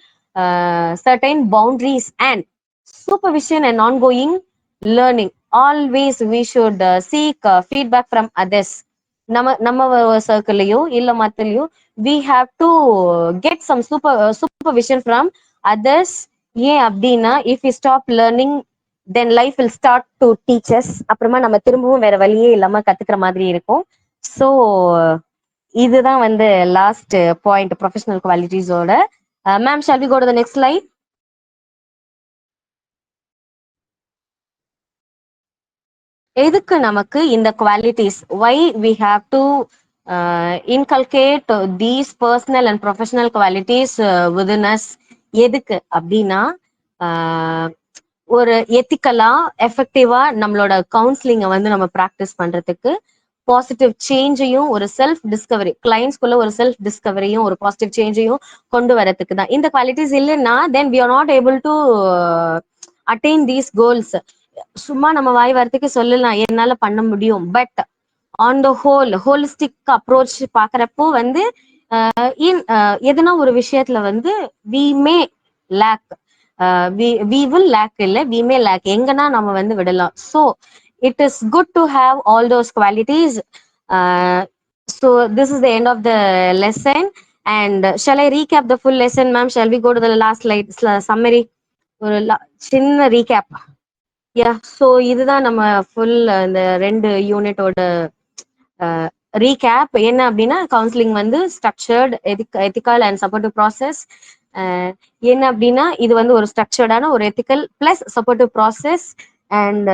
E: certain boundaries and supervision and ongoing learning. Always we should seek feedback from others. நம்ம சர்க்கிள்லயோ இல்ல மத்தலையோ we have to get some supervision from others. ஏன் அப்படின்னா if we stop learning then life will start to teach us. அப்புறமா நம்ம திரும்பவும் வேற வழியே இல்லாம கத்துக்கிற மாதிரி இருக்கும். ஸோ இதுதான் வந்து லாஸ்ட் பாயிண்ட் ப்ரொஃபஷனல் குவாலிட்டிஸோட. Ma'am shall we go to the next slide? எதுக்கு நமக்கு இந்த qualities, why we have to inculcate these personal and professional qualities within us? எதுக்கு அப்படின்னா ஒரு எத்திக்கலா எஃபெக்டிவா நம்மளோட கவுன்சிலிங்கை வந்து நம்ம ப்ராக்டிஸ் பண்றதுக்கு, பாசிட்டிவ் சேஞ்சையும் ஒரு செல்ஃப் டிஸ்கவரி கிளைண்ட்ஸ்குள்ள ஒரு செல்ஃப் டிஸ்கவரியும் ஒரு பாசிட்டிவ் சேஞ்சையும் கொண்டு வரதுக்கு தான். இந்த குவாலிட்டிஸ் இல்லைன்னா தென் we are not able to attain these goals. சும்மா நம்ம வாய் வார்த்தைக்கு சொல்லலாம் என்னால பண்ண முடியும், but on the holistic approach பாக்குறப்போ வந்து எதுனா ஒரு விஷயத்துல வந்து we may lack, we will lack இல்ல we may lack, எங்கன்னா நம்ம வந்து விடலாம். so it is good to have all those qualities. So this is the end of the lesson. And shall I recap the full lesson, ma'am? Shall we go to the last slide summary? ஒரு சின்ன ரீகேப். யா ஸோ இதுதான் நம்ம ஃபுல் இந்த 2 யூனிட்டோட ரீகேப். என்ன அப்படின்னா கவுன்சிலிங் வந்து structured ethical and supportive process. என்ன அப்படின்னா இது வந்து ஒரு ஸ்ட்ரக்சர்டான ஒரு ethical plus supportive process. And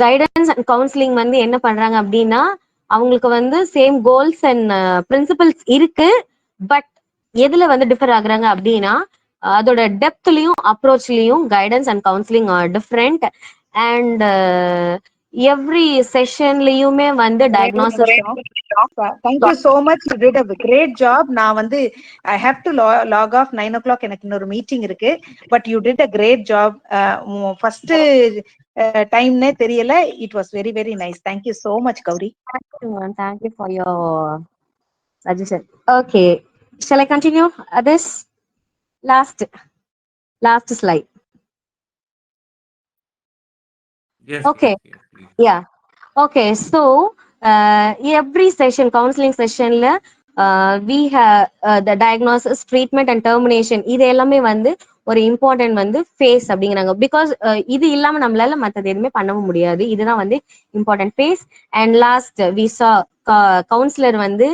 E: guidance and counselling வந்து என்ன பண்றாங்க அப்படின்னா அவங்களுக்கு வந்து சேம் கோல்ஸ் அண்ட் பிரின்சிபல்ஸ் இருக்கு, பட் எதுல வந்து டிஃபர் ஆகுறாங்க அப்படின்னா அதோட டெப்த்லயும் அப்ரோச்லயும் guidance and counselling different. And every செஷன்லயுமே வந்து diagnosis.
D: Thank you so much. You did a great job. நான் வந்து I have to log off 9 o'clock. எனக்கு இன்னொரு மீட்டிங் இருக்கு. But you did a great job. First timeனே தெரியல. It was very very nice. Thank you so much, Gauri.
E: Thank you for your suggestion. Okay, shall I continue this last slide?
C: Yes.
E: Okay.
C: Yes.
E: Yeah. Okay. So every session, counseling session la we have the diagnosis, treatment and termination. இது எல்லாமே வந்து ஒரு இம்பார்ட்டன்ட் வந்து ஃபேஸ் அப்படிங்கிறாங்க. பிகாஸ் இது இல்லாம நம்மளால மற்றது எதுவுமே பண்ணவும் முடியாது. இதுதான் வந்து important phase. And last we saw councillor வந்து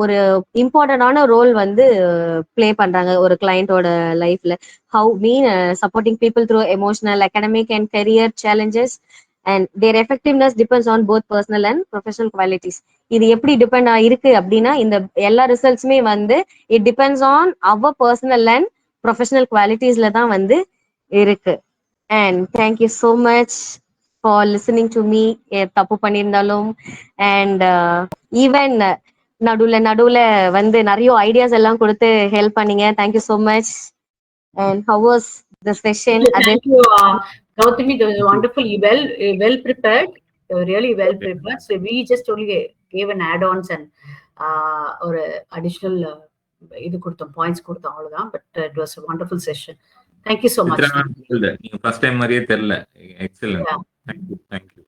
E: ஒரு இம்பார்ட்டன்டான ரோல் வந்து பிளே பண்றாங்க ஒரு கிளையண்டோட லைஃப்ல. How mean supporting people through emotional, academic and career challenges and their effectiveness depends on both personal and professional qualities. இது எப்படி டிபெண்ட் இருக்கு அப்படின்னா இந்த எல்லா ரிசல்ட்ஸுமே வந்து it depends on our personal and professional குவாலிட்டிஸ்ல தான் வந்து இருக்கு. And thank you so much for listening to me. தப்பு பண்ணியிருந்தாலும் அண்ட் ஈவன் நடுவுல வந்து நிறைய ஐடியாஸ் எல்லாம் கொடுத்து ஹெல்ப் பண்ணீங்க. Thank you so much. And how was the session?
B: Thank you, Gautami. That was wonderful. Well prepared, really well prepared. So we just only gave an add-ons and ஒரு அடிஷ்னல் இது கொடுத்தோம், பாயிண்ட்ஸ் கொடுத்தோம், அவ்வளவுதான். But it was wonderful session. Thank you so much.
C: நீங்க ஃபர்ஸ்ட் டைம் மாதிரியே தெரியல. Excellent. Thank you.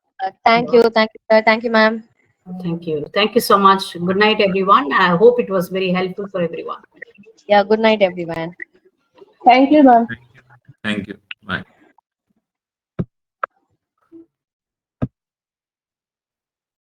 E: Thank you ma'am.
B: Thank you so much. Good night everyone. I hope it was very helpful for everyone.
E: Yeah, good night everyone.
A: Thank you ma'am.
C: Thank you. Bye.